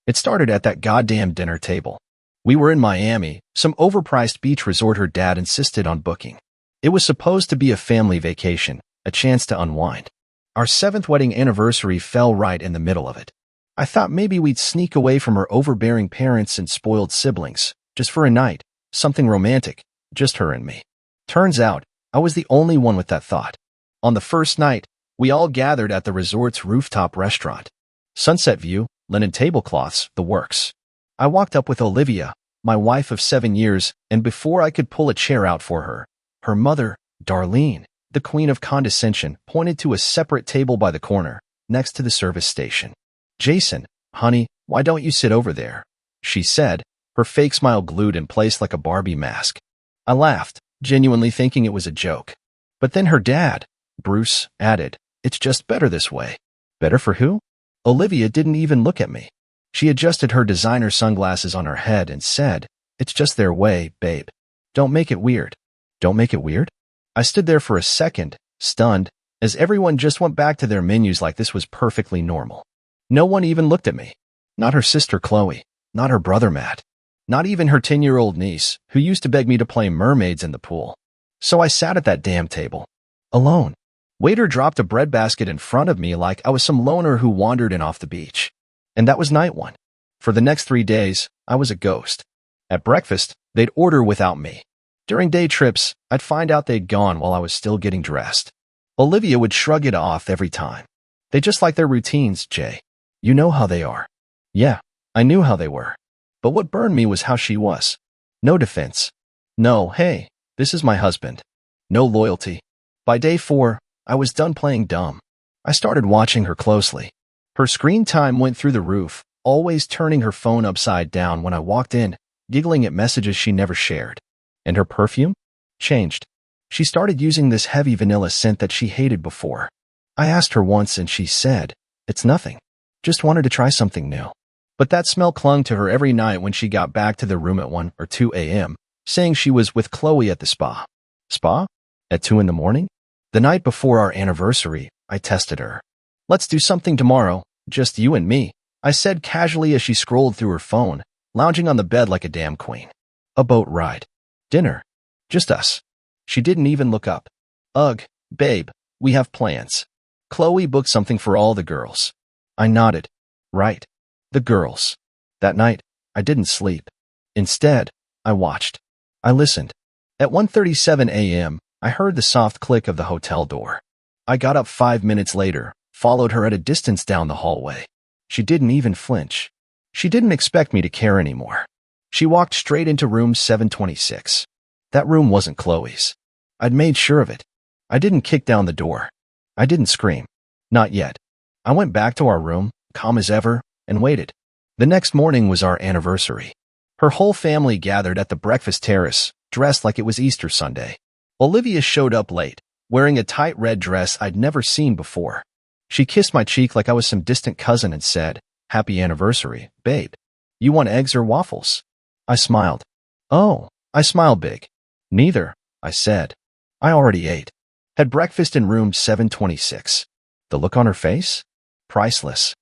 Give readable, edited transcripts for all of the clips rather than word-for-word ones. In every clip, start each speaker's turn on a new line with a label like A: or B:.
A: It started at that goddamn dinner table. We were in Miami, some overpriced beach resort her dad insisted on booking. It was supposed to be a family vacation, a chance to unwind. Our 7th wedding anniversary fell right in the middle of it. I thought maybe we'd sneak away from her overbearing parents and spoiled siblings, just for a night, something romantic, just her and me. Turns out, I was the only one with that thought. On the first night, we all gathered at the resort's rooftop restaurant. Sunset view, linen tablecloths, the works. I walked up with Olivia, my wife of 7 years, and before I could pull a chair out for her, her mother, Darlene, the queen of condescension, pointed to a separate table by the corner, next to the service station. "Jason, honey, why don't you sit over there?" she said, her fake smile glued in place like a Barbie mask. I laughed, genuinely thinking it was a joke. But then her dad, Bruce, added, "It's just better this way." Better for who? Olivia didn't even look at me. She adjusted her designer sunglasses on her head and said, "It's just their way, babe. Don't make it weird." Don't make it weird? I stood there for a second, stunned, as everyone just went back to their menus like this was perfectly normal. No one even looked at me. Not her sister Chloe, not her brother Matt, not even her 10-year-old niece, who used to beg me to play mermaids in the pool. So I sat at that damn table, alone. Waiter dropped a breadbasket in front of me like I was some loner who wandered in off the beach. And that was night one. For the next 3 days, I was a ghost. At breakfast, they'd order without me. During day trips, I'd find out they'd gone while I was still getting dressed. Olivia would shrug it off every time. They just like their routines, Jay. You know how they are. Yeah, I knew how they were. But what burned me was how she was. No defense. No, hey, this is my husband. No loyalty. By day 4, I was done playing dumb. I started watching her closely. Her screen time went through the roof, always turning her phone upside down when I walked in, giggling at messages she never shared. And her perfume? Changed. She started using this heavy vanilla scent that she hated before. I asked her once and she said, "It's nothing. Just wanted to try something new." But that smell clung to her every night when she got back to the room at 1 or 2 a.m., saying she was with Chloe at the spa. Spa? At 2 in the morning? The night before our anniversary, I tested her. "Let's do something tomorrow, just you and me," I said casually as she scrolled through her phone, lounging on the bed like a damn queen. A boat ride. Dinner. Just us. She didn't even look up. "Ugh, babe, we have plans. Chloe booked something for all the girls." I nodded. Right. The girls. That night, I didn't sleep. Instead, I watched. I listened. At 1:37 a.m., I heard the soft click of the hotel door. I got up 5 minutes later, followed her at a distance down the hallway. She didn't even flinch. She didn't expect me to care anymore. She walked straight into room 726. That room wasn't Chloe's. I'd made sure of it. I didn't kick down the door. I didn't scream. Not yet. I went back to our room, calm as ever, and waited. The next morning was our anniversary. Her whole family gathered at the breakfast terrace, dressed like it was Easter Sunday. Olivia showed up late, wearing a tight red dress I'd never seen before. She kissed my cheek like I was some distant cousin and said, "Happy anniversary, babe. You want eggs or waffles?" I smiled. "Oh," I smiled big. "Neither," I said. I already ate. Had breakfast in room 726. The look on her face? Priceless.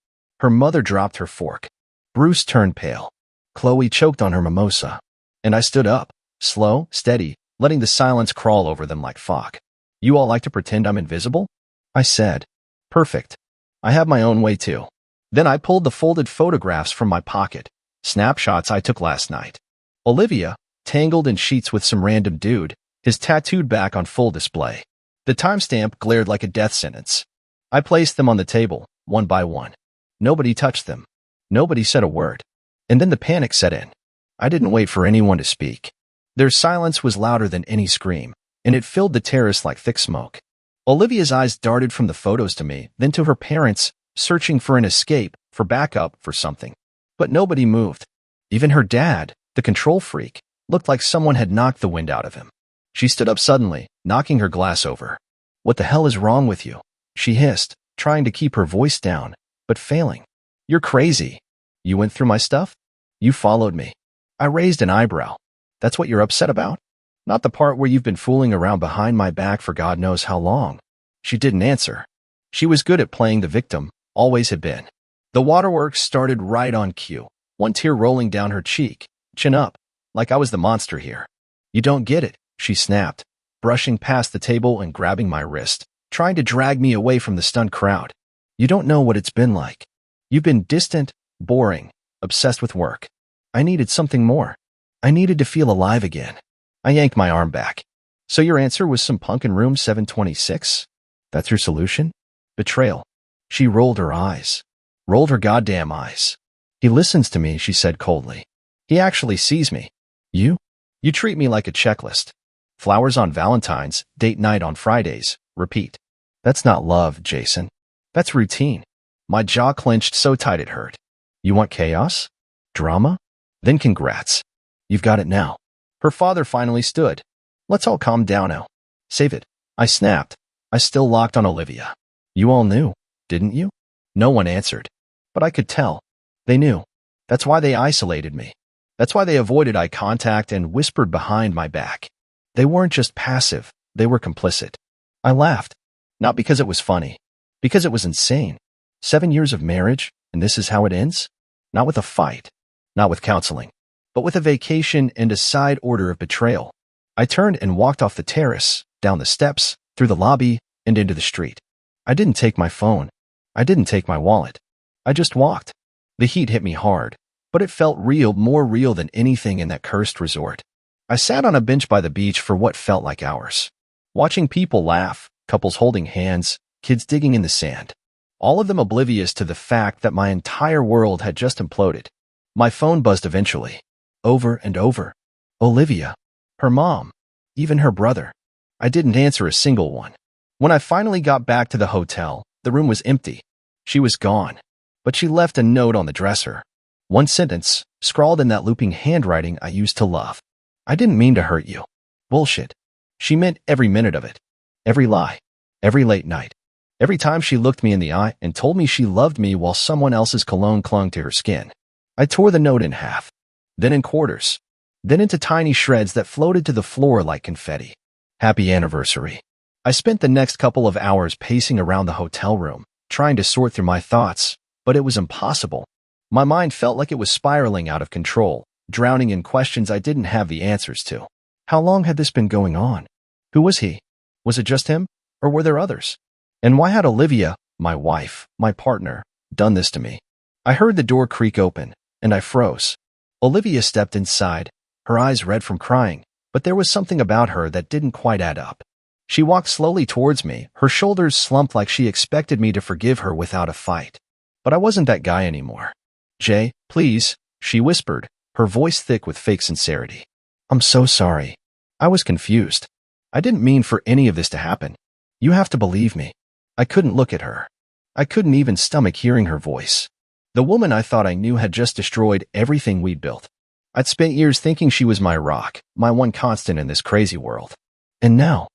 A: Her mother dropped her fork. Bruce turned pale. Chloe choked on her mimosa. And I stood up, slow, steady, letting the silence crawl over them like fog. "You all like to pretend I'm invisible?" I said. "Perfect. I have my own way too." Then I pulled the folded photographs from my pocket. Snapshots I took last night. Olivia, tangled in sheets with some random dude, his tattooed back on full display. The timestamp glared like a death sentence. I placed them on the table, one by one. Nobody touched them. Nobody said a word. And then the panic set in. I didn't wait for anyone to speak. Their silence was louder than any scream, and it filled the terrace like thick smoke. Olivia's eyes darted from the photos to me, then to her parents, searching for an escape, for backup, for something. But nobody moved. Even her dad, the control freak, looked like someone had knocked the wind out of him. She stood up suddenly, knocking her glass over. "What the hell is wrong with you?" she hissed, trying to keep her voice down, but failing. "You're crazy. You went through my stuff? You followed me." I raised an eyebrow. "That's what you're upset about? Not the part where you've been fooling around behind my back for God knows how long." She didn't answer. She was good at playing the victim, always had been. The waterworks started right on cue. one tear rolling down her cheek, chin up, like I was the monster here. You don't get it, she snapped, brushing past the table and grabbing my wrist, trying to drag me away from the stunned crowd. You don't know what it's been like. You've been distant, boring, obsessed with work. I needed something more. I needed to feel alive again. I yanked my arm back. So your answer was some punk in room 726? That's your solution? Betrayal. She rolled her eyes. Rolled her goddamn eyes. He listens to me, she said coldly. He actually sees me. You? You treat me like a checklist. Flowers on Valentine's, date night on Fridays, repeat. That's not love, Jason. That's routine. My jaw clenched so tight it hurt. You want chaos? Drama? Then congrats. You've got it now. Her father finally stood. Let's all calm down now. Save it. I snapped. I still locked on Olivia. You all knew, didn't you? No one answered. But I could tell. They knew. That's why they isolated me. That's why they avoided eye contact and whispered behind my back. They weren't just passive. They were complicit. I laughed. Not because it was funny. Because it was insane. 7 years of marriage, and this is how it ends? Not with a fight. Not with counseling. But with a vacation and a side order of betrayal. I turned and walked off the terrace, down the steps, through the lobby, and into the street. I didn't take my phone. I didn't take my wallet. I just walked. The heat hit me hard, but it felt real, more real than anything in that cursed resort. I sat on a bench by the beach for what felt like hours, watching people laugh, couples holding hands, kids digging in the sand, all of them oblivious to the fact that my entire world had just imploded. My phone buzzed eventually, over and over. Olivia, her mom, even her brother. I didn't answer a single one. When I finally got back to the hotel, the room was empty. She was gone, but she left a note on the dresser. One sentence, scrawled in that looping handwriting I used to love. I didn't mean to hurt you. Bullshit. She meant every minute of it. Every lie. Every late night. Every time she looked me in the eye and told me she loved me while someone else's cologne clung to her skin. I tore the note in half, then in quarters, then into tiny shreds that floated to the floor like confetti. Happy anniversary. I spent the next couple of hours pacing around the hotel room, trying to sort through my thoughts, but it was impossible. My mind felt like it was spiraling out of control, drowning in questions I didn't have the answers to. How long had this been going on? Who was he? Was it just him, or were there others? And why had Olivia, my wife, my partner, done this to me? I heard the door creak open, and I froze. Olivia stepped inside, her eyes red from crying, but there was something about her that didn't quite add up. She walked slowly towards me, her shoulders slumped like she expected me to forgive her without a fight. But I wasn't that guy anymore. Jay, please, she whispered, her voice thick with fake sincerity. I'm so sorry. I was confused. I didn't mean for any of this to happen. You have to believe me. I couldn't look at her. I couldn't even stomach hearing her voice. The woman I thought I knew had just destroyed everything we'd built. I'd spent years thinking she was my rock, my one constant in this crazy world. And now,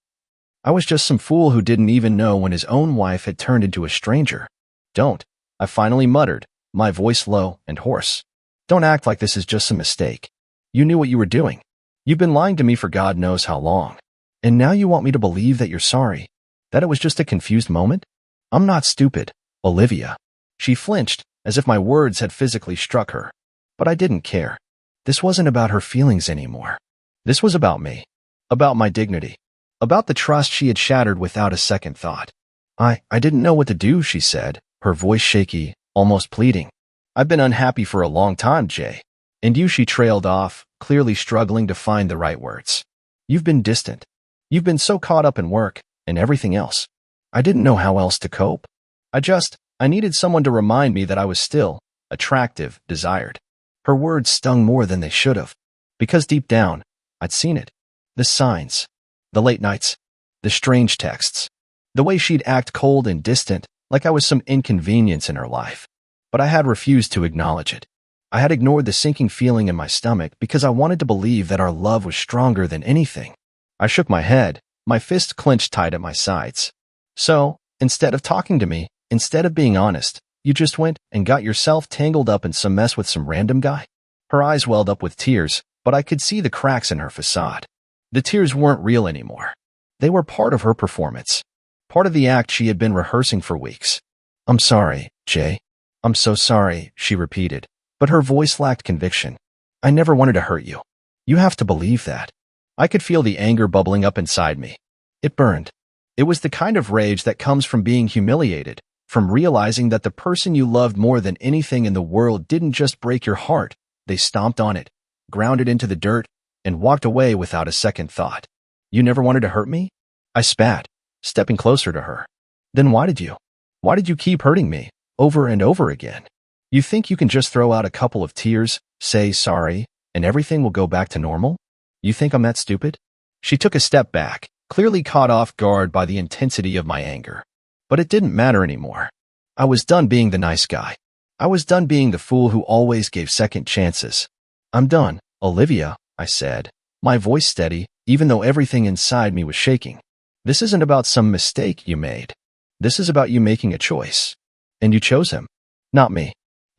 A: I was just some fool who didn't even know when his own wife had turned into a stranger. Don't, I finally muttered, my voice low and hoarse. Don't act like this is just some mistake. You knew what you were doing. You've been lying to me for God knows how long. And now you want me to believe that you're sorry, that it was just a confused moment? I'm not stupid, Olivia. She flinched, as if my words had physically struck her. But I didn't care. This wasn't about her feelings anymore. This was about me. About my dignity. About the trust she had shattered without a second thought. I didn't know what to do, she said, her voice shaky, almost pleading. I've been unhappy for a long time, Jay. And you, she trailed off, clearly struggling to find the right words. You've been distant. You've been so caught up in work and everything else. I didn't know how else to cope. I needed someone to remind me that I was still attractive, desired. Her words stung more than they should have, because deep down, I'd seen it. The signs, the late nights, the strange texts, the way she'd act cold and distant, like I was some inconvenience in her life. But I had refused to acknowledge it. I had ignored the sinking feeling in my stomach because I wanted to believe that our love was stronger than anything. I shook my head, my fists clenched tight at my sides. So, instead of talking to me, instead of being honest, you just went and got yourself tangled up in some mess with some random guy? Her eyes welled up with tears, but I could see the cracks in her facade. The tears weren't real anymore. They were part of her performance. Part of the act she had been rehearsing for weeks. I'm sorry, Jay. I'm so sorry, she repeated, but her voice lacked conviction. I never wanted to hurt you. You have to believe that. I could feel the anger bubbling up inside me. It burned. It was the kind of rage that comes from being humiliated, from realizing that the person you loved more than anything in the world didn't just break your heart, they stomped on it, ground it into the dirt, and walked away without a second thought. You never wanted to hurt me? I spat, stepping closer to her. Then why did you? Why did you keep hurting me, over and over again? You think you can just throw out a couple of tears, say sorry, and everything will go back to normal? You think I'm that stupid? She took a step back, clearly caught off guard by the intensity of my anger. But it didn't matter anymore. I was done being the nice guy. I was done being the fool who always gave second chances. I'm done, Olivia, I said, my voice steady, even though everything inside me was shaking. This isn't about some mistake you made. This is about you making a choice. And you chose him. Not me.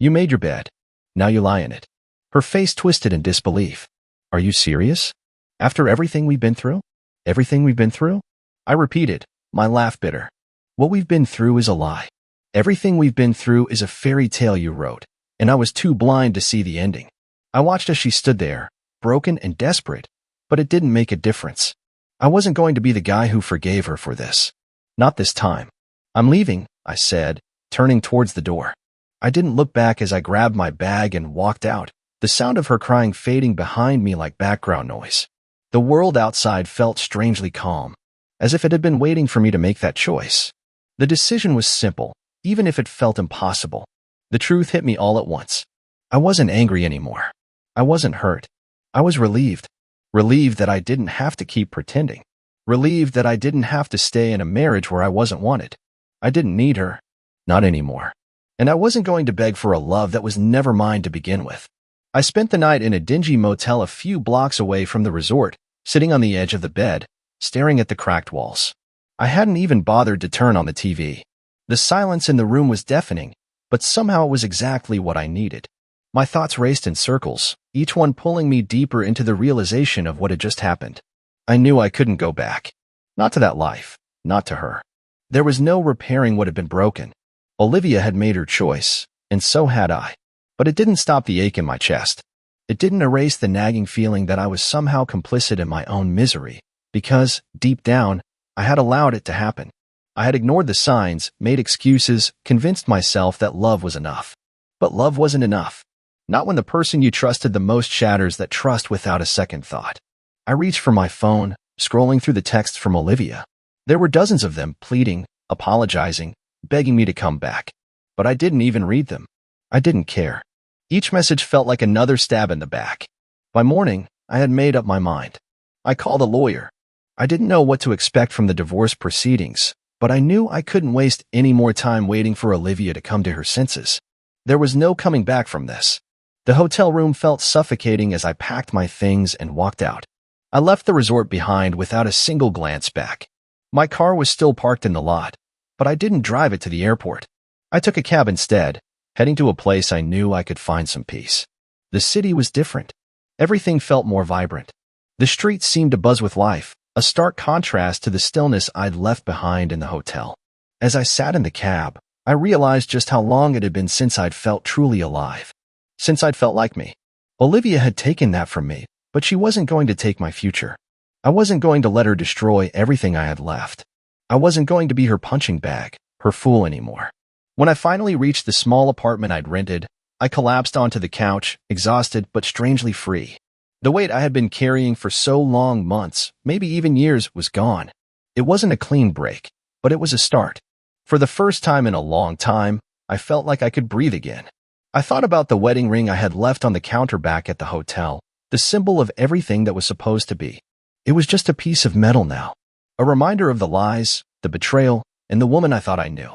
A: You made your bed. Now you lie in it. Her face twisted in disbelief. Are you serious? After everything we've been through? Everything we've been through? I repeated, my laugh bitter. What we've been through is a lie. Everything we've been through is a fairy tale you wrote, and I was too blind to see the ending. I watched as she stood there, broken and desperate, but it didn't make a difference. I wasn't going to be the guy who forgave her for this. Not this time. I'm leaving, I said, turning towards the door. I didn't look back as I grabbed my bag and walked out, the sound of her crying fading behind me like background noise. The world outside felt strangely calm, as if it had been waiting for me to make that choice. The decision was simple, even if it felt impossible. The truth hit me all at once. I wasn't angry anymore. I wasn't hurt. I was relieved. Relieved that I didn't have to keep pretending. Relieved that I didn't have to stay in a marriage where I wasn't wanted. I didn't need her. Not anymore. And I wasn't going to beg for a love that was never mine to begin with. I spent the night in a dingy motel a few blocks away from the resort, sitting on the edge of the bed, staring at the cracked walls. I hadn't even bothered to turn on the TV. The silence in the room was deafening, but somehow it was exactly what I needed. My thoughts raced in circles, each one pulling me deeper into the realization of what had just happened. I knew I couldn't go back. Not to that life, not to her. There was no repairing what had been broken. Olivia had made her choice, and so had I. But it didn't stop the ache in my chest. It didn't erase the nagging feeling that I was somehow complicit in my own misery, because, deep down, I had allowed it to happen. I had ignored the signs, made excuses, convinced myself that love was enough. But love wasn't enough. Not when the person you trusted the most shatters that trust without a second thought. I reached for my phone, scrolling through the texts from Olivia. There were dozens of them, pleading, apologizing, begging me to come back. But I didn't even read them. I didn't care. Each message felt like another stab in the back. By morning, I had made up my mind. I called a lawyer. I didn't know what to expect from the divorce proceedings, but I knew I couldn't waste any more time waiting for Olivia to come to her senses. There was no coming back from this. The hotel room felt suffocating as I packed my things and walked out. I left the resort behind without a single glance back. My car was still parked in the lot, but I didn't drive it to the airport. I took a cab instead, heading to a place I knew I could find some peace. The city was different. Everything felt more vibrant. The streets seemed to buzz with life, a stark contrast to the stillness I'd left behind in the hotel. As I sat in the cab, I realized just how long it had been since I'd felt truly alive. Since I'd felt like me. Olivia had taken that from me, but she wasn't going to take my future. I wasn't going to let her destroy everything I had left. I wasn't going to be her punching bag, her fool anymore. When I finally reached the small apartment I'd rented, I collapsed onto the couch, exhausted but strangely free. The weight I had been carrying for so long, months, maybe even years, was gone. It wasn't a clean break, but it was a start. For the first time in a long time, I felt like I could breathe again. I thought about the wedding ring I had left on the counter back at the hotel, the symbol of everything that was supposed to be. It was just a piece of metal now, a reminder of the lies, the betrayal, and the woman I thought I knew.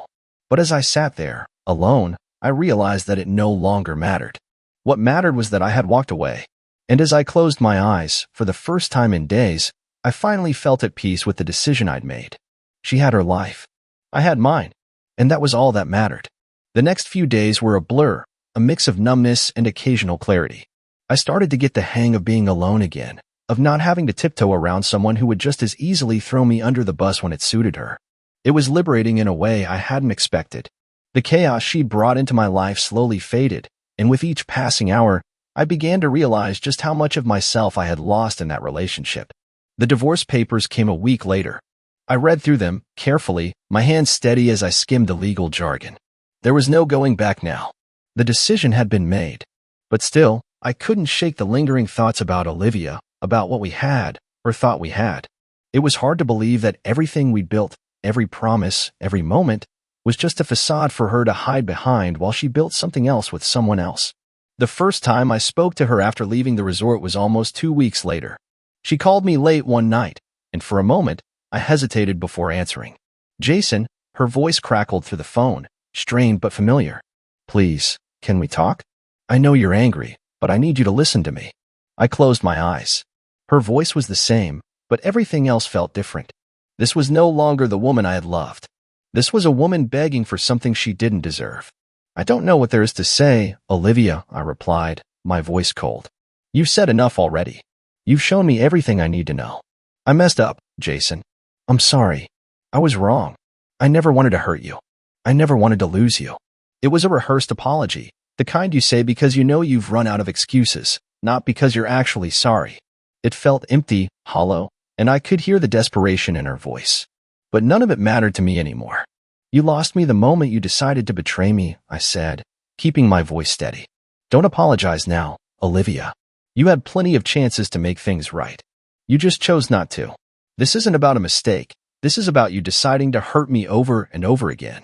A: But as I sat there, alone, I realized that it no longer mattered. What mattered was that I had walked away. And as I closed my eyes, for the first time in days, I finally felt at peace with the decision I'd made. She had her life. I had mine. And that was all that mattered. The next few days were a blur, a mix of numbness and occasional clarity. I started to get the hang of being alone again, of not having to tiptoe around someone who would just as easily throw me under the bus when it suited her. It was liberating in a way I hadn't expected. The chaos she'd brought into my life slowly faded, and with each passing hour, I began to realize just how much of myself I had lost in that relationship. The divorce papers came a week later. I read through them, carefully, my hands steady as I skimmed the legal jargon. There was no going back now. The decision had been made. But still, I couldn't shake the lingering thoughts about Olivia, about what we had, or thought we had. It was hard to believe that everything we'd built, every promise, every moment, was just a facade for her to hide behind while she built something else with someone else. The first time I spoke to her after leaving the resort was almost 2 weeks later. She called me late one night, and for a moment, I hesitated before answering. Jason, her voice crackled through the phone, strained but familiar. Please, can we talk? I know you're angry, but I need you to listen to me. I closed my eyes. Her voice was the same, but everything else felt different. This was no longer the woman I had loved. This was a woman begging for something she didn't deserve. I don't know what there is to say, Olivia, I replied, my voice cold. You've said enough already. You've shown me everything I need to know. I messed up, Jason. I'm sorry. I was wrong. I never wanted to hurt you. I never wanted to lose you. It was a rehearsed apology, the kind you say because you know you've run out of excuses, not because you're actually sorry. It felt empty, hollow, and I could hear the desperation in her voice. But none of it mattered to me anymore. You lost me the moment you decided to betray me, I said, keeping my voice steady. Don't apologize now, Olivia. You had plenty of chances to make things right. You just chose not to. This isn't about a mistake. This is about you deciding to hurt me over and over again.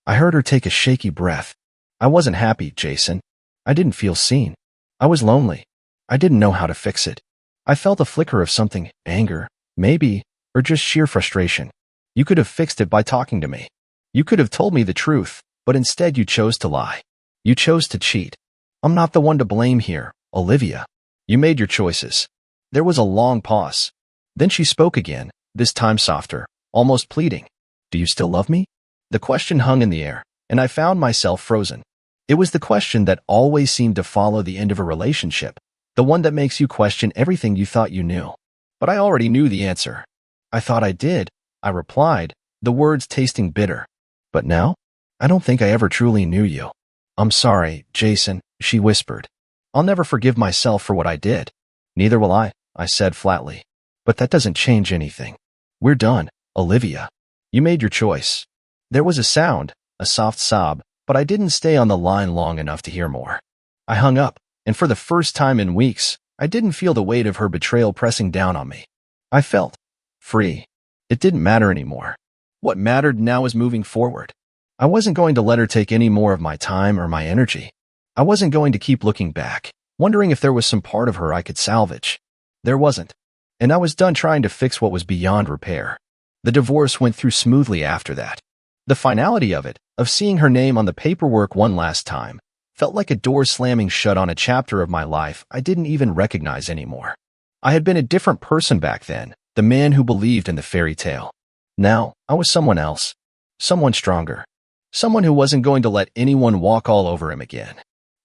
A: I heard her take a shaky breath. I wasn't happy, Jason. I didn't feel seen. I was lonely. I didn't know how to fix it. I felt a flicker of something, anger, maybe, or just sheer frustration. You could have fixed it by talking to me. You could have told me the truth, but instead you chose to lie. You chose to cheat. I'm not the one to blame here, Olivia. You made your choices. There was a long pause. Then she spoke again, this time softer, almost pleading. Do you still love me? The question hung in the air, and I found myself frozen. It was the question that always seemed to follow the end of a relationship, the one that makes you question everything you thought you knew. But I already knew the answer. I thought I did, I replied, the words tasting bitter. But now? I don't think I ever truly knew you. I'm sorry, Jason, she whispered. I'll never forgive myself for what I did. Neither will I said flatly. But that doesn't change anything. We're done, Olivia. You made your choice. There was a sound, a soft sob, but I didn't stay on the line long enough to hear more. I hung up, and for the first time in weeks, I didn't feel the weight of her betrayal pressing down on me. I felt free. It didn't matter anymore. What mattered now was moving forward. I wasn't going to let her take any more of my time or my energy. I wasn't going to keep looking back, wondering if there was some part of her I could salvage. There wasn't. And I was done trying to fix what was beyond repair. The divorce went through smoothly after that. The finality of it, of seeing her name on the paperwork one last time, felt like a door slamming shut on a chapter of my life I didn't even recognize anymore. I had been a different person back then, the man who believed in the fairy tale. Now, I was someone else. Someone stronger. Someone who wasn't going to let anyone walk all over him again.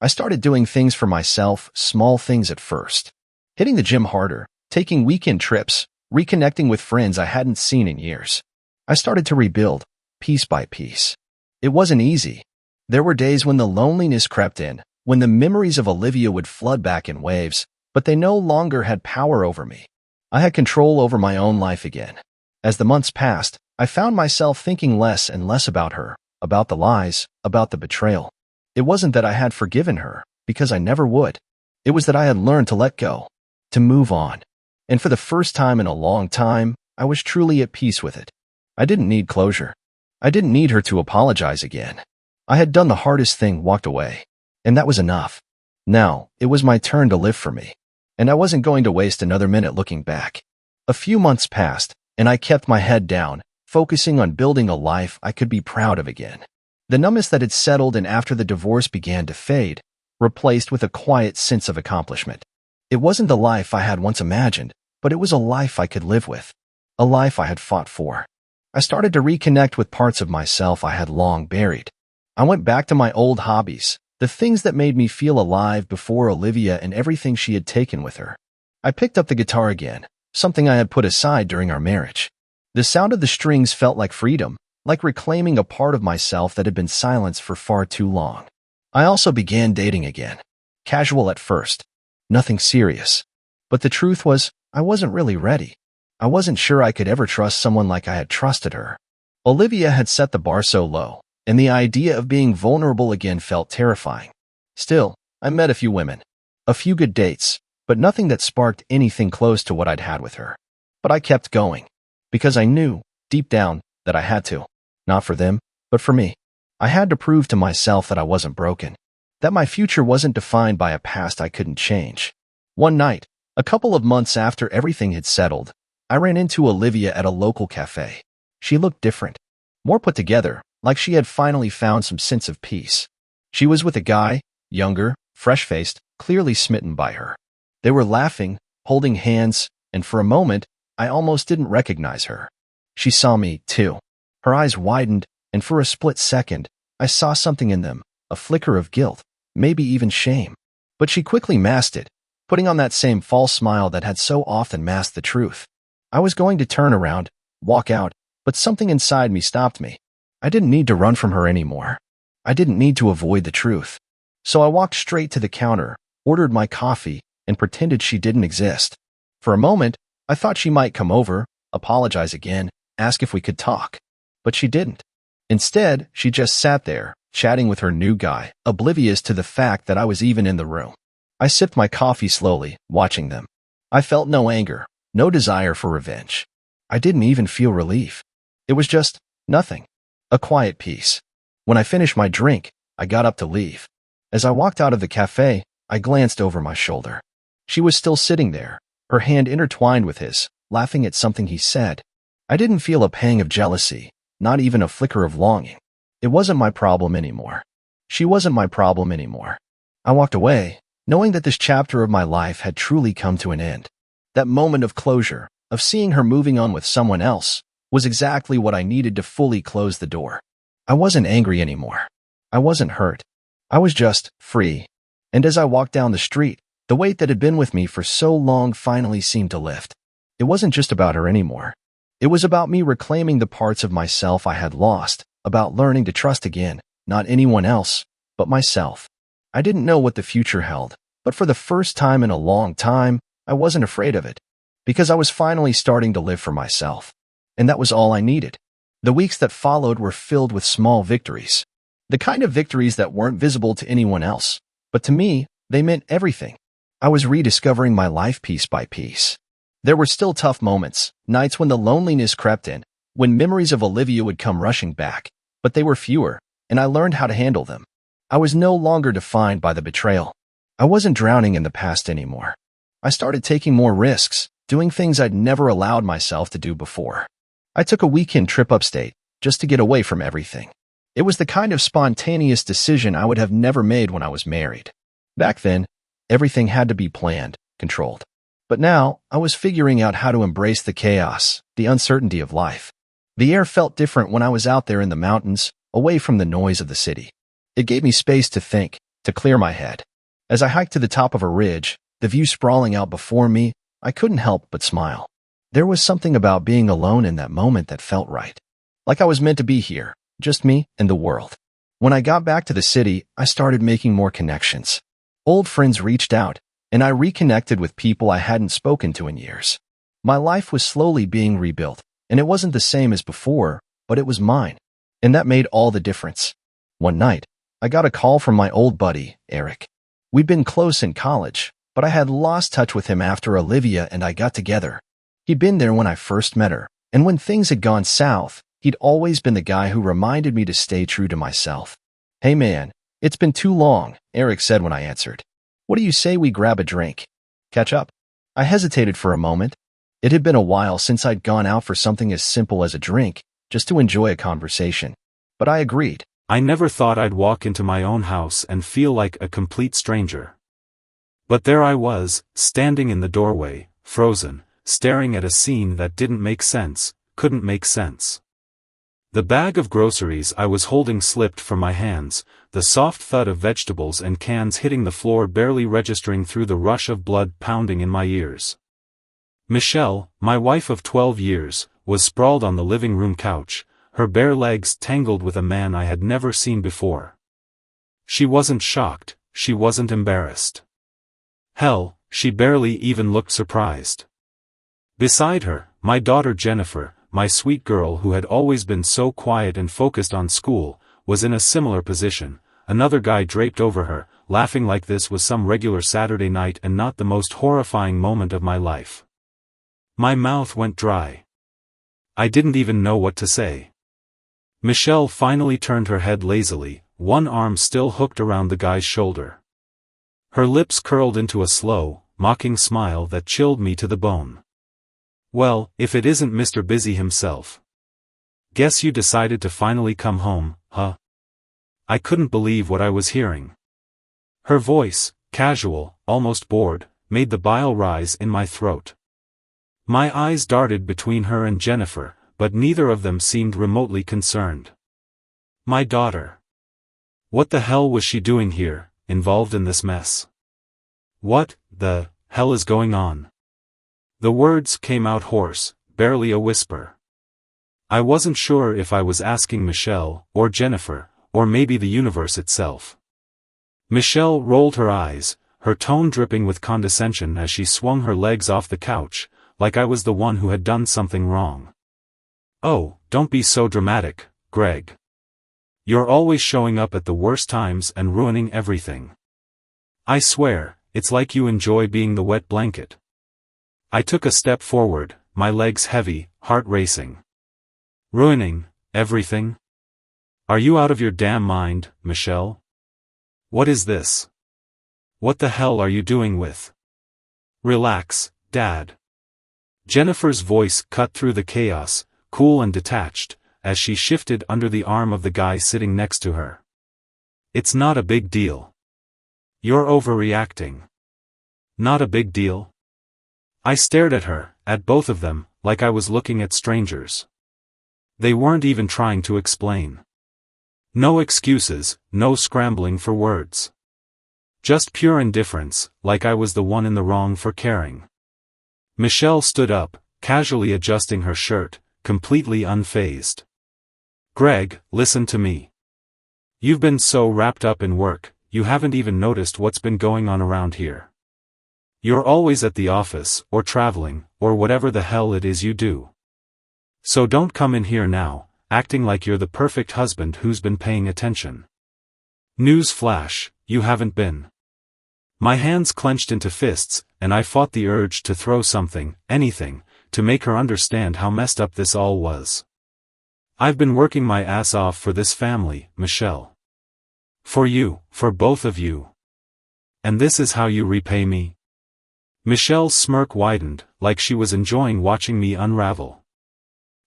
A: I started doing things for myself, small things at first. Hitting the gym harder, taking weekend trips, reconnecting with friends I hadn't seen in years. I started to rebuild, piece by piece. It wasn't easy. There were days when the loneliness crept in, when the memories of Olivia would flood back in waves, but they no longer had power over me. I had control over my own life again. As the months passed, I found myself thinking less and less about her, about the lies, about the betrayal. It wasn't that I had forgiven her, because I never would. It was that I had learned to let go, to move on. And for the first time in a long time, I was truly at peace with it. I didn't need closure. I didn't need her to apologize again. I had done the hardest thing, walked away. And that was enough. Now, it was my turn to live for me. And I wasn't going to waste another minute looking back. A few months passed, and I kept my head down, focusing on building a life I could be proud of again. The numbness that had settled in after the divorce began to fade, replaced with a quiet sense of accomplishment. It wasn't the life I had once imagined, but it was a life I could live with. A life I had fought for. I started to reconnect with parts of myself I had long buried. I went back to my old hobbies, the things that made me feel alive before Olivia and everything she had taken with her. I picked up the guitar again, something I had put aside during our marriage. The sound of the strings felt like freedom, like reclaiming a part of myself that had been silenced for far too long. I also began dating again. Casual at first. Nothing serious. But the truth was, I wasn't really ready. I wasn't sure I could ever trust someone like I had trusted her. Olivia had set the bar so low, and the idea of being vulnerable again felt terrifying. Still, I met a few women. A few good dates, but nothing that sparked anything close to what I'd had with her. But I kept going. Because I knew, deep down, that I had to. Not for them, but for me. I had to prove to myself that I wasn't broken. That my future wasn't defined by a past I couldn't change. One night, a couple of months after everything had settled, I ran into Olivia at a local cafe. She looked different. More put together, like she had finally found some sense of peace. She was with a guy, younger, fresh-faced, clearly smitten by her. They were laughing, holding hands, and for a moment, I almost didn't recognize her. She saw me, too. Her eyes widened, and for a split second, I saw something in them, a flicker of guilt, maybe even shame. But she quickly masked it, putting on that same false smile that had so often masked the truth. I was going to turn around, walk out, but something inside me stopped me. I didn't need to run from her anymore. I didn't need to avoid the truth. So I walked straight to the counter, ordered my coffee, and pretended she didn't exist. For a moment, I thought she might come over, apologize again, ask if we could talk. But she didn't. Instead, she just sat there, chatting with her new guy, oblivious to the fact that I was even in the room. I sipped my coffee slowly, watching them. I felt no anger, no desire for revenge. I didn't even feel relief. It was just nothing. A quiet peace. When I finished my drink, I got up to leave. As I walked out of the cafe, I glanced over my shoulder. She was still sitting there, her hand intertwined with his, laughing at something he said. I didn't feel a pang of jealousy, not even a flicker of longing. It wasn't my problem anymore. She wasn't my problem anymore. I walked away, knowing that this chapter of my life had truly come to an end. That moment of closure, of seeing her moving on with someone else, was exactly what I needed to fully close the door. I wasn't angry anymore. I wasn't hurt. I was just free. And as I walked down the street, the weight that had been with me for so long finally seemed to lift. It wasn't just about her anymore. It was about me reclaiming the parts of myself I had lost, about learning to trust again, not anyone else, but myself. I didn't know what the future held, but for the first time in a long time, I wasn't afraid of it, because I was finally starting to live for myself. And that was all I needed. The weeks that followed were filled with small victories. The kind of victories that weren't visible to anyone else, but to me, they meant everything. I was rediscovering my life piece by piece. There were still tough moments, nights when the loneliness crept in, when memories of Olivia would come rushing back, but they were fewer, and I learned how to handle them. I was no longer defined by the betrayal. I wasn't drowning in the past anymore. I started taking more risks, doing things I'd never allowed myself to do before. I took a weekend trip upstate, just to get away from everything. It was the kind of spontaneous decision I would have never made when I was married. Back then, everything had to be planned, controlled. But now, I was figuring out how to embrace the chaos, the uncertainty of life. The air felt different when I was out there in the mountains, away from the noise of the city. It gave me space to think, to clear my head. As I hiked to the top of a ridge, the view sprawling out before me, I couldn't help but smile. There was something about being alone in that moment that felt right. Like I was meant to be here, just me and the world. When I got back to the city, I started making more connections. Old friends reached out, and I reconnected with people I hadn't spoken to in years. My life was slowly being rebuilt, and it wasn't the same as before, but it was mine. And that made all the difference. One night, I got a call from my old buddy, Eric. We'd been close in college, but I had lost touch with him after Olivia and I got together. He'd been there when I first met her, and when things had gone south, he'd always been the guy who reminded me to stay true to myself. "Hey man, it's been too long," Eric said when I answered. "What do you say we grab a drink? Catch up?" I hesitated for a moment. It had been a while since I'd gone out for something as simple as a drink, just to enjoy a conversation. But I agreed.
B: I never thought I'd walk into my own house and feel like a complete stranger. But there I was, standing in the doorway, frozen, staring at a scene that didn't make sense, couldn't make sense. The bag of groceries I was holding slipped from my hands, the soft thud of vegetables and cans hitting the floor barely registering through the rush of blood pounding in my ears. Michelle, my wife of 12 years, was sprawled on the living room couch, her bare legs tangled with a man I had never seen before. She wasn't shocked, she wasn't embarrassed. Hell, she barely even looked surprised. Beside her, my daughter Jennifer, my sweet girl who had always been so quiet and focused on school, was in a similar position, another guy draped over her, laughing like this was some regular Saturday night and not the most horrifying moment of my life. My mouth went dry. I didn't even know what to say. Michelle finally turned her head lazily, one arm still hooked around the guy's shoulder. Her lips curled into a slow, mocking smile that chilled me to the bone. Well, if it isn't Mr. Busy himself. Guess you decided to finally come home, huh? I couldn't believe what I was hearing. Her voice, casual, almost bored, made the bile rise in my throat. My eyes darted between her and Jennifer, but neither of them seemed remotely concerned. My daughter. What the hell was she doing here, involved in this mess? What the hell is going on? The words came out hoarse, barely a whisper. I wasn't sure if I was asking Michelle, or Jennifer, or maybe the universe itself. Michelle rolled her eyes, her tone dripping with condescension as she swung her legs off the couch, like I was the one who had done something wrong. Oh, don't be so dramatic, Greg. You're always showing up at the worst times and ruining everything. I swear, it's like you enjoy being the wet blanket. I took a step forward, my legs heavy, heart racing. Ruining everything? Are you out of your damn mind, Michelle? What is this? What the hell are you doing with? Relax, Dad. Jennifer's voice cut through the chaos, cool and detached, as she shifted under the arm of the guy sitting next to her. It's not a big deal. You're overreacting. Not a big deal? I stared at her, at both of them, like I was looking at strangers. They weren't even trying to explain. No excuses, no scrambling for words. Just pure indifference, like I was the one in the wrong for caring. Michelle stood up, casually adjusting her shirt, completely unfazed. Greg, listen to me. You've been so wrapped up in work, you haven't even noticed what's been going on around here. You're always at the office, or traveling, or whatever the hell it is you do. So don't come in here now, acting like you're the perfect husband who's been paying attention. News flash, you haven't been. My hands clenched into fists, and I fought the urge to throw something, anything, to make her understand how messed up this all was. I've been working my ass off for this family, Michelle. For you, for both of you. And this is how you repay me? Michelle's smirk widened, like she was enjoying watching me unravel.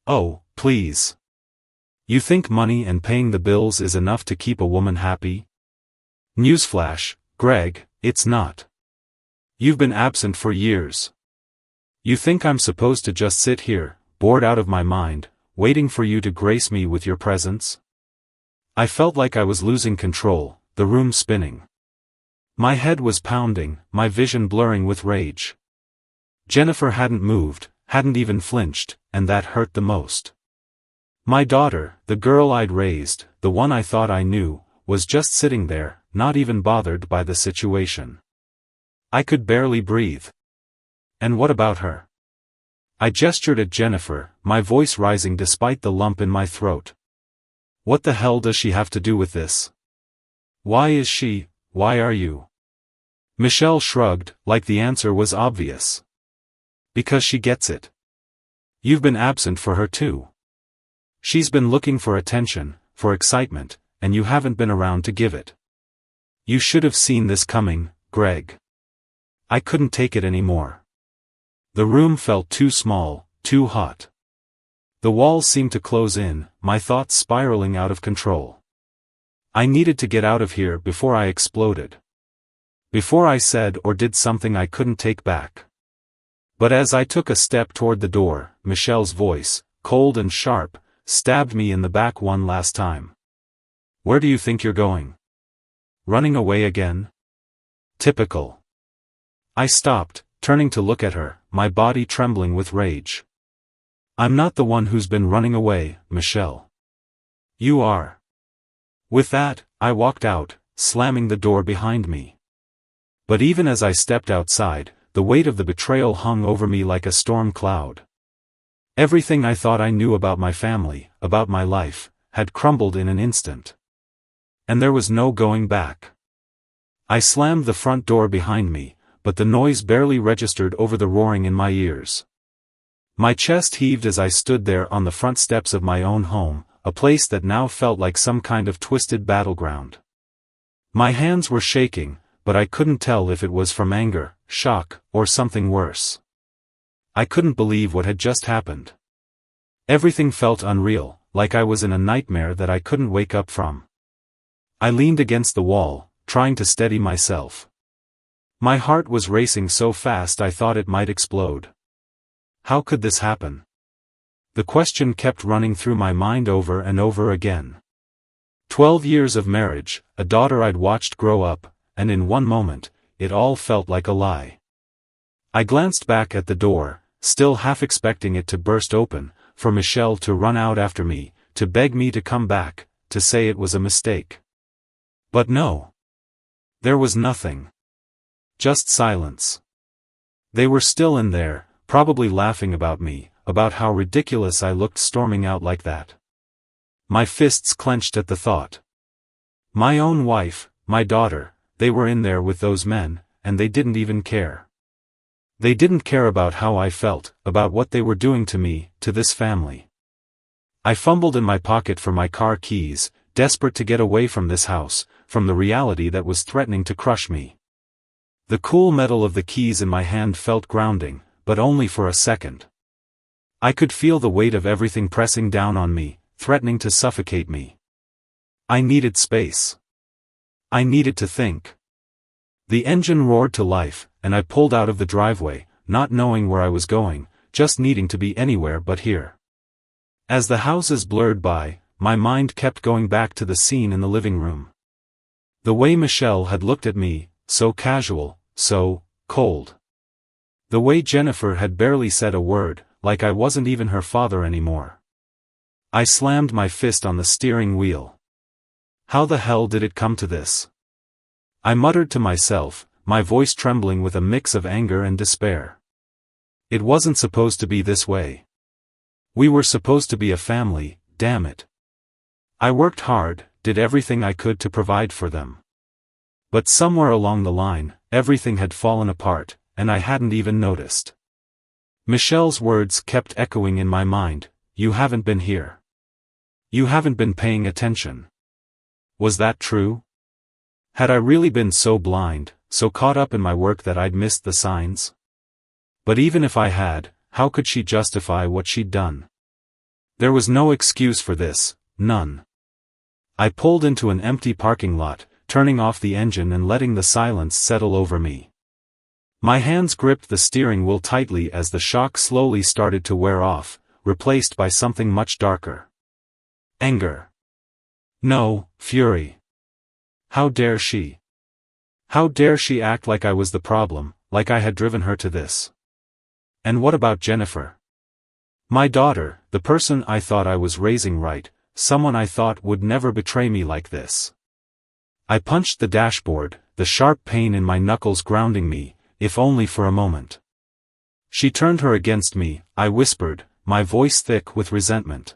B: Oh, please. You think money and paying the bills is enough to keep a woman happy? Newsflash, Greg, it's not. You've been absent for years. You think I'm supposed to just sit here, bored out of my mind, waiting for you to grace me with your presence? I felt like I was losing control, the room spinning. My head was pounding, my vision blurring with rage. Jennifer hadn't moved, hadn't even flinched, and that hurt the most. My daughter, the girl I'd raised, the one I thought I knew, was just sitting there, not even bothered by the situation. I could barely breathe. And what about her? I gestured at Jennifer, my voice rising despite the lump in my throat. What the hell does she have to do with this? Why is she, why are you? Michelle shrugged, like the answer was obvious. Because she gets it. You've been absent for her too. She's been looking for attention, for excitement, and you haven't been around to give it. You should have seen this coming, Greg. I couldn't take it anymore. The room felt too small, too hot. The walls seemed to close in, my thoughts spiraling out of control. I needed to get out of here before I exploded. Before I said or did something I couldn't take back. But as I took a step toward the door, Michelle's voice, cold and sharp, stabbed me in the back one last time. Where do you think you're going? Running away again? Typical. I stopped, turning to look at her, my body trembling with rage. I'm not the one who's been running away, Michelle. You are. With that, I walked out, slamming the door behind me. But even as I stepped outside, the weight of the betrayal hung over me like a storm cloud. Everything I thought I knew about my family, about my life, had crumbled in an instant. And there was no going back. I slammed the front door behind me, but the noise barely registered over the roaring in my ears. My chest heaved as I stood there on the front steps of my own home, a place that now felt like some kind of twisted battleground. My hands were shaking, but I couldn't tell if it was from anger, shock, or something worse. I couldn't believe what had just happened. Everything felt unreal, like I was in a nightmare that I couldn't wake up from. I leaned against the wall, trying to steady myself. My heart was racing so fast I thought it might explode. How could this happen? The question kept running through my mind over and over again. 12 years of marriage, a daughter I'd watched grow up, and in one moment, it all felt like a lie. I glanced back at the door, still half expecting it to burst open, for Michelle to run out after me, to beg me to come back, to say it was a mistake. But no. There was nothing. Just silence. They were still in there, probably laughing about me, about how ridiculous I looked storming out like that. My fists clenched at the thought. My own wife, my daughter, they were in there with those men, and they didn't even care. They didn't care about how I felt, about what they were doing to me, to this family. I fumbled in my pocket for my car keys, desperate to get away from this house, from the reality that was threatening to crush me. The cool metal of the keys in my hand felt grounding, but only for a second. I could feel the weight of everything pressing down on me, threatening to suffocate me. I needed space. I needed to think. The engine roared to life, and I pulled out of the driveway, not knowing where I was going, just needing to be anywhere but here. As the houses blurred by, my mind kept going back to the scene in the living room. The way Michelle had looked at me, so casual, so cold. The way Jennifer had barely said a word, like I wasn't even her father anymore. I slammed my fist on the steering wheel. How the hell did it come to this? I muttered to myself, my voice trembling with a mix of anger and despair. It wasn't supposed to be this way. We were supposed to be a family, damn it. I worked hard, did everything I could to provide for them. But somewhere along the line, everything had fallen apart, and I hadn't even noticed. Michelle's words kept echoing in my mind, "You haven't been here. You haven't been paying attention." Was that true? Had I really been so blind, so caught up in my work that I'd missed the signs? But even if I had, how could she justify what she'd done? There was no excuse for this, none. I pulled into an empty parking lot, turning off the engine and letting the silence settle over me. My hands gripped the steering wheel tightly as the shock slowly started to wear off, replaced by something much darker. Anger. No, fury. How dare she? How dare she act like I was the problem, like I had driven her to this? And what about Jennifer? My daughter, the person I thought I was raising right, someone I thought would never betray me like this. I punched the dashboard, the sharp pain in my knuckles grounding me, if only for a moment. She turned her against me, I whispered, my voice thick with resentment.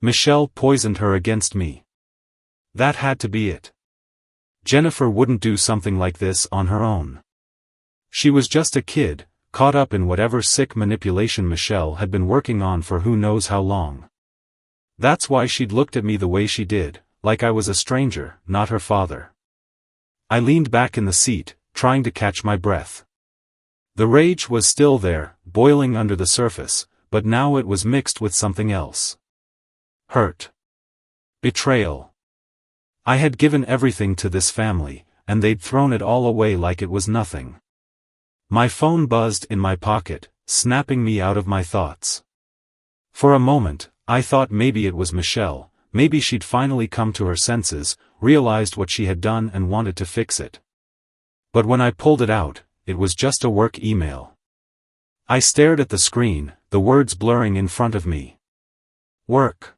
B: Michelle poisoned her against me. That had to be it. Jennifer wouldn't do something like this on her own. She was just a kid, caught up in whatever sick manipulation Michelle had been working on for who knows how long. That's why she'd looked at me the way she did, like I was a stranger, not her father. I leaned back in the seat, trying to catch my breath. The rage was still there, boiling under the surface, but now it was mixed with something else. Hurt. Betrayal. I had given everything to this family, and they'd thrown it all away like it was nothing. My phone buzzed in my pocket, snapping me out of my thoughts. For a moment, I thought maybe it was Michelle, maybe she'd finally come to her senses, realized what she had done and wanted to fix it. But when I pulled it out, it was just a work email. I stared at the screen, the words blurring in front of me. Work.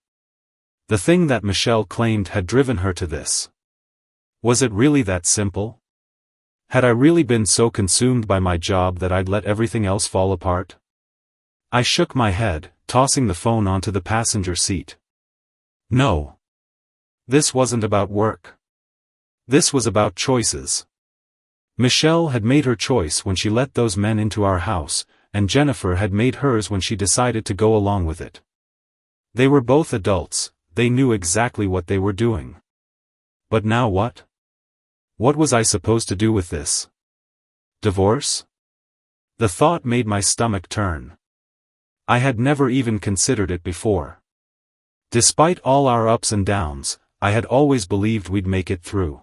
B: The thing that Michelle claimed had driven her to this. Was it really that simple? Had I really been so consumed by my job that I'd let everything else fall apart? I shook my head, tossing the phone onto the passenger seat. No. This wasn't about work. This was about choices. Michelle had made her choice when she let those men into our house, and Jennifer had made hers when she decided to go along with it. They were both adults, they knew exactly what they were doing. But now what? What was I supposed to do with this? Divorce? The thought made my stomach turn. I had never even considered it before. Despite all our ups and downs, I had always believed we'd make it through.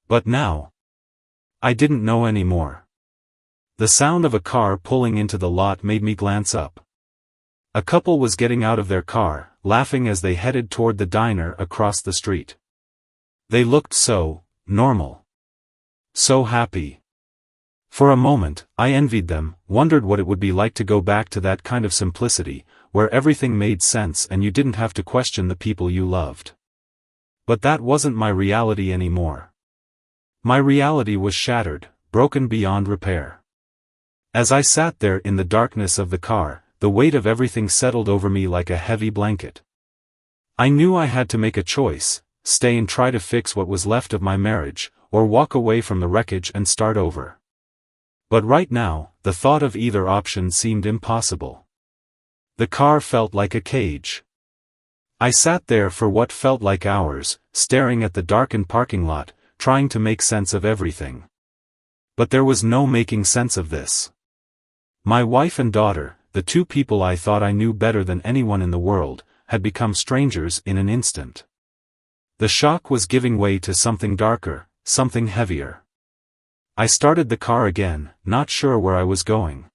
B: But now, I didn't know anymore. The sound of a car pulling into the lot made me glance up. A couple was getting out of their car, laughing as they headed toward the diner across the street. They looked so normal. So happy. For a moment, I envied them, wondered what it would be like to go back to that kind of simplicity, where everything made sense and you didn't have to question the people you loved. But that wasn't my reality anymore. My reality was shattered, broken beyond repair. As I sat there in the darkness of the car, the weight of everything settled over me like a heavy blanket. I knew I had to make a choice, stay and try to fix what was left of my marriage, or walk away from the wreckage and start over. But right now, the thought of either option seemed impossible. The car felt like a cage. I sat there for what felt like hours, staring at the darkened parking lot, trying to make sense of everything. But there was no making sense of this. My wife and daughter, the two people I thought I knew better than anyone in the world, had become strangers in an instant. The shock was giving way to something darker, something heavier. I started the car again, not sure where I was going.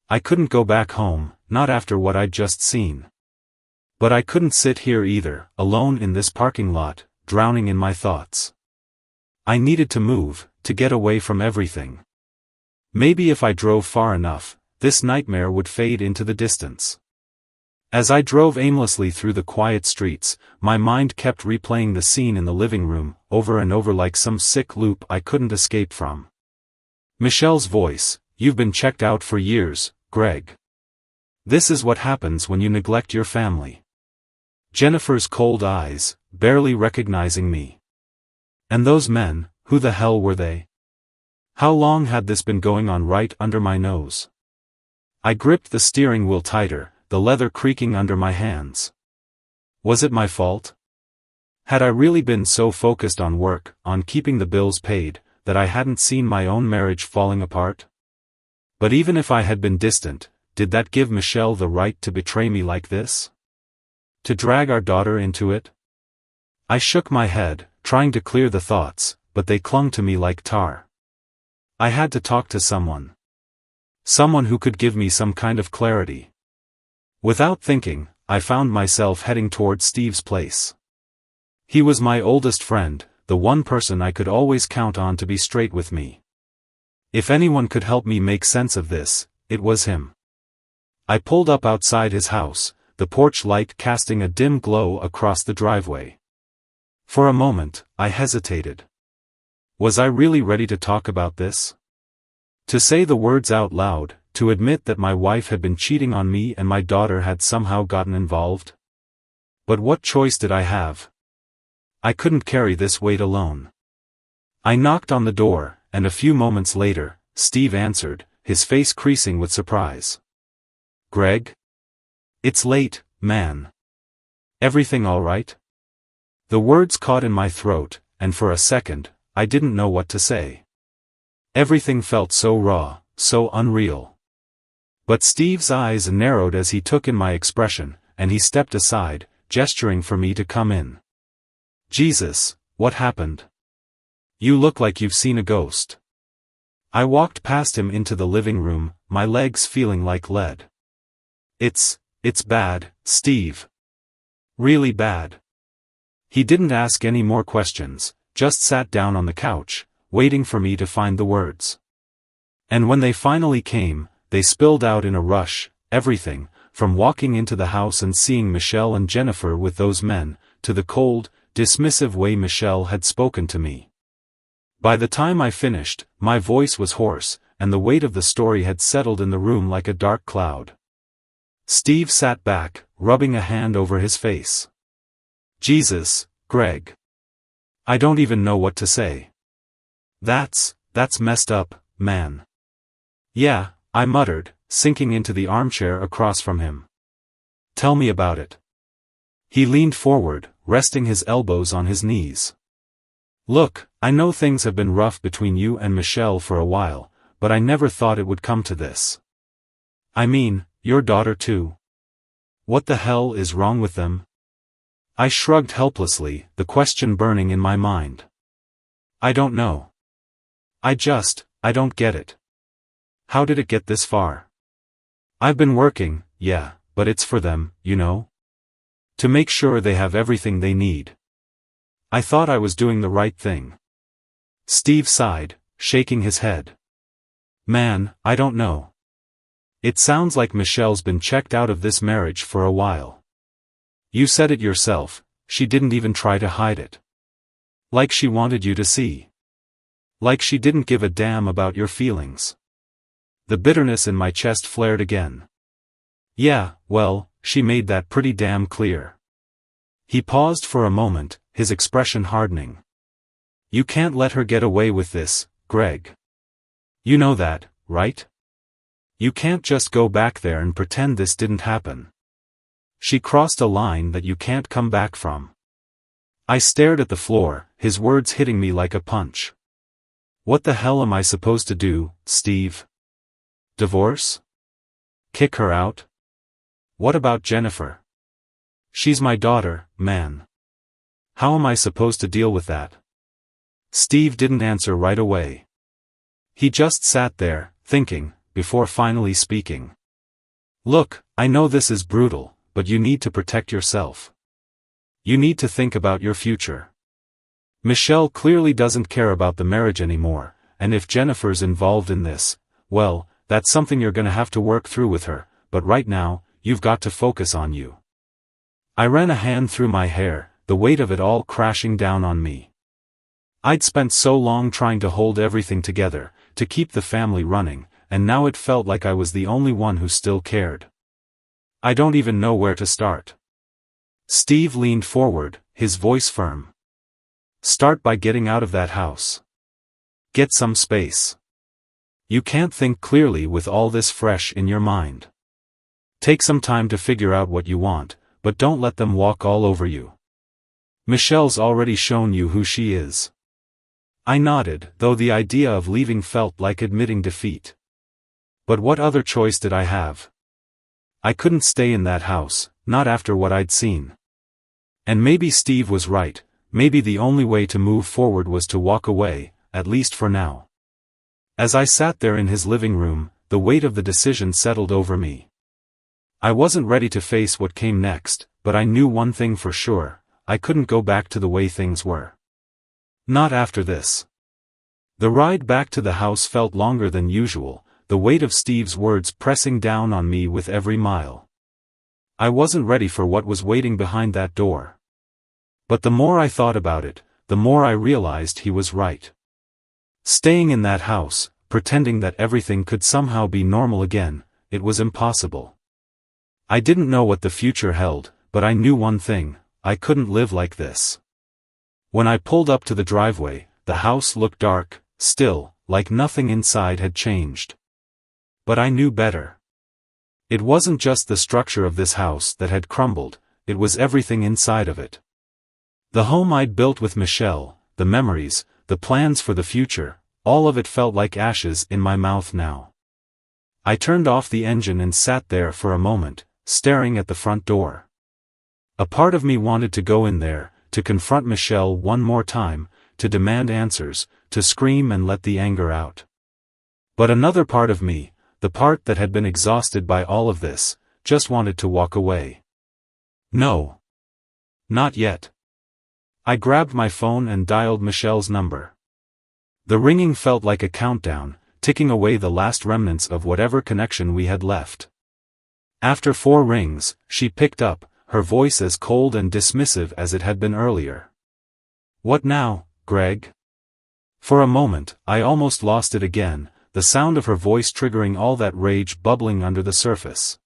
B: I couldn't go back home, not after what I'd just seen. But I couldn't sit here either, alone in this parking lot, drowning in my thoughts. I needed to move, to get away from everything. Maybe if I drove far enough, this nightmare would fade into the distance. As I drove aimlessly through the quiet streets, my mind kept replaying the scene in the living room, over and over like some sick loop I couldn't escape from. Michelle's voice, "You've been checked out for years, Greg. This is what happens when you neglect your family." Jennifer's cold eyes, barely recognizing me. And those men, who the hell were they? How long had this been going on right under my nose? I gripped the steering wheel tighter, the leather creaking under my hands. Was it my fault? Had I really been so focused on work, on keeping the bills paid, that I hadn't seen my own marriage falling apart? But even if I had been distant, did that give Michelle the right to betray me like this? To drag our daughter into it? I shook my head, trying to clear the thoughts, but they clung to me like tar. I had to talk to someone. Someone who could give me some kind of clarity. Without thinking, I found myself heading toward Steve's place. He was my oldest friend, the one person I could always count on to be straight with me. If anyone could help me make sense of this, it was him. I pulled up outside his house, the porch light casting a dim glow across the driveway. For a moment, I hesitated. Was I really ready to talk about this? To say the words out loud, to admit that my wife had been cheating on me and my daughter had somehow gotten involved? But what choice did I have? I couldn't carry this weight alone. I knocked on the door, and a few moments later, Steve answered, his face creasing with surprise. "Greg? It's late, man. Everything all right?" The words caught in my throat, and for a second, I didn't know what to say. Everything felt so raw, so unreal. But Steve's eyes narrowed as he took in my expression, and he stepped aside, gesturing for me to come in. "Jesus, what happened? You look like you've seen a ghost." I walked past him into the living room, my legs feeling like lead. It's bad, Steve. Really bad." He didn't ask any more questions, just sat down on the couch, waiting for me to find the words. And when they finally came, they spilled out in a rush, everything, from walking into the house and seeing Michelle and Jennifer with those men, to the cold, dismissive way Michelle had spoken to me. By the time I finished, my voice was hoarse, and the weight of the story had settled in the room like a dark cloud. Steve sat back, rubbing a hand over his face. Jesus, Greg. I don't even know what to say. That's messed up, man. Yeah, I muttered, sinking into the armchair across from him. Tell me about it. He leaned forward, resting his elbows on his knees. Look, I know things have been rough between you and Michelle for a while, but I never thought it would come to this. I mean, your daughter too. What the hell is wrong with them? I shrugged helplessly, the question burning in my mind. I don't know. I don't get it. How did it get this far? I've been working, yeah, but it's for them, you know? To make sure they have everything they need. I thought I was doing the right thing. Steve sighed, shaking his head. Man, I don't know. It sounds like Michelle's been checked out of this marriage for a while. You said it yourself, she didn't even try to hide it. Like she wanted you to see. Like she didn't give a damn about your feelings. The bitterness in my chest flared again. Yeah, well, she made that pretty damn clear. He paused for a moment, his expression hardening. You can't let her get away with this, Greg. You know that, right? You can't just go back there and pretend this didn't happen. She crossed a line that you can't come back from. I stared at the floor, his words hitting me like a punch. What the hell am I supposed to do, Steve? Divorce? Kick her out? What about Jennifer? She's my daughter, man. How am I supposed to deal with that? Steve didn't answer right away. He just sat there, thinking, before finally speaking. Look, I know this is brutal, but you need to protect yourself. You need to think about your future. Michelle clearly doesn't care about the marriage anymore, and if Jennifer's involved in this, well, that's something you're gonna have to work through with her, but right now, you've got to focus on you. I ran a hand through my hair, the weight of it all crashing down on me. I'd spent so long trying to hold everything together, to keep the family running, and now it felt like I was the only one who still cared. I don't even know where to start. Steve leaned forward, his voice firm. Start by getting out of that house. Get some space. You can't think clearly with all this fresh in your mind. Take some time to figure out what you want, but don't let them walk all over you. Michelle's already shown you who she is. I nodded, though the idea of leaving felt like admitting defeat. But what other choice did I have? I couldn't stay in that house, not after what I'd seen. And maybe Steve was right, maybe the only way to move forward was to walk away, at least for now. As I sat there in his living room, the weight of the decision settled over me. I wasn't ready to face what came next, but I knew one thing for sure, I couldn't go back to the way things were. Not after this. The ride back to the house felt longer than usual, the weight of Steve's words pressing down on me with every mile. I wasn't ready for what was waiting behind that door. But the more I thought about it, the more I realized he was right. Staying in that house, pretending that everything could somehow be normal again, it was impossible. I didn't know what the future held, but I knew one thing, I couldn't live like this. When I pulled up to the driveway, the house looked dark, still, like nothing inside had changed. But I knew better. It wasn't just the structure of this house that had crumbled, it was everything inside of it. The home I'd built with Michelle, the memories, the plans for the future, all of it felt like ashes in my mouth now. I turned off the engine and sat there for a moment, staring at the front door. A part of me wanted to go in there, to confront Michelle one more time, to demand answers, to scream and let the anger out. But another part of me, the part that had been exhausted by all of this, just wanted to walk away. No. Not yet. I grabbed my phone and dialed Michelle's number. The ringing felt like a countdown, ticking away the last remnants of whatever connection we had left. After 4 rings, she picked up, her voice as cold and dismissive as it had been earlier. What now, Greg? For a moment, I almost lost it again, the sound of her voice triggering all that rage bubbling under the surface.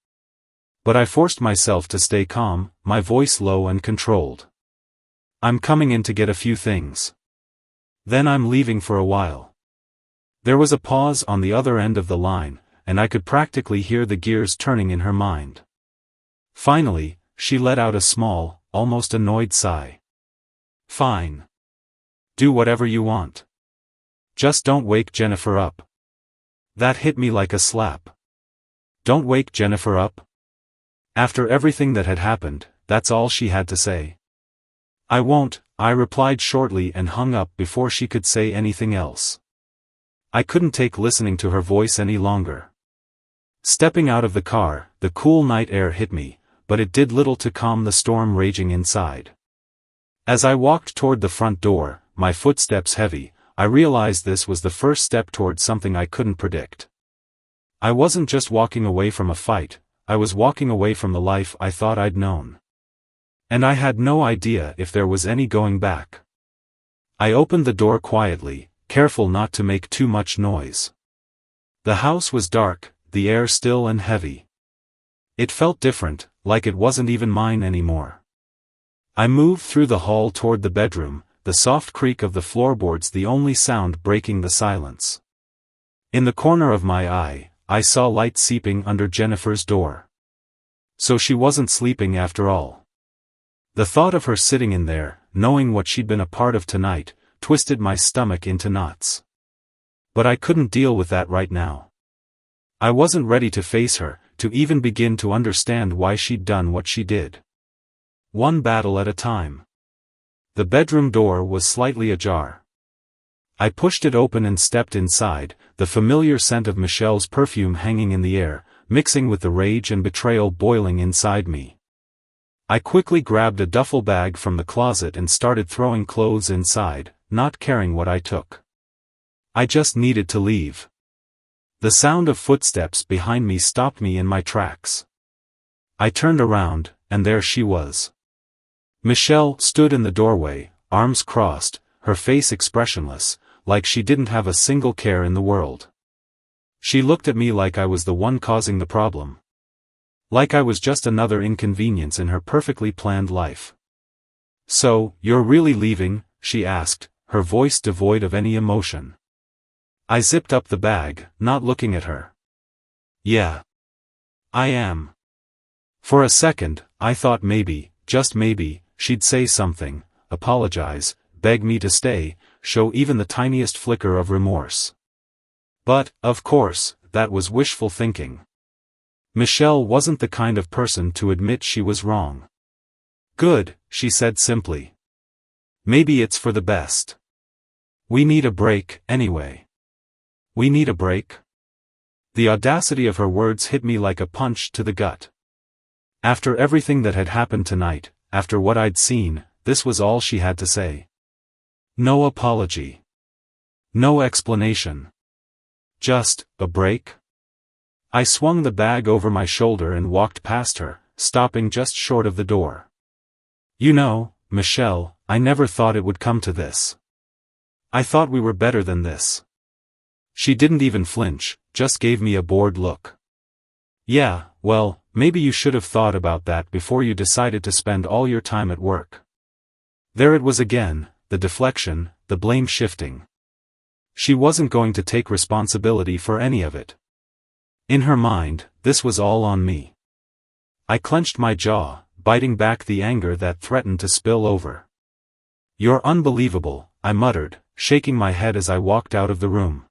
B: But I forced myself to stay calm, my voice low and controlled. I'm coming in to get a few things. Then I'm leaving for a while. There was a pause on the other end of the line, and I could practically hear the gears turning in her mind. Finally, she let out a small, almost annoyed sigh. Fine. Do whatever you want. Just don't wake Jennifer up. That hit me like a slap. Don't wake Jennifer up? After everything that had happened, that's all she had to say. I won't, I replied shortly and hung up before she could say anything else. I couldn't take listening to her voice any longer. Stepping out of the car, the cool night air hit me, but it did little to calm the storm raging inside. As I walked toward the front door, my footsteps heavy, I realized this was the first step toward something I couldn't predict. I wasn't just walking away from a fight, I was walking away from the life I thought I'd known. And I had no idea if there was any going back. I opened the door quietly, careful not to make too much noise. The house was dark, the air still and heavy. It felt different, like it wasn't even mine anymore. I moved through the hall toward the bedroom, the soft creak of the floorboards the only sound breaking the silence. In the corner of my eye, I saw light seeping under Jennifer's door. So she wasn't sleeping after all. The thought of her sitting in there, knowing what she'd been a part of tonight, twisted my stomach into knots. But I couldn't deal with that right now. I wasn't ready to face her, to even begin to understand why she'd done what she did. One battle at a time. The bedroom door was slightly ajar. I pushed it open and stepped inside, the familiar scent of Michelle's perfume hanging in the air, mixing with the rage and betrayal boiling inside me. I quickly grabbed a duffel bag from the closet and started throwing clothes inside, not caring what I took. I just needed to leave. The sound of footsteps behind me stopped me in my tracks. I turned around, and there she was. Michelle stood in the doorway, arms crossed, her face expressionless, like she didn't have a single care in the world. She looked at me like I was the one causing the problem. Like I was just another inconvenience in her perfectly planned life. So, you're really leaving? She asked, her voice devoid of any emotion. I zipped up the bag, not looking at her. Yeah. I am. For a second, I thought maybe, just maybe, she'd say something, apologize, beg me to stay, show even the tiniest flicker of remorse. But, of course, that was wishful thinking. Michelle wasn't the kind of person to admit she was wrong. Good, she said simply. Maybe it's for the best. We need a break, anyway. We need a break? The audacity of her words hit me like a punch to the gut. After everything that had happened tonight, after what I'd seen, this was all she had to say. No apology. No explanation. Just, a break? I swung the bag over my shoulder and walked past her, stopping just short of the door. You know, Michelle, I never thought it would come to this. I thought we were better than this. She didn't even flinch, just gave me a bored look. Yeah, well, maybe you should have thought about that before you decided to spend all your time at work. There it was again, the deflection, the blame shifting. She wasn't going to take responsibility for any of it. In her mind, this was all on me. I clenched my jaw, biting back the anger that threatened to spill over. You're unbelievable, I muttered, shaking my head as I walked out of the room.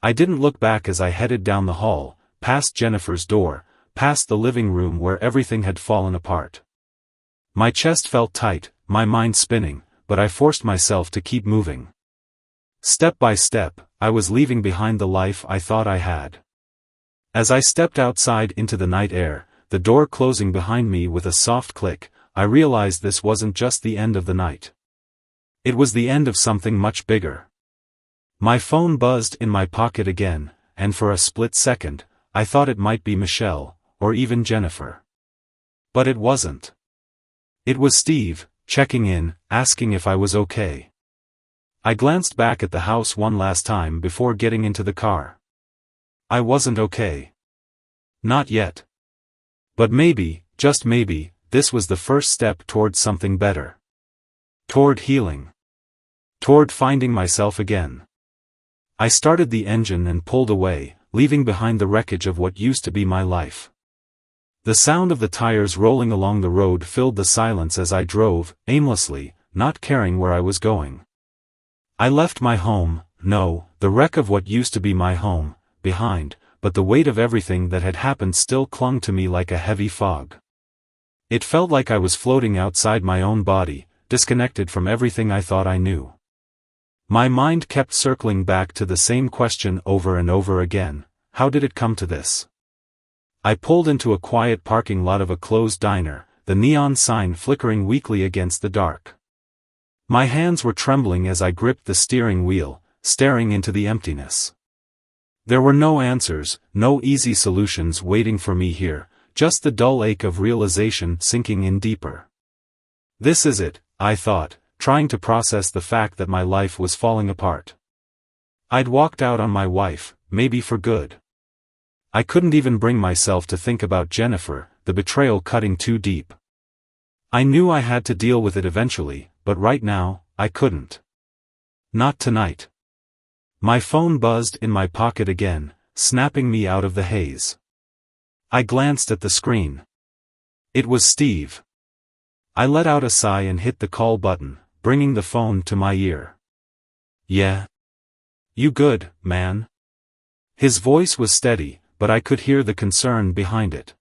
B: I didn't look back as I headed down the hall, past Jennifer's door, past the living room where everything had fallen apart. My chest felt tight, my mind spinning, but I forced myself to keep moving. Step by step, I was leaving behind the life I thought I had. As I stepped outside into the night air, the door closing behind me with a soft click, I realized this wasn't just the end of the night. It was the end of something much bigger. My phone buzzed in my pocket again, and for a split second, I thought it might be Michelle, or even Jennifer. But it wasn't. It was Steve, checking in, asking if I was okay. I glanced back at the house one last time before getting into the car. I wasn't okay. Not yet. But maybe, just maybe, this was the first step toward something better. Toward healing. Toward finding myself again. I started the engine and pulled away, leaving behind the wreckage of what used to be my life. The sound of the tires rolling along the road filled the silence as I drove, aimlessly, not caring where I was going. I left my home, no, the wreck of what used to be my home, behind, but the weight of everything that had happened still clung to me like a heavy fog. It felt like I was floating outside my own body, disconnected from everything I thought I knew. My mind kept circling back to the same question over and over again: how did it come to this? I pulled into a quiet parking lot of a closed diner, the neon sign flickering weakly against the dark. My hands were trembling as I gripped the steering wheel, staring into the emptiness. There were no answers, no easy solutions waiting for me here, just the dull ache of realization sinking in deeper. This is it, I thought, trying to process the fact that my life was falling apart. I'd walked out on my wife, maybe for good. I couldn't even bring myself to think about Jennifer, the betrayal cutting too deep. I knew I had to deal with it eventually, but right now, I couldn't. Not tonight. My phone buzzed in my pocket again, snapping me out of the haze. I glanced at the screen. It was Steve. I let out a sigh and hit the call button, bringing the phone to my ear. "Yeah? You good, man?" His voice was steady, but I could hear the concern behind it.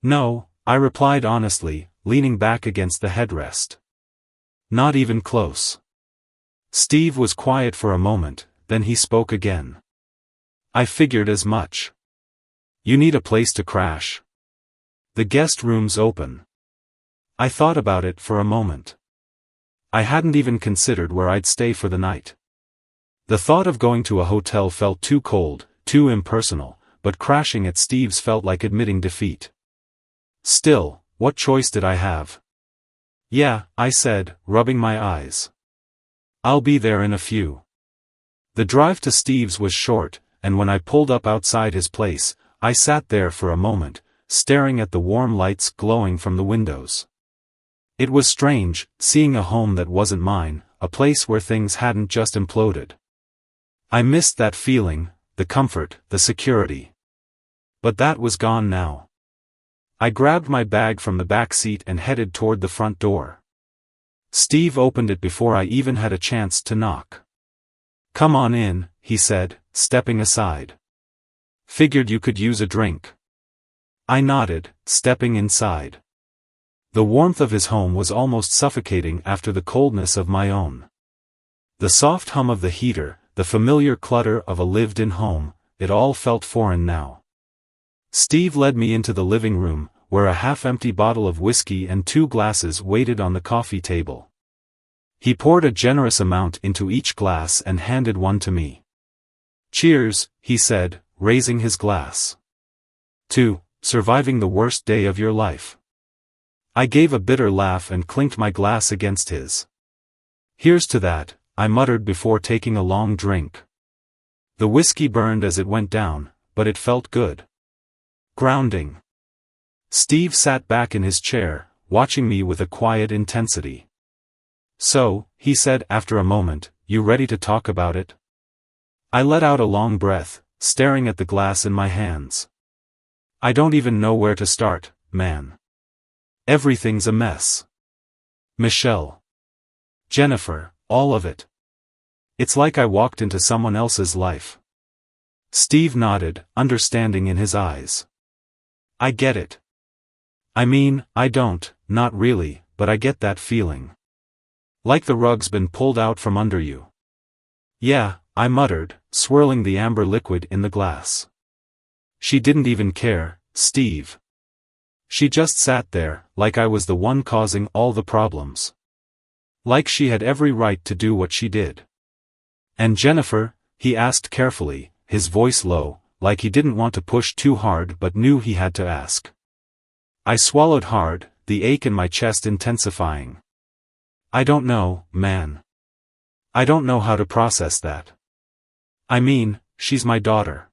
B: "No," I replied honestly, leaning back against the headrest. "Not even close." Steve was quiet for a moment, then he spoke again. "I figured as much. You need a place to crash. The guest room's open." I thought about it for a moment. I hadn't even considered where I'd stay for the night. The thought of going to a hotel felt too cold, too impersonal, but crashing at Steve's felt like admitting defeat. Still, what choice did I have? "Yeah," I said, rubbing my eyes. "I'll be there in a few." The drive to Steve's was short, and when I pulled up outside his place, I sat there for a moment, staring at the warm lights glowing from the windows. It was strange, seeing a home that wasn't mine, a place where things hadn't just imploded. I missed that feeling, the comfort, the security. But that was gone now. I grabbed my bag from the back seat and headed toward the front door. Steve opened it before I even had a chance to knock. "Come on in," he said, stepping aside. "Figured you could use a drink." I nodded, stepping inside. The warmth of his home was almost suffocating after the coldness of my own. The soft hum of the heater, the familiar clutter of a lived-in home, it all felt foreign now. Steve led me into the living room, where a half-empty bottle of whiskey and 2 glasses waited on the coffee table. He poured a generous amount into each glass and handed one to me. "Cheers," he said, raising his glass. "To surviving the worst day of your life." I gave a bitter laugh and clinked my glass against his. "Here's to that," I muttered before taking a long drink. The whiskey burned as it went down, but it felt good. Grounding. Steve sat back in his chair, watching me with a quiet intensity. "So," he said after a moment, "you ready to talk about it?" I let out a long breath, staring at the glass in my hands. "I don't even know where to start, man. Everything's a mess. Michelle. Jennifer, all of it. It's like I walked into someone else's life." Steve nodded, understanding in his eyes. "I get it. I mean, I don't, not really, but I get that feeling. Like the rug's been pulled out from under you." "Yeah," I muttered, swirling the amber liquid in the glass. "She didn't even care, Steve. She just sat there, like I was the one causing all the problems. Like she had every right to do what she did." "And Jennifer?" he asked carefully, his voice low, like he didn't want to push too hard but knew he had to ask. I swallowed hard, the ache in my chest intensifying. I don't know, man. I don't know how to process that. I mean, she's my daughter.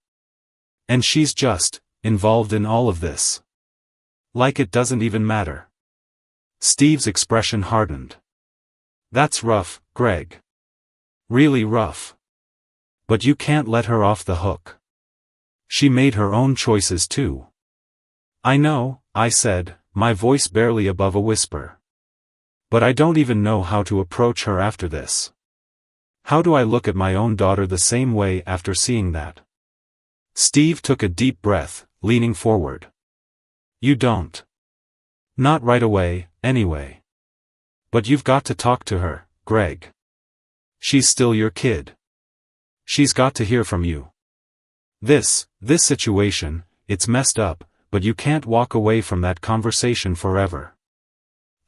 B: And she's just involved in all of this. Like it doesn't even matter. Steve's expression hardened. That's rough, Greg. Really rough. But you can't let her off the hook. She made her own choices too. I know, I said, my voice barely above a whisper. But I don't even know how to approach her after this. How do I look at my own daughter the same way after seeing that? Steve took a deep breath, leaning forward. You don't. Not right away, anyway. But you've got to talk to her, Greg. She's still your kid. She's got to hear from you. This situation, it's messed up, but you can't walk away from that conversation forever.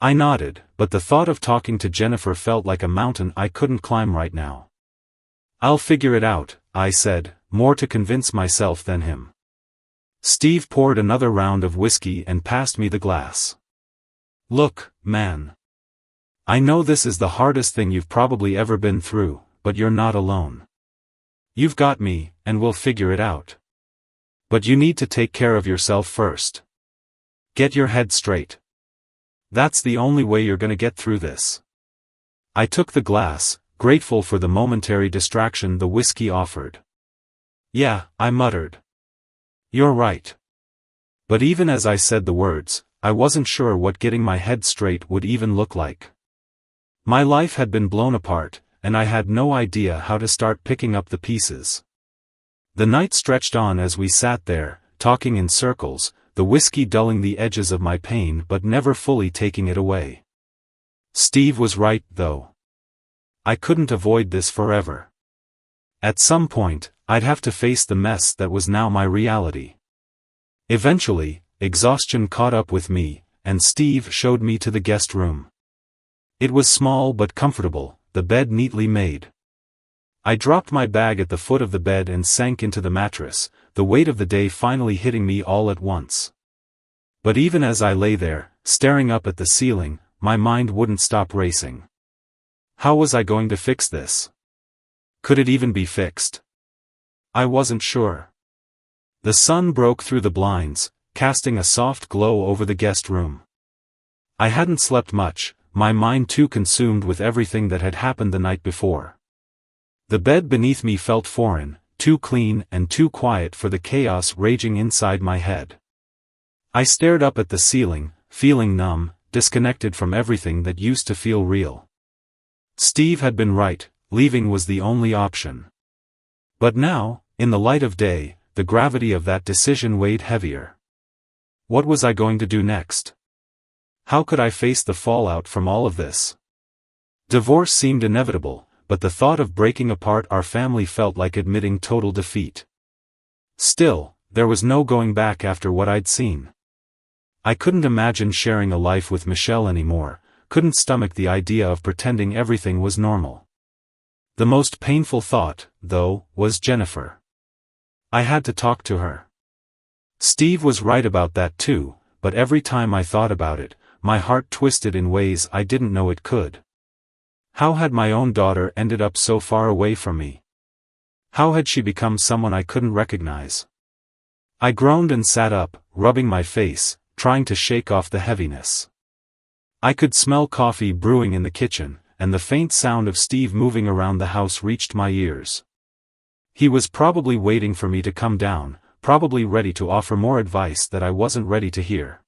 B: I nodded, but the thought of talking to Jennifer felt like a mountain I couldn't climb right now. I'll figure it out, I said, more to convince myself than him. Steve poured another round of whiskey and passed me the glass. Look, man. I know this is the hardest thing you've probably ever been through, but you're not alone. You've got me, and we'll figure it out. But you need to take care of yourself first. Get your head straight. That's the only way you're gonna get through this. I took the glass, grateful for the momentary distraction the whiskey offered. Yeah, I muttered. You're right. But even as I said the words, I wasn't sure what getting my head straight would even look like. My life had been blown apart, and I had no idea how to start picking up the pieces. The night stretched on as we sat there, talking in circles, the whiskey dulling the edges of my pain but never fully taking it away. Steve was right, though. I couldn't avoid this forever. At some point, I'd have to face the mess that was now my reality. Eventually, exhaustion caught up with me, and Steve showed me to the guest room. It was small but comfortable, the bed neatly made. I dropped my bag at the foot of the bed and sank into the mattress, the weight of the day finally hitting me all at once. But even as I lay there, staring up at the ceiling, my mind wouldn't stop racing. How was I going to fix this? Could it even be fixed? I wasn't sure. The sun broke through the blinds, casting a soft glow over the guest room. I hadn't slept much, my mind too consumed with everything that had happened the night before. The bed beneath me felt foreign, too clean and too quiet for the chaos raging inside my head. I stared up at the ceiling, feeling numb, disconnected from everything that used to feel real. Steve had been right, leaving was the only option. But now, in the light of day, the gravity of that decision weighed heavier. What was I going to do next? How could I face the fallout from all of this? Divorce seemed inevitable, but the thought of breaking apart our family felt like admitting total defeat. Still, there was no going back after what I'd seen. I couldn't imagine sharing a life with Michelle anymore, couldn't stomach the idea of pretending everything was normal. The most painful thought, though, was Jennifer. I had to talk to her. Steve was right about that too, but every time I thought about it, my heart twisted in ways I didn't know it could. How had my own daughter ended up so far away from me? How had she become someone I couldn't recognize? I groaned and sat up, rubbing my face, trying to shake off the heaviness. I could smell coffee brewing in the kitchen, and the faint sound of Steve moving around the house reached my ears. He was probably waiting for me to come down, probably ready to offer more advice that I wasn't ready to hear.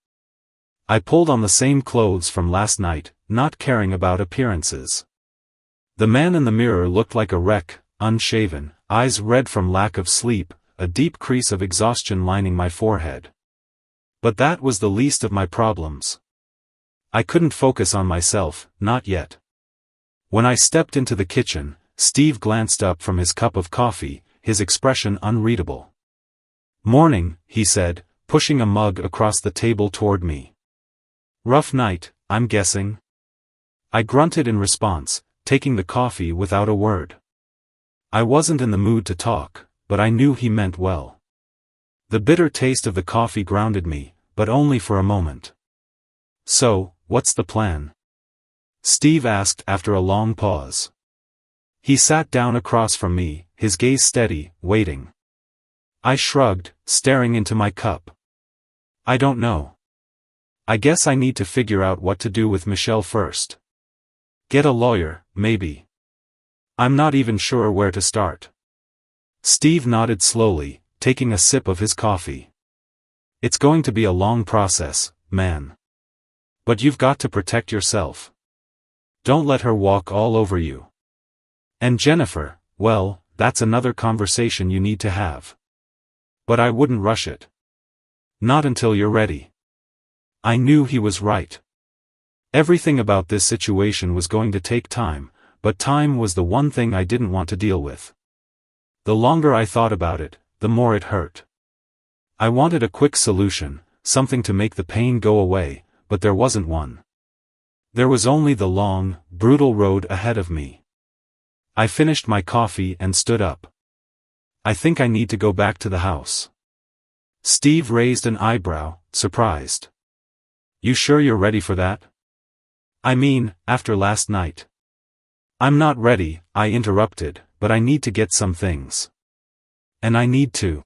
B: I pulled on the same clothes from last night, not caring about appearances. The man in the mirror looked like a wreck, unshaven, eyes red from lack of sleep, a deep crease of exhaustion lining my forehead. But that was the least of my problems. I couldn't focus on myself, not yet. When I stepped into the kitchen, Steve glanced up from his cup of coffee, his expression unreadable. "Morning," he said, pushing a mug across the table toward me. "Rough night, I'm guessing?" I grunted in response, taking the coffee without a word. I wasn't in the mood to talk, but I knew he meant well. The bitter taste of the coffee grounded me, but only for a moment. "So, what's the plan?" Steve asked after a long pause. He sat down across from me, his gaze steady, waiting. I shrugged, staring into my cup. I don't know. I guess I need to figure out what to do with Michelle first. Get a lawyer, maybe. I'm not even sure where to start. Steve nodded slowly, taking a sip of his coffee. It's going to be a long process, man. But you've got to protect yourself. Don't let her walk all over you. And Jennifer, well, that's another conversation you need to have. But I wouldn't rush it. Not until you're ready. I knew he was right. Everything about this situation was going to take time, but time was the one thing I didn't want to deal with. The longer I thought about it, the more it hurt. I wanted a quick solution, something to make the pain go away, but there wasn't one. There was only the long, brutal road ahead of me. I finished my coffee and stood up. I think I need to go back to the house. Steve raised an eyebrow, surprised. You sure you're ready for that? I mean, after last night. I'm not ready, I interrupted, but I need to get some things. And I need to.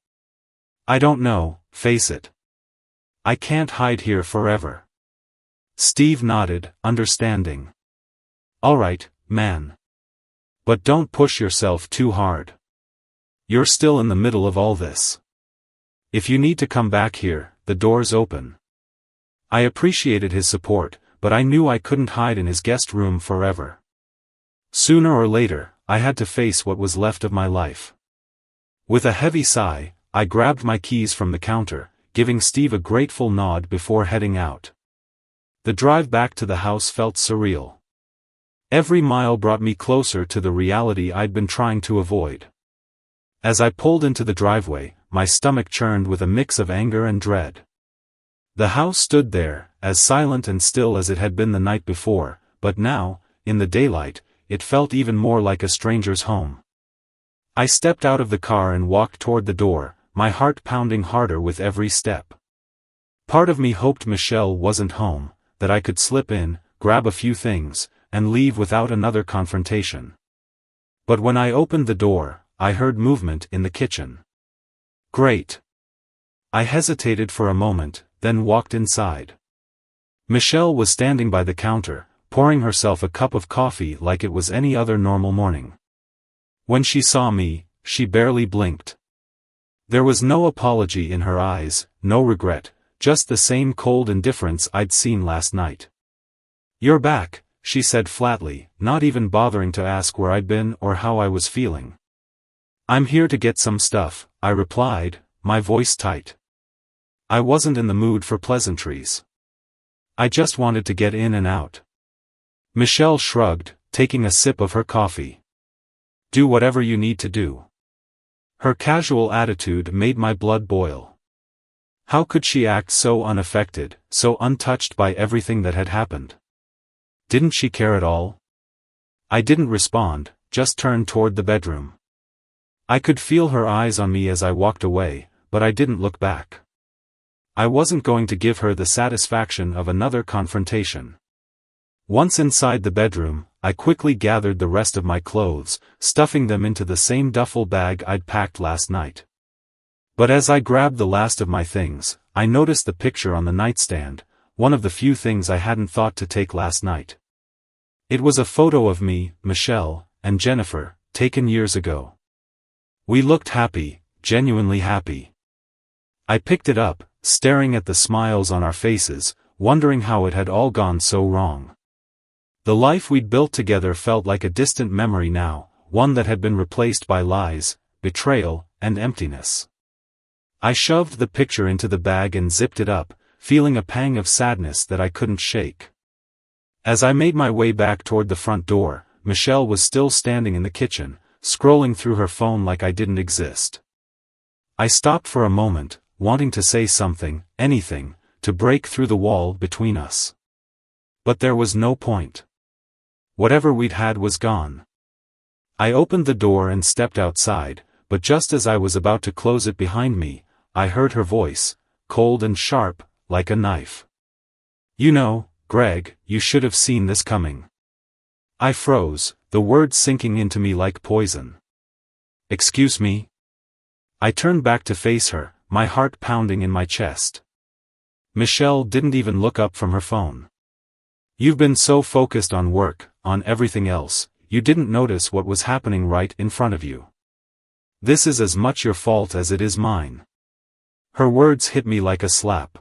B: I don't know, face it. I can't hide here forever. Steve nodded, understanding. All right, man. But don't push yourself too hard. You're still in the middle of all this. If you need to come back here, the door's open. I appreciated his support, but I knew I couldn't hide in his guest room forever. Sooner or later, I had to face what was left of my life. With a heavy sigh, I grabbed my keys from the counter, giving Steve a grateful nod before heading out. The drive back to the house felt surreal. Every mile brought me closer to the reality I'd been trying to avoid. As I pulled into the driveway, my stomach churned with a mix of anger and dread. The house stood there, as silent and still as it had been the night before, but now, in the daylight, it felt even more like a stranger's home. I stepped out of the car and walked toward the door, my heart pounding harder with every step. Part of me hoped Michelle wasn't home, that I could slip in, grab a few things, and leave without another confrontation. But when I opened the door, I heard movement in the kitchen. Great. I hesitated for a moment, then walked inside. Michelle was standing by the counter, pouring herself a cup of coffee like it was any other normal morning. When she saw me, she barely blinked. There was no apology in her eyes, no regret, just the same cold indifference I'd seen last night. You're back, she said flatly, not even bothering to ask where I'd been or how I was feeling. I'm here to get some stuff, I replied, my voice tight. I wasn't in the mood for pleasantries. I just wanted to get in and out. Michelle shrugged, taking a sip of her coffee. Do whatever you need to do. Her casual attitude made my blood boil. How could she act so unaffected, so untouched by everything that had happened? Didn't she care at all? I didn't respond, just turned toward the bedroom. I could feel her eyes on me as I walked away, but I didn't look back. I wasn't going to give her the satisfaction of another confrontation. Once inside the bedroom, I quickly gathered the rest of my clothes, stuffing them into the same duffel bag I'd packed last night. But as I grabbed the last of my things, I noticed the picture on the nightstand, one of the few things I hadn't thought to take last night. It was a photo of me, Michelle, and Jennifer, taken years ago. We looked happy, genuinely happy. I picked it up, staring at the smiles on our faces, wondering how it had all gone so wrong. The life we'd built together felt like a distant memory now, one that had been replaced by lies, betrayal, and emptiness. I shoved the picture into the bag and zipped it up, feeling a pang of sadness that I couldn't shake. As I made my way back toward the front door, Michelle was still standing in the kitchen, scrolling through her phone like I didn't exist. I stopped for a moment, wanting to say something, anything, to break through the wall between us. But there was no point. Whatever we'd had was gone. I opened the door and stepped outside, but just as I was about to close it behind me, I heard her voice, cold and sharp, like a knife. You know, Greg, you should have seen this coming. I froze, the words sinking into me like poison. Excuse me? I turned back to face her, my heart pounding in my chest. Michelle didn't even look up from her phone. You've been so focused on work, on everything else, you didn't notice what was happening right in front of you. This is as much your fault as it is mine. Her words hit me like a slap.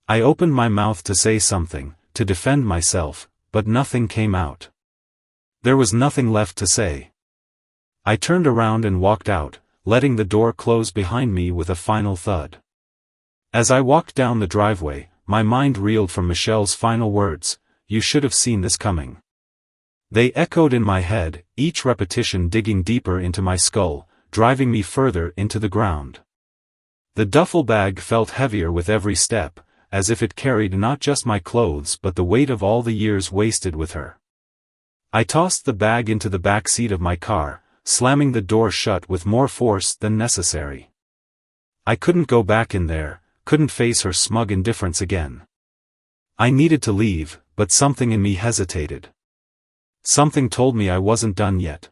B: I opened my mouth to say something, to defend myself, but nothing came out. There was nothing left to say. I turned around and walked out, letting the door close behind me with a final thud. As I walked down the driveway, my mind reeled from Michelle's final words, "You should have seen this coming." They echoed in my head, each repetition digging deeper into my skull, driving me further into the ground. The duffel bag felt heavier with every step, as if it carried not just my clothes but the weight of all the years wasted with her. I tossed the bag into the back seat of my car, slamming the door shut with more force than necessary. I couldn't go back in there, couldn't face her smug indifference again. I needed to leave, but something in me hesitated. Something told me I wasn't done yet.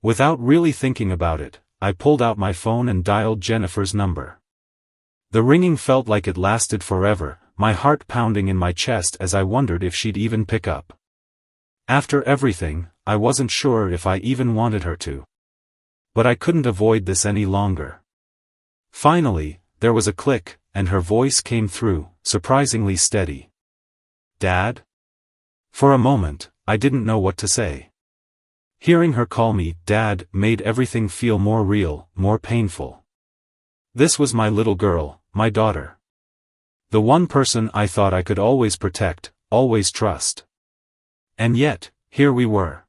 B: Without really thinking about it, I pulled out my phone and dialed Jennifer's number. The ringing felt like it lasted forever, my heart pounding in my chest as I wondered if she'd even pick up. After everything, I wasn't sure if I even wanted her to. But I couldn't avoid this any longer. Finally, there was a click, and her voice came through, surprisingly steady. "Dad?" For a moment, I didn't know what to say. Hearing her call me Dad made everything feel more real, more painful. This was my little girl, my daughter. The one person I thought I could always protect, always trust. And yet, here we were.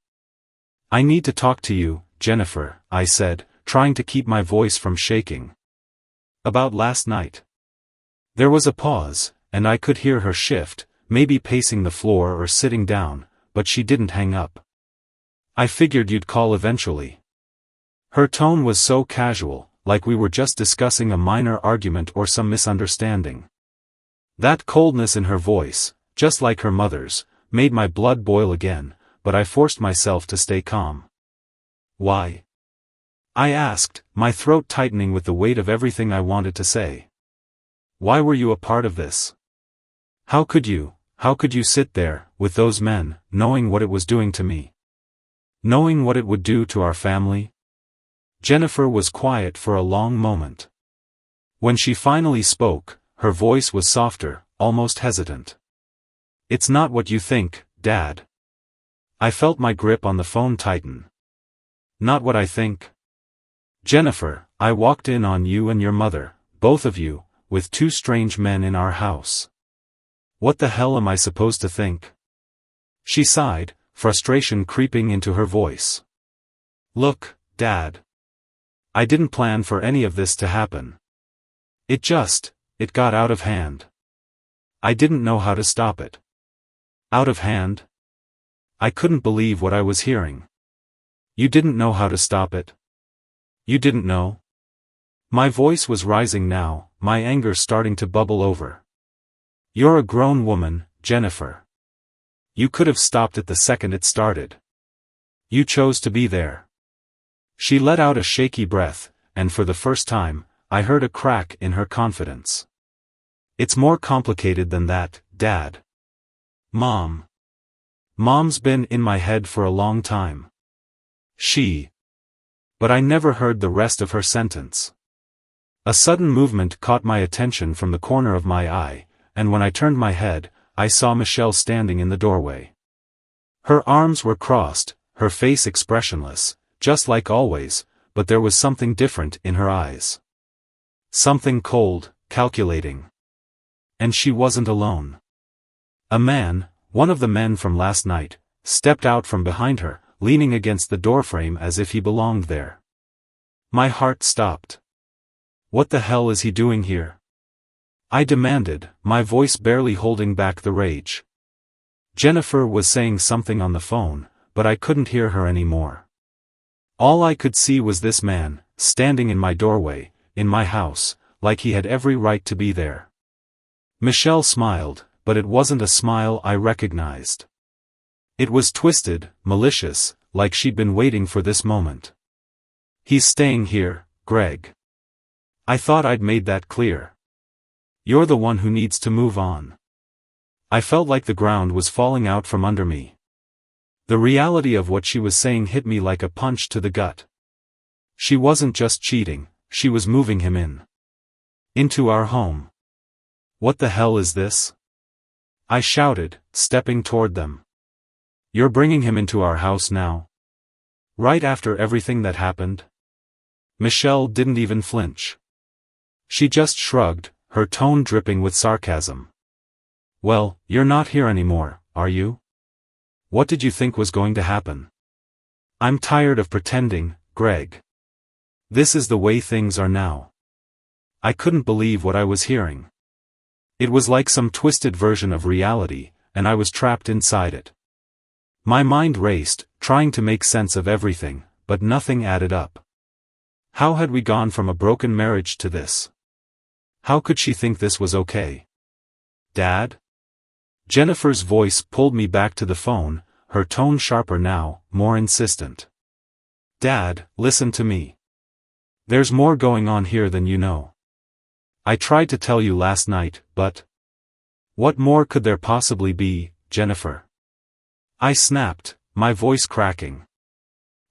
B: "I need to talk to you, Jennifer," I said, trying to keep my voice from shaking. "About last night." There was a pause, and I could hear her shift, maybe pacing the floor or sitting down, but she didn't hang up. "I figured you'd call eventually." Her tone was so casual, like we were just discussing a minor argument or some misunderstanding. That coldness in her voice, just like her mother's, made my blood boil again, but I forced myself to stay calm. "Why?" I asked, my throat tightening with the weight of everything I wanted to say. "Why were you a part of this? How could you sit there, with those men, knowing what it was doing to me? Knowing what it would do to our family?" Jennifer was quiet for a long moment. When she finally spoke, her voice was softer, almost hesitant. "It's not what you think, Dad." I felt my grip on the phone tighten. "Not what I think?" "Jennifer, I walked in on you and your mother, both of you, with two strange men in our house. What the hell am I supposed to think?" She sighed, frustration creeping into her voice. "Look, Dad. I didn't plan for any of this to happen. It got out of hand. I didn't know how to stop it." "Out of hand?" I couldn't believe what I was hearing. "You didn't know how to stop it? You didn't know?" My voice was rising now, my anger starting to bubble over. "You're a grown woman, Jennifer. You could have stopped it the second it started. You chose to be there." She let out a shaky breath, and for the first time, I heard a crack in her confidence. "It's more complicated than that, Dad. Mom's been in my head for a long time. But I never heard the rest of her sentence. A sudden movement caught my attention from the corner of my eye, and when I turned my head, I saw Michelle standing in the doorway. Her arms were crossed, her face expressionless, just like always, but there was something different in her eyes. Something cold, calculating. And she wasn't alone. A man, one of the men from last night, stepped out from behind her, leaning against the doorframe as if he belonged there. My heart stopped. "What the hell is he doing here?" I demanded, my voice barely holding back the rage. Jennifer was saying something on the phone, but I couldn't hear her anymore. All I could see was this man, standing in my doorway, in my house, like he had every right to be there. Michelle smiled, but it wasn't a smile I recognized. It was twisted, malicious, like she'd been waiting for this moment. "He's staying here, Greg. I thought I'd made that clear. You're the one who needs to move on." I felt like the ground was falling out from under me. The reality of what she was saying hit me like a punch to the gut. She wasn't just cheating, she was moving him into our home. "What the hell is this?" I shouted, stepping toward them. "You're bringing him into our house now? Right after everything that happened?" Michelle didn't even flinch. She just shrugged, her tone dripping with sarcasm. "Well, you're not here anymore, are you? What did you think was going to happen? I'm tired of pretending, Greg. This is the way things are now." I couldn't believe what I was hearing. It was like some twisted version of reality, and I was trapped inside it. My mind raced, trying to make sense of everything, but nothing added up. How had we gone from a broken marriage to this? How could she think this was okay? "Dad?" Jennifer's voice pulled me back to the phone, her tone sharper now, more insistent. "Dad, listen to me. There's more going on here than you know. I tried to tell you last night, but what more could there possibly be, Jennifer?" I snapped, my voice cracking.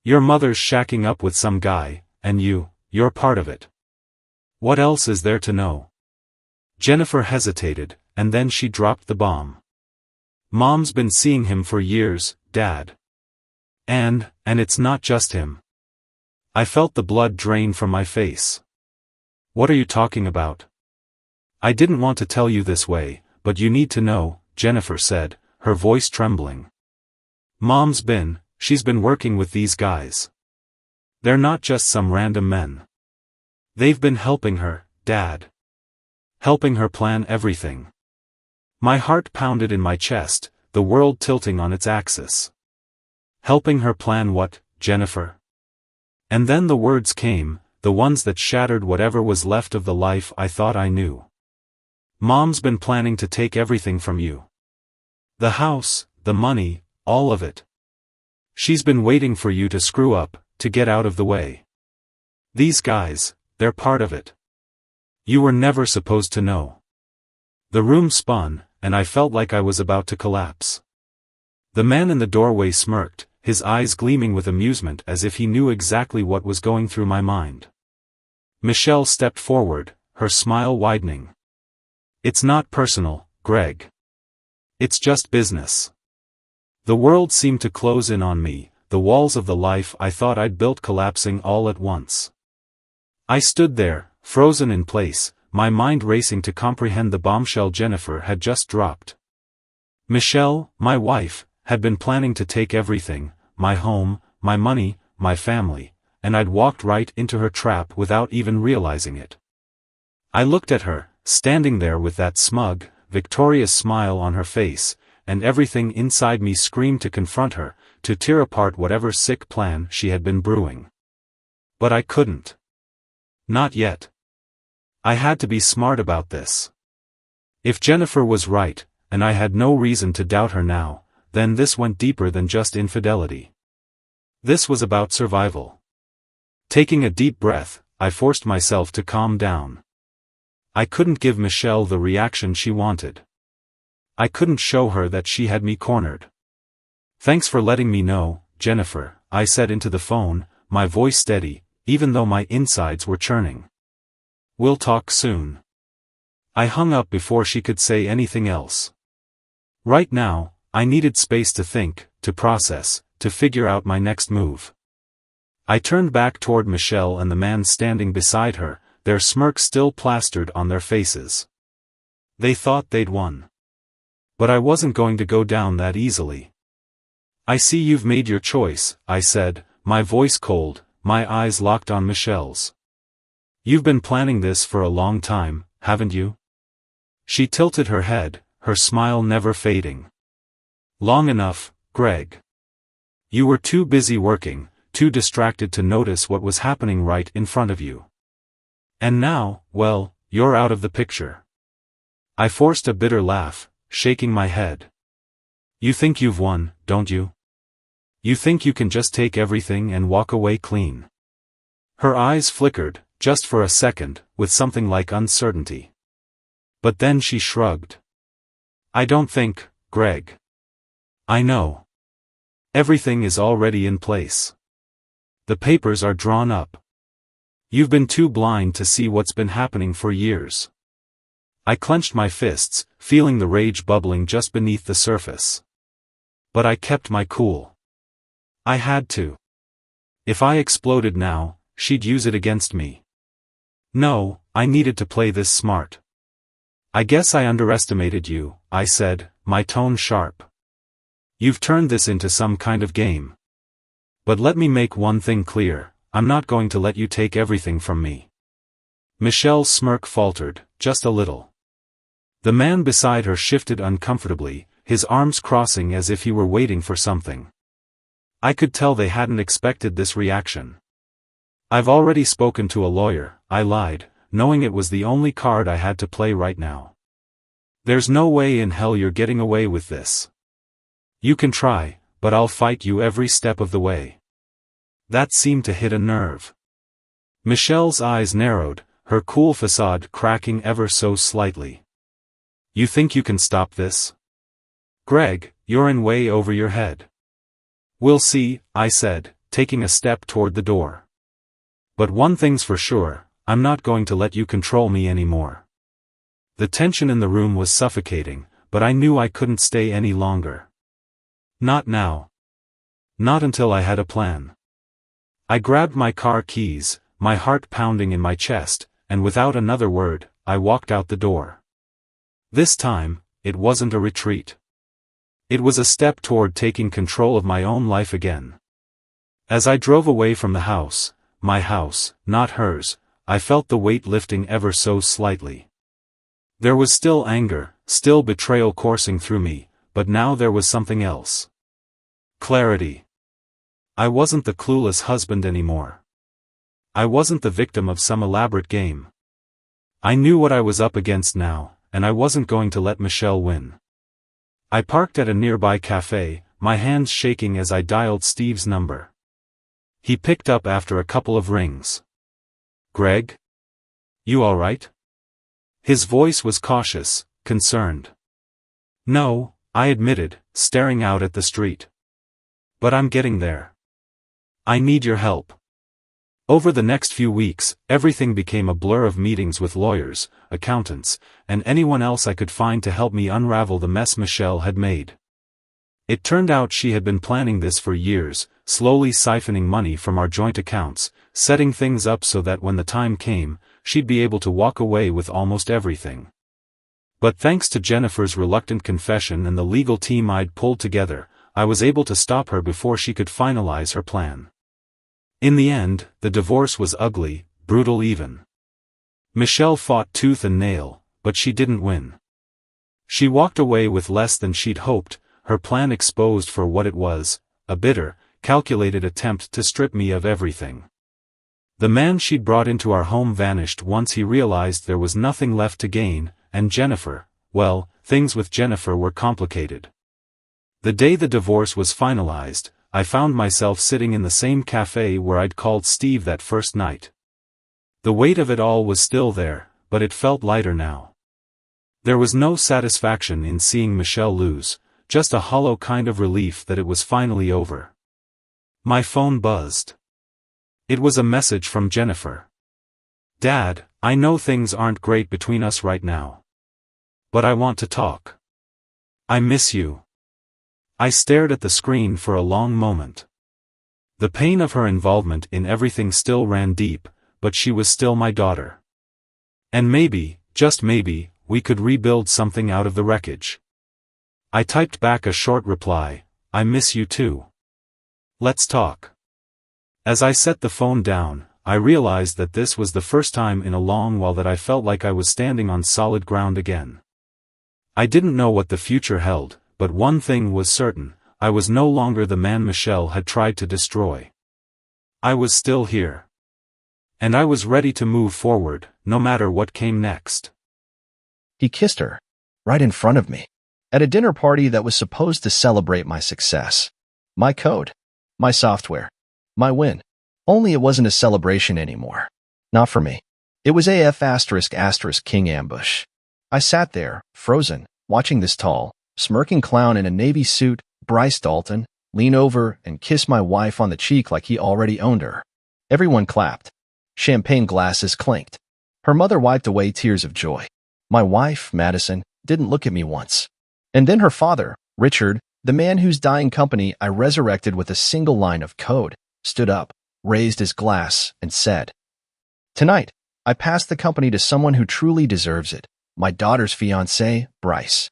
B: "Your mother's shacking up with some guy, and you're part of it. What else is there to know?" Jennifer hesitated, and then she dropped the bomb. "Mom's been seeing him for years, Dad. And it's not just him." I felt the blood drain from my face. "What are you talking about?" "I didn't want to tell you this way, but you need to know," Jennifer said, her voice trembling. She's been working with these guys. They're not just some random men. They've been helping her, Dad. Helping her plan everything." My heart pounded in my chest, the world tilting on its axis. "Helping her plan what, Jennifer?" And then the words came, the ones that shattered whatever was left of the life I thought I knew. "Mom's been planning to take everything from you. The house, the money, all of it. She's been waiting for you to screw up, to get out of the way. These guys, they're part of it. You were never supposed to know." The room spun, and I felt like I was about to collapse. The man in the doorway smirked, his eyes gleaming with amusement as if he knew exactly what was going through my mind. Michelle stepped forward, her smile widening. "It's not personal, Greg. It's just business." The world seemed to close in on me, the walls of the life I thought I'd built collapsing all at once. I stood there, frozen in place, my mind racing to comprehend the bombshell Jennifer had just dropped. Michelle, my wife, had been planning to take everything, my home, my money, my family, and I'd walked right into her trap without even realizing it. I looked at her, standing there with that smug, victorious smile on her face, and everything inside me screamed to confront her, to tear apart whatever sick plan she had been brewing. But I couldn't. Not yet. I had to be smart about this. If Jennifer was right, and I had no reason to doubt her now, then this went deeper than just infidelity. This was about survival. Taking a deep breath, I forced myself to calm down. I couldn't give Michelle the reaction she wanted. I couldn't show her that she had me cornered. "Thanks for letting me know, Jennifer," I said into the phone, my voice steady, even though my insides were churning. "We'll talk soon." I hung up before she could say anything else. Right now, I needed space to think, to process, to figure out my next move. I turned back toward Michelle and the man standing beside her, their smirk still plastered on their faces. They thought they'd won. But I wasn't going to go down that easily. "I see you've made your choice," I said, my voice cold, my eyes locked on Michelle's. "You've been planning this for a long time, haven't you?" She tilted her head, her smile never fading. "Long enough, Greg. You were too busy working, too distracted to notice what was happening right in front of you. And now, well, you're out of the picture." I forced a bitter laugh, shaking my head. You think you've won, don't you? You think you can just take everything and walk away clean. Her eyes flickered, just for a second, with something like uncertainty. But then she shrugged. I don't think, Greg. I know. Everything is already in place. The papers are drawn up. You've been too blind to see what's been happening for years. I clenched my fists, feeling the rage bubbling just beneath the surface. But I kept my cool. I had to. If I exploded now, she'd use it against me. No, I needed to play this smart. I guess I underestimated you, I said, my tone sharp. You've turned this into some kind of game. But let me make one thing clear, I'm not going to let you take everything from me. Michelle's smirk faltered, just a little. The man beside her shifted uncomfortably, his arms crossing as if he were waiting for something. I could tell they hadn't expected this reaction. I've already spoken to a lawyer, I lied, knowing it was the only card I had to play right now. There's no way in hell you're getting away with this. You can try, but I'll fight you every step of the way. That seemed to hit a nerve. Michelle's eyes narrowed, her cool facade cracking ever so slightly. You think you can stop this? Greg, you're in way over your head. We'll see, I said, taking a step toward the door. But one thing's for sure, I'm not going to let you control me anymore. The tension in the room was suffocating, but I knew I couldn't stay any longer. Not now. Not until I had a plan. I grabbed my car keys, my heart pounding in my chest, and without another word, I walked out the door. This time, it wasn't a retreat. It was a step toward taking control of my own life again. As I drove away from the house, my house, not hers, I felt the weight lifting ever so slightly. There was still anger, still betrayal coursing through me, but now there was something else. Clarity. I wasn't the clueless husband anymore. I wasn't the victim of some elaborate game. I knew what I was up against now, and I wasn't going to let Michelle win. I parked at a nearby cafe, my hands shaking as I dialed Steve's number. He picked up after a couple of rings. Greg? You all right? His voice was cautious, concerned. No, I admitted, staring out at the street. But I'm getting there. I need your help. Over the next few weeks, everything became a blur of meetings with lawyers, accountants, and anyone else I could find to help me unravel the mess Michelle had made. It turned out she had been planning this for years, slowly siphoning money from our joint accounts, setting things up so that when the time came, she'd be able to walk away with almost everything. But thanks to Jennifer's reluctant confession and the legal team I'd pulled together, I was able to stop her before she could finalize her plan. In the end, the divorce was ugly, brutal even. Michelle fought tooth and nail, but she didn't win. She walked away with less than she'd hoped, her plan exposed for what it was, a bitter, calculated attempt to strip me of everything. The man she'd brought into our home vanished once he realized there was nothing left to gain, and Jennifer, well, things with Jennifer were complicated. The day the divorce was finalized, I found myself sitting in the same cafe where I'd called Steve that first night. The weight of it all was still there, but it felt lighter now. There was no satisfaction in seeing Michelle lose, just a hollow kind of relief that it was finally over. My phone buzzed. It was a message from Jennifer. Dad, I know things aren't great between us right now. But I want to talk. I miss you. I stared at the screen for a long moment. The pain of her involvement in everything still ran deep, but she was still my daughter. And maybe, just maybe, we could rebuild something out of the wreckage. I typed back a short reply, I miss you too. Let's talk. As I set the phone down, I realized that this was the first time in a long while that I felt like I was standing on solid ground again. I didn't know what the future held, but one thing was certain, I was no longer the man Michelle had tried to destroy. I was still here. And I was ready to move forward, no matter what came next.
A: He kissed her. Right in front of me. At a dinner party that was supposed to celebrate my success. My code. My software. My win. Only it wasn't a celebration anymore. Not for me. It was AF *** King ambush. I sat there, frozen, watching this tall, smirking clown in a navy suit, Bryce Dalton, lean over and kiss my wife on the cheek like he already owned her. Everyone clapped. Champagne glasses clinked. Her mother wiped away tears of joy. My wife, Madison, didn't look at me once. And then her father, Richard, the man whose dying company I resurrected with a single line of code, stood up, raised his glass, and said, "Tonight, I pass the company to someone who truly deserves it. My daughter's fiancé, Bryce."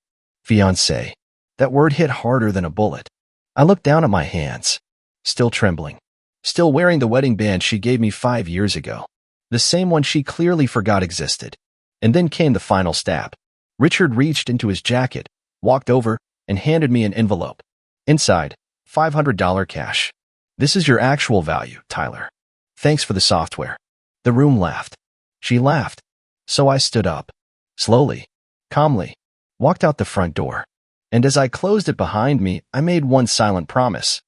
A: Fiancé. That word hit harder than a bullet. I looked down at my hands. Still trembling. Still wearing the wedding band she gave me 5 years ago. The same one she clearly forgot existed. And then came the final stab. Richard reached into his jacket, walked over, and handed me an envelope. Inside, $500 cash. "This is your actual value, Tyler. Thanks for the software." The room laughed. She laughed. So I stood up. Slowly, calmly, walked out the front door. And as I closed it behind me, I made one silent promise.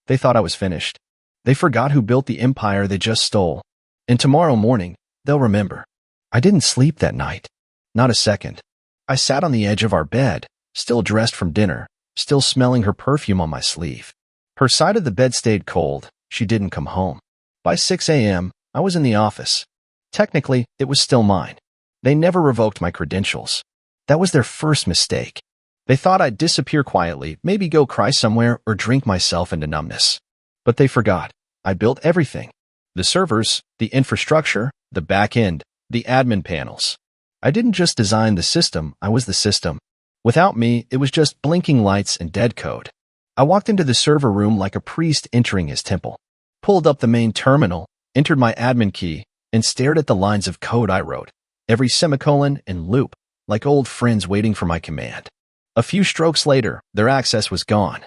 A: They thought I was finished. They forgot who built the empire they just stole. And tomorrow morning, they'll remember. I didn't sleep that night. Not a second. I sat on the edge of our bed, still dressed from dinner, still smelling her perfume on my sleeve. Her side of the bed stayed cold. She didn't come home. By 6 a.m., I was in the office. Technically, it was still mine. They never revoked my credentials. That was their first mistake. They thought I'd disappear quietly, maybe go cry somewhere or drink myself into numbness. But they forgot. I built everything. The servers, the infrastructure, the back end, the admin panels. I didn't just design the system, I was the system. Without me, it was just blinking lights and dead code. I walked into the server room like a priest entering his temple, pulled up the main terminal, entered my admin key, and stared at the lines of code I wrote, every semicolon and loop, like old friends waiting for my command. A few strokes later, their access was gone.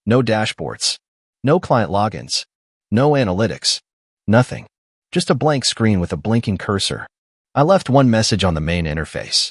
A: No dashboards. No client logins. No analytics. Nothing. Just a blank screen with a blinking cursor. I left one message on the main interface.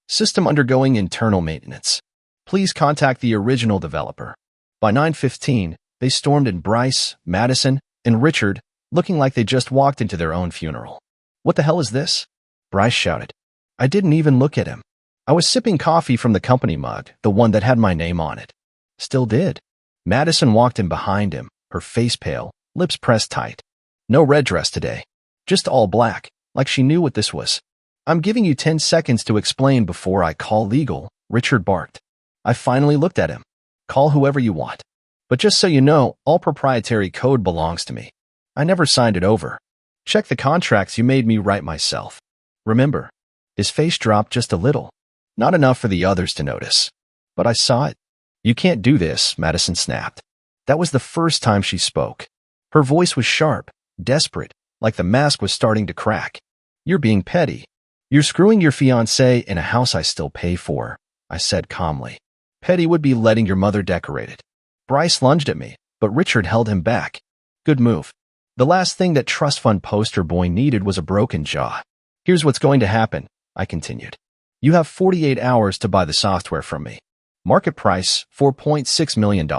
A: System undergoing internal maintenance. Please contact the original developer. By 9:15, they stormed in Bryce, Madison, and Richard, looking like they just walked into their own funeral. "What the hell is this?" Bryce shouted. I didn't even look at him. I was sipping coffee from the company mug, the one that had my name on it. Still did. Madison walked in behind him, her face pale, lips pressed tight. No red dress today. Just all black, like she knew what this was. "I'm giving you 10 seconds to explain before I call legal," Richard barked. I finally looked at him. "Call whoever you want. But just so you know, all proprietary code belongs to me. I never signed it over. Check the contracts you made me write myself. Remember." His face dropped just a little. Not enough for the others to notice. But I saw it. "You can't do this," Madison snapped. That was the first time she spoke. Her voice was sharp, desperate, like the mask was starting to crack. "You're being petty. You're screwing your fiancé in a house I still pay for," I said calmly. "Petty would be letting your mother decorate it." Bryce lunged at me, but Richard held him back. "Good move." The last thing that trust fund poster boy needed was a broken jaw. "Here's what's going to happen," I continued. "You have 48 hours to buy the software from me. Market price, $4.6 million.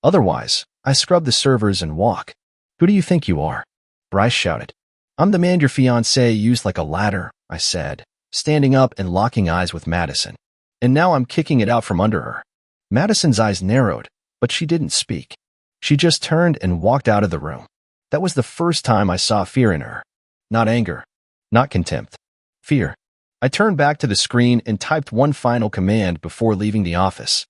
A: Otherwise, I scrub the servers and walk." "Who do you think you are?" Bryce shouted. "I'm the man your fiancé used like a ladder," I said, standing up and locking eyes with Madison. "And now I'm kicking it out from under her." Madison's eyes narrowed, but she didn't speak. She just turned and walked out of the room. That was the first time I saw fear in her. Not anger. Not contempt. Fear. I turned back to the screen and typed one final command before leaving the office.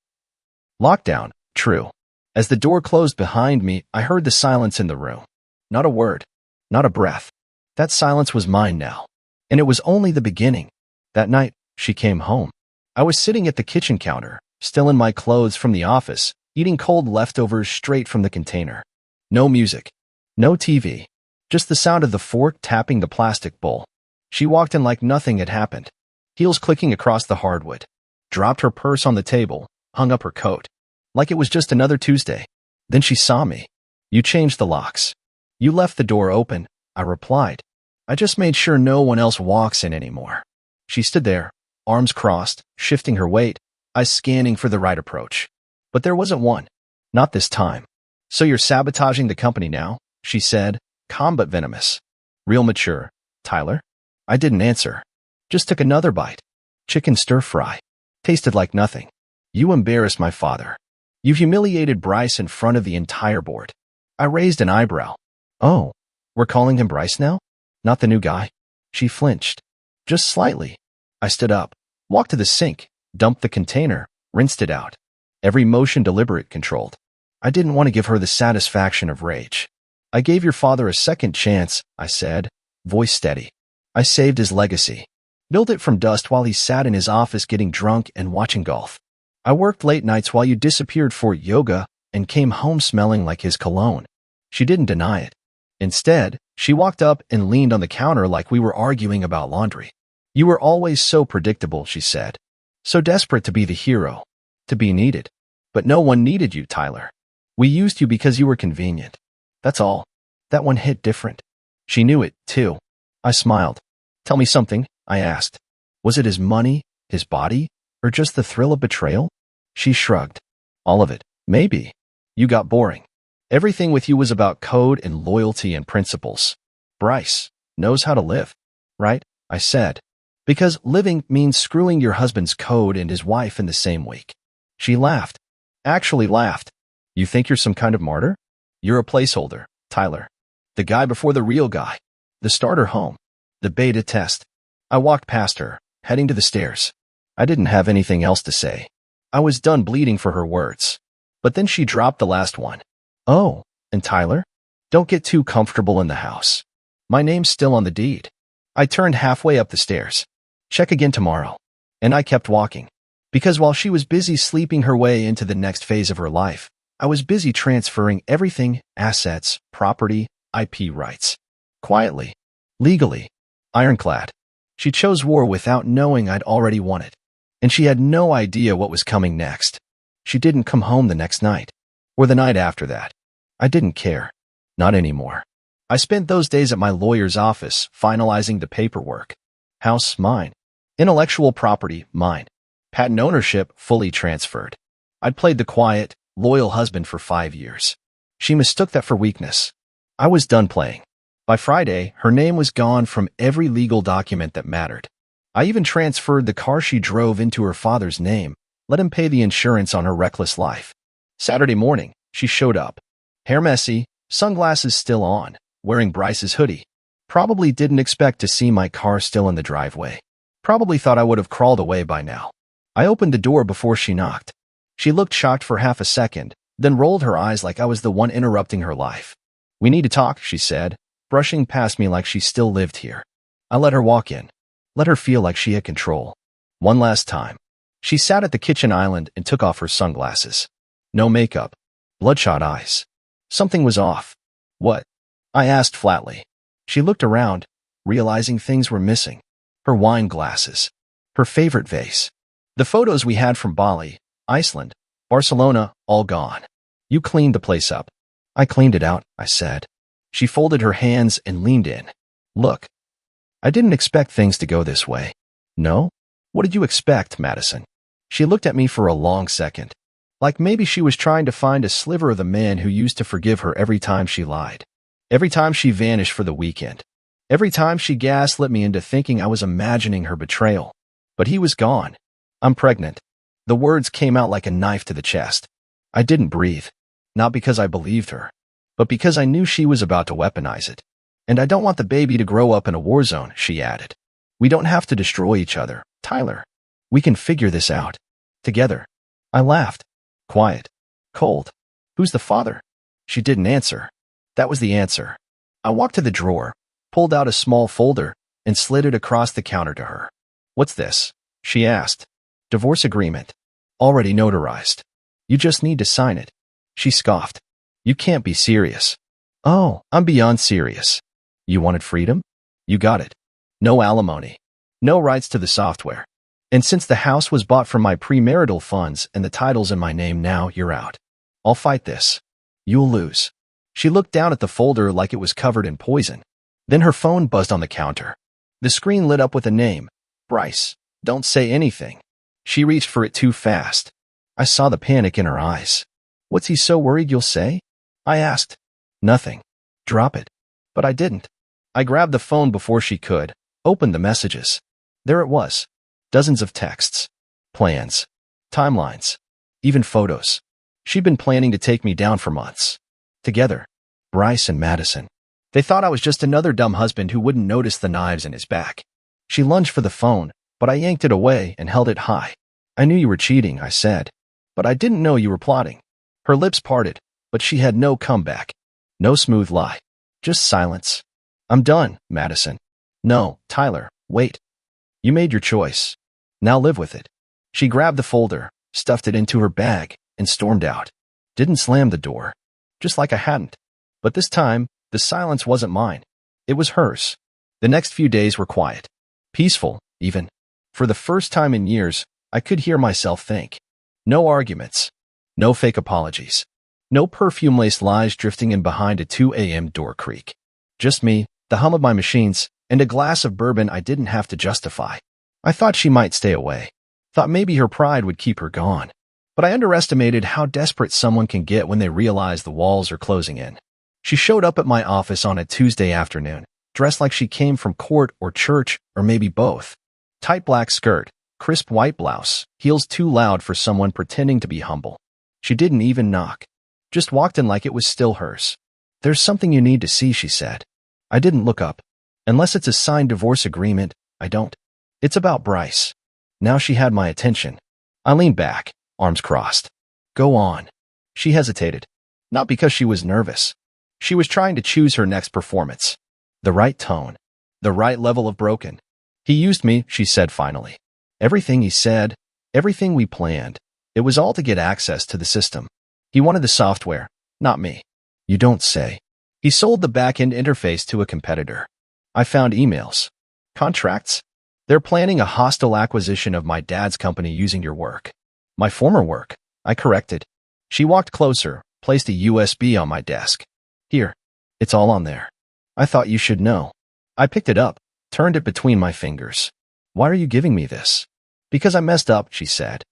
A: Lockdown. True. As the door closed behind me, I heard the silence in the room. Not a word. Not a breath. That silence was mine now. And it was only the beginning. That night, she came home. I was sitting at the kitchen counter, still in my clothes from the office, eating cold leftovers straight from the container. No music. No TV. Just the sound of the fork tapping the plastic bowl. She walked in like nothing had happened. Heels clicking across the hardwood. Dropped her purse on the table, hung up her coat. Like it was just another Tuesday. Then she saw me. "You changed the locks. You left the door open," I replied. "I just made sure no one else walks in anymore." She stood there, arms crossed, shifting her weight, I scanning for the right approach. But there wasn't one. Not this time. So you're sabotaging the company now? She said, calm but venomous. Real mature. Tyler? I didn't answer. Just took another bite. Chicken stir fry. Tasted like nothing. You embarrassed my father. You humiliated Bryce in front of the entire board. I raised an eyebrow. Oh, we're calling him Bryce now? Not the new guy? She flinched. Just slightly. I stood up, walked to the sink, dumped the container, rinsed it out. Every motion deliberate, controlled. I didn't want to give her the satisfaction of rage. I gave your father a second chance, I said, voice steady. I saved his legacy. Built it from dust while he sat in his office getting drunk and watching golf. I worked late nights while you disappeared for yoga and came home smelling like his cologne. She didn't deny it. Instead, she walked up and leaned on the counter like we were arguing about laundry. You were always so predictable, she said. So desperate to be the hero, to be needed. But no one needed you, Tyler. We used you because you were convenient. That's all. That one hit different. She knew it, too. I smiled. Tell me something, I asked. Was it his money, his body, or just the thrill of betrayal? She shrugged. All of it, maybe. You got boring. Everything with you was about code and loyalty and principles. Bryce knows how to live, right? I said. Because living means screwing your husband's code and his wife in the same week. She laughed. Actually laughed. You think you're some kind of martyr? You're a placeholder, Tyler. The guy before the real guy. The starter home. The beta test. I walked past her, heading to the stairs. I didn't have anything else to say. I was done bleeding for her words. But then she dropped the last one. Oh, and Tyler? Don't get too comfortable in the house. My name's still on the deed. I turned halfway up the stairs. Check again tomorrow. And I kept walking. Because while she was busy sleeping her way into the next phase of her life, I was busy transferring everything, assets, property, IP rights. Quietly. Legally. Ironclad. She chose war without knowing I'd already won it. And she had no idea what was coming next. She didn't come home the next night. Or the night after that. I didn't care. Not anymore. I spent those days at my lawyer's office, finalizing the paperwork. House, mine. Intellectual property, mine. Patent ownership, fully transferred. I'd played the quiet, loyal husband for 5 years. She mistook that for weakness. I was done playing. By Friday, her name was gone from every legal document that mattered. I even transferred the car she drove into her father's name, let him pay the insurance on her reckless life. Saturday morning, she showed up. Hair messy, sunglasses still on, wearing Bryce's hoodie. Probably didn't expect to see my car still in the driveway. Probably thought I would have crawled away by now. I opened the door before she knocked. She looked shocked for half a second, then rolled her eyes like I was the one interrupting her life. We need to talk, she said, brushing past me like she still lived here. I let her walk in. Let her feel like she had control. One last time. She sat at the kitchen island and took off her sunglasses. No makeup. Bloodshot eyes. Something was off. What? I asked flatly. She looked around, realizing things were missing. Her wine glasses. Her favorite vase. The photos we had from Bali, Iceland, Barcelona, all gone. You cleaned the place up. I cleaned it out, I said. She folded her hands and leaned in. Look. I didn't expect things to go this way. No? What did you expect, Madison? She looked at me for a long second. Like maybe she was trying to find a sliver of the man who used to forgive her every time she lied. Every time she vanished for the weekend. Every time she gaslit me into thinking I was imagining her betrayal. But he was gone. I'm pregnant. The words came out like a knife to the chest. I didn't breathe. Not because I believed her, but because I knew she was about to weaponize it. And I don't want the baby to grow up in a war zone, she added. We don't have to destroy each other, Tyler. We can figure this out. Together. I laughed. Quiet. Cold. Who's the father? She didn't answer. That was the answer. I walked to the drawer, pulled out a small folder, and slid it across the counter to her. What's this? She asked. Divorce agreement. Already notarized. You just need to sign it. She scoffed. You can't be serious. Oh, I'm beyond serious. You wanted freedom? You got it. No alimony. No rights to the software. And since the house was bought from my premarital funds and the title's in my name now, you're out. I'll fight this. You'll lose. She looked down at the folder like it was covered in poison. Then her phone buzzed on the counter. The screen lit up with a name. Bryce. Don't say anything. She reached for it too fast. I saw the panic in her eyes. What's he so worried you'll say? I asked. Nothing. Drop it. But I didn't. I grabbed the phone before she could, opened the messages. There it was. Dozens of texts. Plans. Timelines. Even photos. She'd been planning to take me down for months. Together. Bryce and Madison. They thought I was just another dumb husband who wouldn't notice the knives in his back. She lunged for the phone, but I yanked it away and held it high. I knew you were cheating, I said. But I didn't know you were plotting. Her lips parted, but she had no comeback. No smooth lie. Just silence. I'm done, Madison. No, Tyler, wait. You made your choice. Now live with it. She grabbed the folder, stuffed it into her bag, and stormed out. Didn't slam the door. Just like I hadn't. But this time, the silence wasn't mine. It was hers. The next few days were quiet. Peaceful, even. For the first time in years, I could hear myself think. No arguments. No fake apologies. No perfume-laced lies drifting in behind a 2 a.m. door creak. Just me, the hum of my machines, and a glass of bourbon I didn't have to justify. I thought she might stay away. Thought maybe her pride would keep her gone. But I underestimated how desperate someone can get when they realize the walls are closing in. She showed up at my office on a Tuesday afternoon, dressed like she came from court or church, or maybe both. Tight black skirt, crisp white blouse, heels too loud for someone pretending to be humble. She didn't even knock. Just walked in like it was still hers. There's something you need to see, she said. I didn't look up. Unless it's a signed divorce agreement, I don't. It's about Bryce. Now she had my attention. I leaned back, arms crossed. Go on. She hesitated. Not because she was nervous. She was trying to choose her next performance. The right tone. The right level of broken. He used me, she said finally. Everything he said, everything we planned, it was all to get access to the system. He wanted the software, not me. You don't say. He sold the back-end interface to a competitor. I found emails. Contracts. They're planning a hostile acquisition of my dad's company using your work. My former work, I corrected. She walked closer, placed a USB on my desk. Here, it's all on there. I thought you should know. I picked it up, turned it between my fingers. Why are you giving me this? Because I messed up, she said.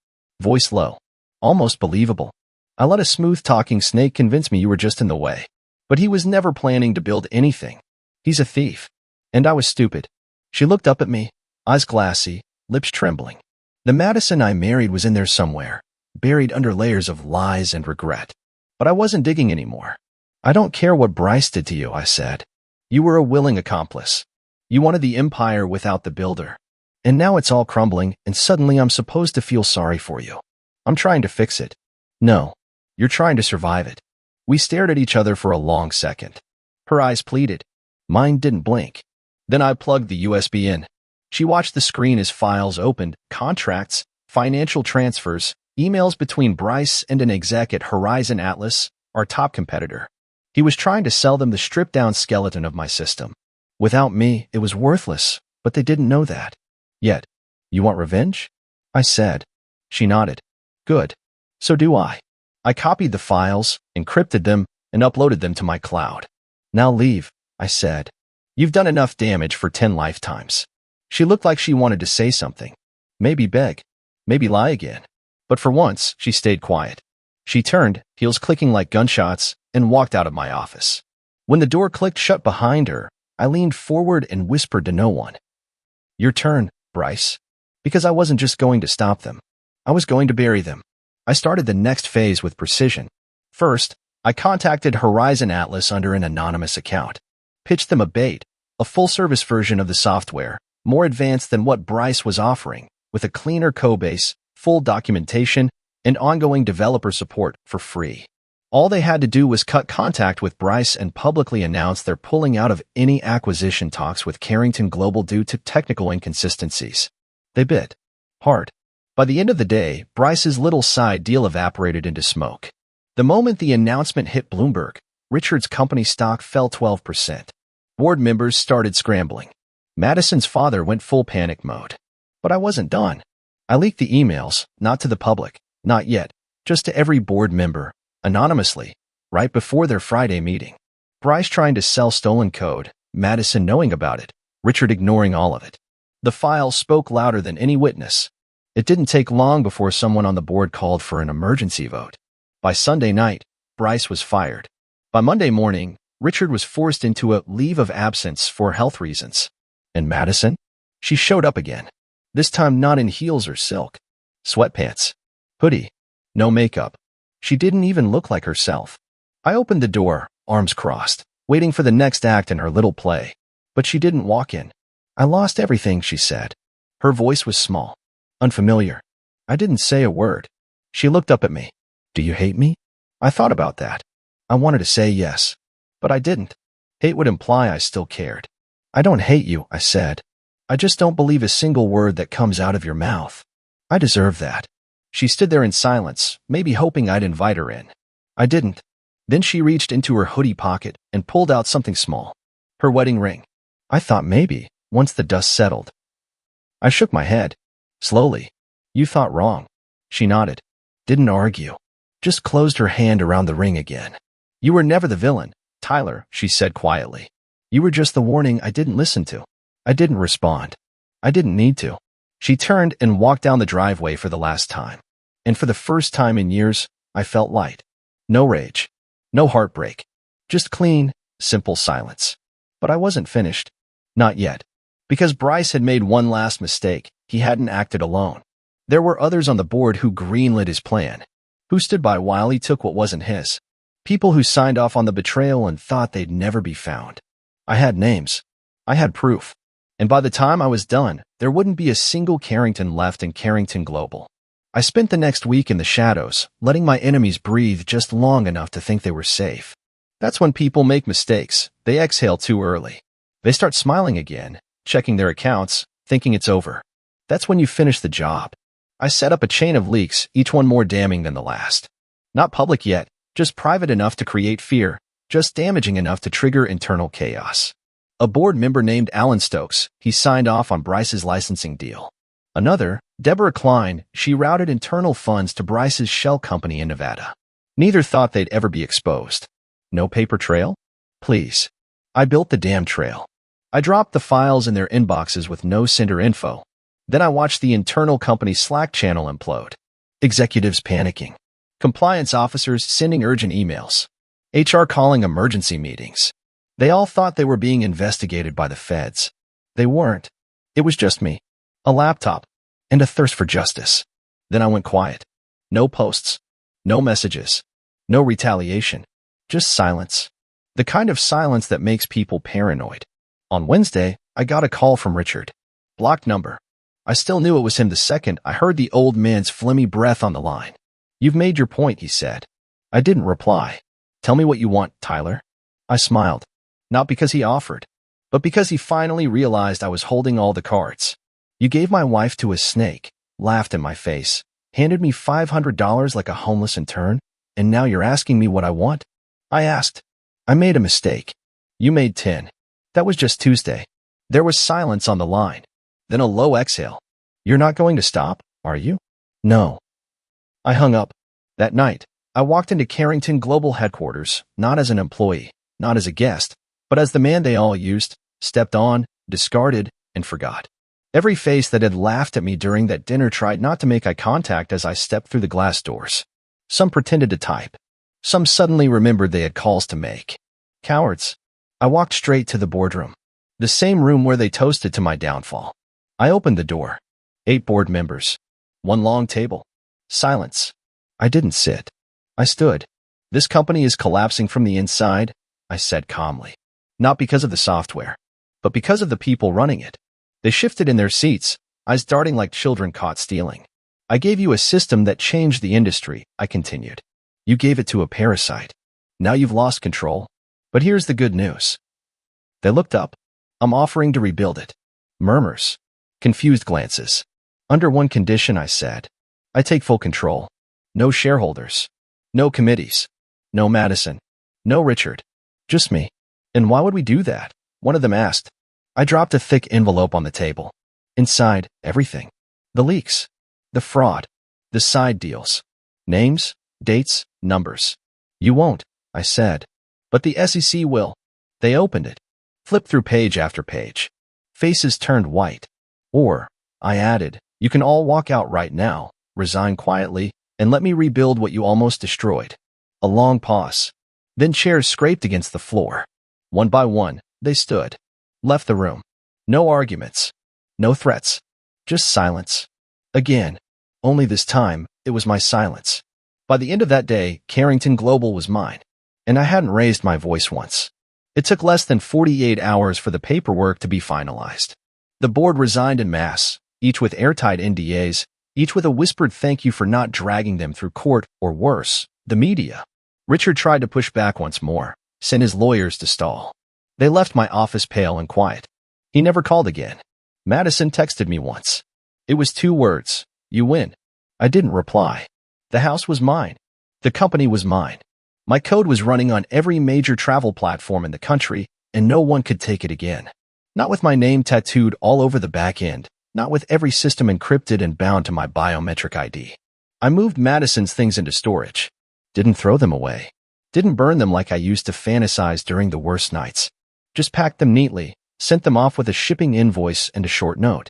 A: Voice low. Almost believable. I let a smooth-talking snake convince me you were just in the way. But he was never planning to build anything. He's a thief. And I was stupid. She looked up at me, eyes glassy, lips trembling. The Madison I married was in there somewhere, buried under layers of lies and regret. But I wasn't digging anymore. I don't care what Bryce did to you, I said. You were a willing accomplice. You wanted the empire without the builder. And now it's all crumbling, and suddenly I'm supposed to feel sorry for you. I'm trying to fix it. No, you're trying to survive it. We stared at each other for a long second. Her eyes pleaded. Mine didn't blink. Then I plugged the USB in. She watched the screen as files opened, contracts, financial transfers, emails between Bryce and an exec at Horizon Atlas, our top competitor. He was trying to sell them the stripped-down skeleton of my system. Without me, it was worthless, but they didn't know that. Yet, you want revenge? I said. She nodded. Good. So do I. I copied the files, encrypted them, and uploaded them to my cloud. Now leave, I said. You've done enough damage for 10 lifetimes. She looked like she wanted to say something. Maybe beg. Maybe lie again. But for once, she stayed quiet. She turned, heels clicking like gunshots, and walked out of my office. When the door clicked shut behind her, I leaned forward and whispered to no one. Your turn, Bryce. Because I wasn't just going to stop them. I was going to bury them. I started the next phase with precision. First, I contacted Horizon Atlas under an anonymous account. Pitched them a bait, a full-service version of the software, more advanced than what Bryce was offering, with a cleaner codebase, full documentation, and ongoing developer support for free. All they had to do was cut contact with Bryce and publicly announce they're pulling out of any acquisition talks with Carrington Global due to technical inconsistencies. They bit hard. By the end of the day, Bryce's little side deal evaporated into smoke. The moment the announcement hit Bloomberg, Richard's company stock fell 12%. Board members started scrambling. Madison's father went full panic mode. But I wasn't done. I leaked the emails, not to the public, not yet, just to every board member, anonymously, right before their Friday meeting. Bryce trying to sell stolen code, Madison knowing about it, Richard ignoring all of it. The file spoke louder than any witness. It didn't take long before someone on the board called for an emergency vote. By Sunday night, Bryce was fired. By Monday morning, Richard was forced into a leave of absence for health reasons. And Madison? She showed up again. This time not in heels or silk. Sweatpants. Hoodie. No makeup. She didn't even look like herself. I opened the door, arms crossed, waiting for the next act in her little play. But she didn't walk in. I lost everything, she said. Her voice was small, unfamiliar. I didn't say a word. She looked up at me. Do you hate me? I thought about that. I wanted to say yes, but I didn't. Hate would imply I still cared. I don't hate you, I said. I just don't believe a single word that comes out of your mouth. I deserve that. She stood there in silence, maybe hoping I'd invite her in. I didn't. Then she reached into her hoodie pocket and pulled out something small. Her wedding ring. I thought maybe, once the dust settled. I shook my head. Slowly. You thought wrong. She nodded. Didn't argue. Just closed her hand around the ring again. You were never the villain, Tyler, she said quietly. You were just the warning I didn't listen to. I didn't respond. I didn't need to. She turned and walked down the driveway for the last time. And for the first time in years, I felt light. No rage. No heartbreak. Just clean, simple silence. But I wasn't finished. Not yet. Because Bryce had made one last mistake, he hadn't acted alone. There were others on the board who greenlit his plan, who stood by while he took what wasn't his. People who signed off on the betrayal and thought they'd never be found. I had names. I had proof. And by the time I was done, there wouldn't be a single Carrington left in Carrington Global. I spent the next week in the shadows, letting my enemies breathe just long enough to think they were safe. That's when people make mistakes. They exhale too early. They start smiling again, checking their accounts, thinking it's over. That's when you finish the job. I set up a chain of leaks, each one more damning than the last. Not public yet, just private enough to create fear, just damaging enough to trigger internal chaos. A board member named Alan Stokes, he signed off on Bryce's licensing deal. Another, Deborah Klein, she routed internal funds to Bryce's shell company in Nevada. Neither thought they'd ever be exposed. No paper trail? Please. I built the damn trail. I dropped the files in their inboxes with no sender info. Then I watched the internal company Slack channel implode. Executives panicking. Compliance officers sending urgent emails. HR calling emergency meetings. They all thought they were being investigated by the feds. They weren't. It was just me. A laptop. And a thirst for justice. Then I went quiet. No posts. No messages. No retaliation. Just silence. The kind of silence that makes people paranoid. On Wednesday, I got a call from Richard. Blocked number. I still knew it was him the second I heard the old man's phlegmy breath on the line. You've made your point, he said. I didn't reply. Tell me what you want, Tyler. I smiled. Not because he offered, but because he finally realized I was holding all the cards. You gave my wife to a snake, laughed in my face, handed me $500 like a homeless intern, and now you're asking me what I want? I asked. I made a mistake. You made 10. That was just Tuesday. There was silence on the line. Then a low exhale. You're not going to stop, are you? No. I hung up. That night, I walked into Carrington Global headquarters, not as an employee, not as a guest, but as the man they all used, stepped on, discarded, and forgot. Every face that had laughed at me during that dinner tried not to make eye contact as I stepped through the glass doors. Some pretended to type. Some suddenly remembered they had calls to make. Cowards. I walked straight to the boardroom. The same room where they toasted to my downfall. I opened the door. 8 board members. 1 long table. Silence. I didn't sit. I stood. This company is collapsing from the inside, I said calmly. Not because of the software, but because of the people running it. They shifted in their seats, eyes darting like children caught stealing. I gave you a system that changed the industry, I continued. You gave it to a parasite. Now you've lost control. But here's the good news. They looked up. I'm offering to rebuild it. Murmurs. Confused glances. Under one condition, I said. I take full control. No shareholders. No committees. No Madison. No Richard. Just me. And why would we do that? One of them asked. I dropped a thick envelope on the table. Inside, everything. The leaks. The fraud. The side deals. Names, dates, numbers. You won't, I said. But the SEC will. They opened it. Flipped through page after page. Faces turned white. Or, I added, You can all walk out right now, resign quietly, and let me rebuild what you almost destroyed. A long pause. Then chairs scraped against the floor. One by one, they stood. Left the room. No arguments. No threats. Just silence. Again. Only this time, it was my silence. By the end of that day, Carrington Global was mine. And I hadn't raised my voice once. It took less than 48 hours for the paperwork to be finalized. The board resigned en masse, each with airtight NDAs, each with a whispered thank you for not dragging them through court, or worse, the media. Richard tried to push back once more, sent his lawyers to stall. They left my office pale and quiet. He never called again. Madison texted me once. It was 2 words, "You win." I didn't reply. The house was mine. The company was mine. My code was running on every major travel platform in the country, and no one could take it again. Not with my name tattooed all over the back end, not with every system encrypted and bound to my biometric ID. I moved Madison's things into storage. Didn't throw them away. Didn't burn them like I used to fantasize during the worst nights. Just packed them neatly, sent them off with a shipping invoice and a short note.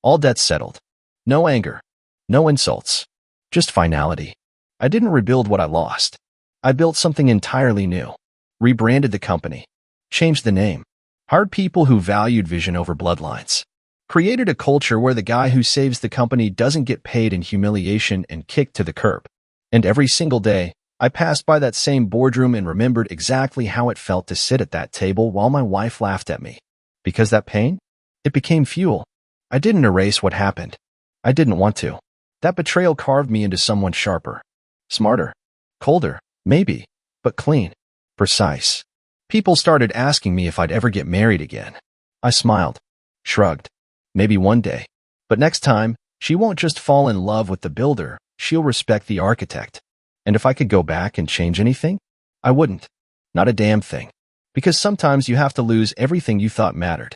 A: All debts settled. No anger. No insults. Just finality. I didn't rebuild what I lost. I built something entirely new. Rebranded the company. Changed the name. Hired people who valued vision over bloodlines. Created a culture where the guy who saves the company doesn't get paid in humiliation and kicked to the curb. And every single day, I passed by that same boardroom and remembered exactly how it felt to sit at that table while my wife laughed at me. Because that pain? It became fuel. I didn't erase what happened. I didn't want to. That betrayal carved me into someone sharper. Smarter. Colder. Maybe. But clean. Precise. People started asking me if I'd ever get married again. I smiled. Shrugged. Maybe one day. But next time, she won't just fall in love with the builder, she'll respect the architect. And if I could go back and change anything, I wouldn't. Not a damn thing. Because sometimes you have to lose everything you thought mattered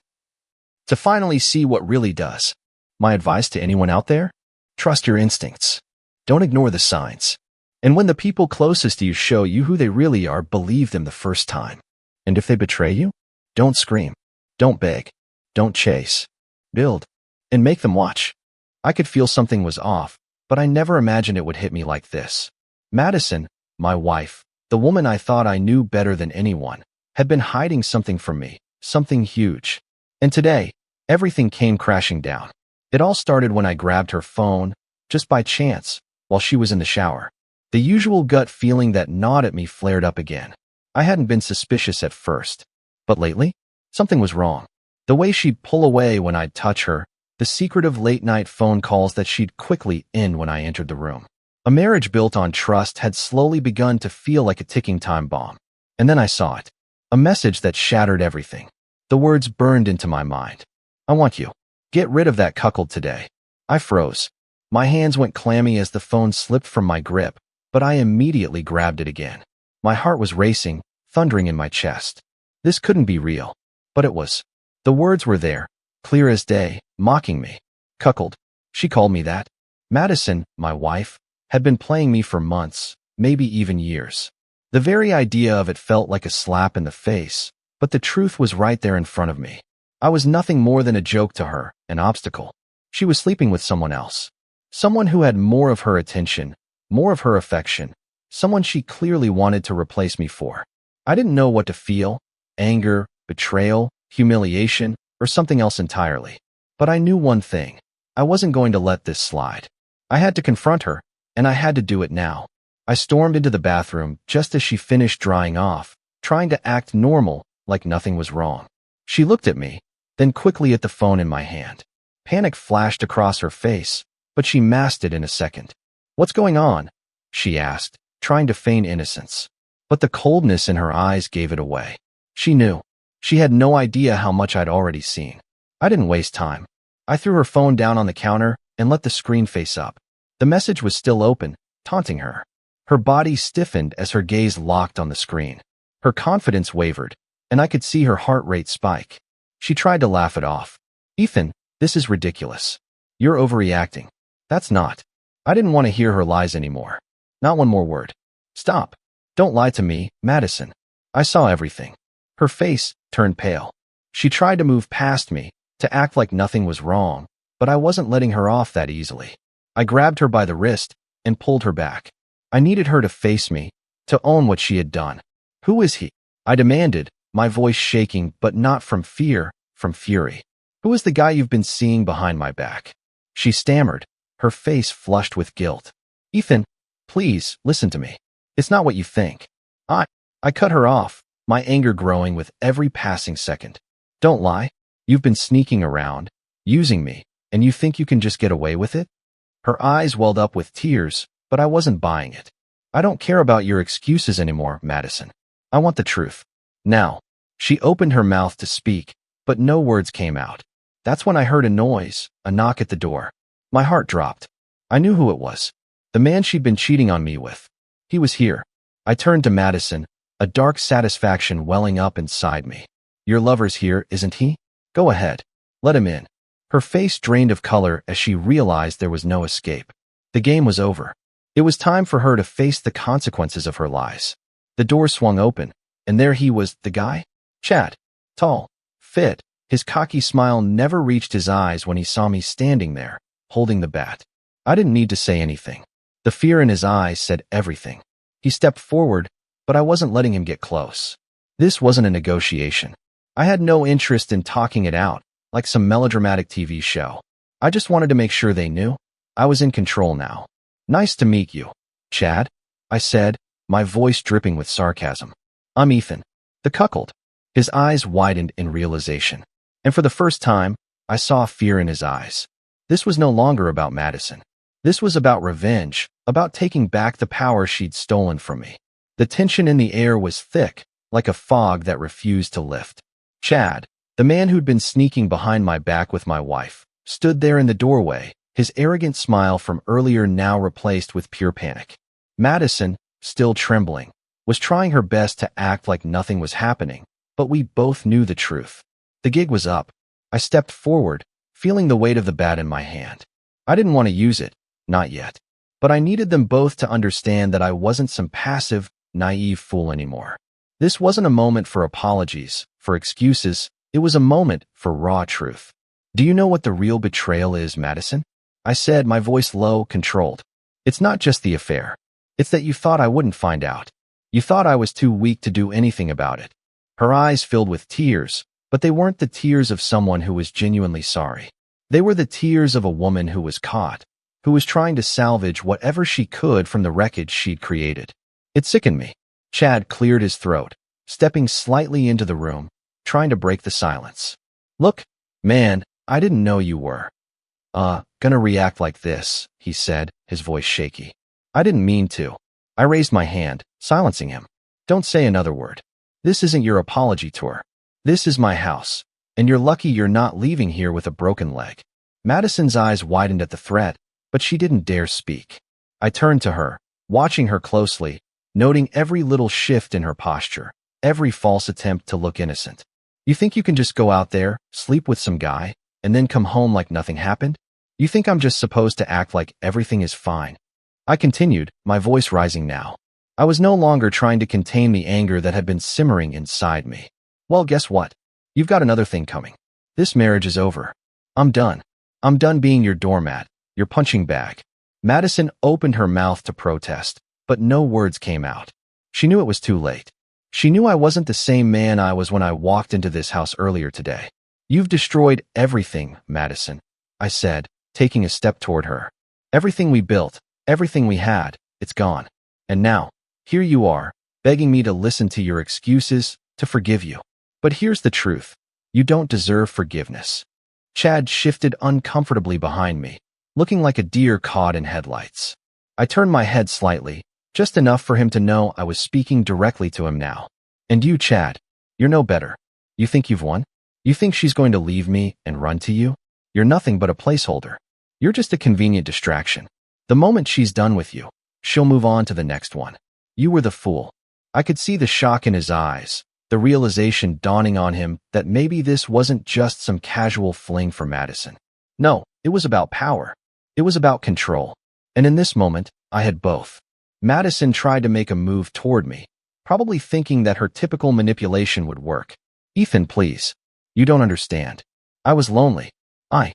A: to finally see what really does. My advice to anyone out there? Trust your instincts. Don't ignore the signs. And when the people closest to you show you who they really are, believe them the first time. And if they betray you, don't scream. Don't beg. Don't chase. Build. And make them watch. I could feel something was off, but I never imagined it would hit me like this. Madison, my wife, the woman I thought I knew better than anyone, had been hiding something from me, something huge. And today, everything came crashing down. It all started when I grabbed her phone, just by chance, while she was in the shower. The usual gut feeling that gnawed at me flared up again. I hadn't been suspicious at first, but lately, something was wrong. The way she'd pull away when I'd touch her, the secretive late-night phone calls that she'd quickly end when I entered the room. A marriage built on trust had slowly begun to feel like a ticking time bomb. And then I saw it. A message that shattered everything. The words burned into my mind. I want you. Get rid of that cuckold today. I froze. My hands went clammy as the phone slipped from my grip, but I immediately grabbed it again. My heart was racing, thundering in my chest. This couldn't be real. But it was. The words were there, clear as day, mocking me. Cuckold. She called me that. Madison, my wife, had been playing me for months, maybe even years. The very idea of it felt like a slap in the face, but the truth was right there in front of me. I was nothing more than a joke to her, an obstacle. She was sleeping with someone else. Someone who had more of her attention, more of her affection, someone she clearly wanted to replace me for. I didn't know what to feel, anger, betrayal, humiliation, or something else entirely. But I knew one thing. I wasn't going to let this slide. I had to confront her, and I had to do it now. I stormed into the bathroom just as she finished drying off, trying to act normal, like nothing was wrong. She looked at me, then quickly at the phone in my hand. Panic flashed across her face, but she masked it in a second. "What's going on?" she asked, trying to feign innocence. But the coldness in her eyes gave it away. She knew. She had no idea how much I'd already seen. I didn't waste time. I threw her phone down on the counter and let the screen face up. The message was still open, taunting her. Her body stiffened as her gaze locked on the screen. Her confidence wavered, and I could see her heart rate spike. She tried to laugh it off. "Ethan, this is ridiculous. You're overreacting." "That's not." I didn't want to hear her lies anymore. Not one more word. "Stop. Don't lie to me, Madison." I saw everything. Her face turned pale. She tried to move past me, to act like nothing was wrong, but I wasn't letting her off that easily. I grabbed her by the wrist and pulled her back. I needed her to face me, to own what she had done. "Who is he?" I demanded, my voice shaking, but not from fear, from fury. "Who is the guy you've been seeing behind my back?" She stammered, her face flushed with guilt. "Ethan, please, listen to me. It's not what you think." I cut her off, my anger growing with every passing second. "Don't lie. You've been sneaking around, using me, and you think you can just get away with it?" Her eyes welled up with tears, but I wasn't buying it. "I don't care about your excuses anymore, Madison. I want the truth. Now." She opened her mouth to speak, but no words came out. That's when I heard a noise, a knock at the door. My heart dropped. I knew who it was. The man she'd been cheating on me with. He was here. I turned to Madison, a dark satisfaction welling up inside me. "Your lover's here, isn't he? Go ahead. Let him in." Her face drained of color as she realized there was no escape. The game was over. It was time for her to face the consequences of her lies. The door swung open, and there he was, the guy? Chad. Tall. Fit. His cocky smile never reached his eyes when he saw me standing there, holding the bat. I didn't need to say anything. The fear in his eyes said everything. He stepped forward, but I wasn't letting him get close. This wasn't a negotiation. I had no interest in talking it out, like some melodramatic TV show. I just wanted to make sure they knew I was in control now. "Nice to meet you, Chad," I said, my voice dripping with sarcasm. "I'm Ethan." The cuckold. His eyes widened in realization. And for the first time, I saw fear in his eyes. This was no longer about Madison. This was about revenge, about taking back the power she'd stolen from me. The tension in the air was thick, like a fog that refused to lift. Chad, the man who'd been sneaking behind my back with my wife, stood there in the doorway, his arrogant smile from earlier now replaced with pure panic. Madison, still trembling, was trying her best to act like nothing was happening, but we both knew the truth. The gig was up. I stepped forward, feeling the weight of the bat in my hand. I didn't want to use it, not yet. But I needed them both to understand that I wasn't some passive, naive fool anymore. This wasn't a moment for apologies, for excuses. It was a moment for raw truth. "Do you know what the real betrayal is, Madison?" I said, my voice low, controlled. "It's not just the affair. It's that you thought I wouldn't find out. You thought I was too weak to do anything about it." Her eyes filled with tears, but they weren't the tears of someone who was genuinely sorry. They were the tears of a woman who was caught, who was trying to salvage whatever she could from the wreckage she'd created. It sickened me. Chad cleared his throat, stepping slightly into the room, trying to break the silence. "Look, man, I didn't know you were gonna react like this," he said, his voice shaky. "I didn't mean to." I raised my hand, silencing him. "Don't say another word. This isn't your apology tour. This is my house, and you're lucky you're not leaving here with a broken leg." Madison's eyes widened at the threat, but she didn't dare speak. I turned to her, watching her closely, noting every little shift in her posture, every false attempt to look innocent. "You think you can just go out there, sleep with some guy, and then come home like nothing happened? You think I'm just supposed to act like everything is fine?" I continued, my voice rising now. I was no longer trying to contain the anger that had been simmering inside me. "Well, guess what? You've got another thing coming. This marriage is over. I'm done. I'm done being your doormat, your punching bag." Madison opened her mouth to protest, but no words came out. She knew it was too late. She knew I wasn't the same man I was when I walked into this house earlier today. "You've destroyed everything, Madison," I said, taking a step toward her. "Everything we built, everything we had, it's gone. And now, here you are, begging me to listen to your excuses, to forgive you. But here's the truth. You don't deserve forgiveness." Chad shifted uncomfortably behind me, looking like a deer caught in headlights. I turned my head slightly, just enough for him to know I was speaking directly to him now. "And you, Chad, you're no better. You think you've won? You think she's going to leave me and run to you? You're nothing but a placeholder. You're just a convenient distraction. The moment she's done with you, she'll move on to the next one. You were the fool." I could see the shock in his eyes, the realization dawning on him that maybe this wasn't just some casual fling for Madison. No, it was about power. It was about control. And in this moment, I had both. Madison tried to make a move toward me, probably thinking that her typical manipulation would work. "Ethan, please. You don't understand. I was lonely. I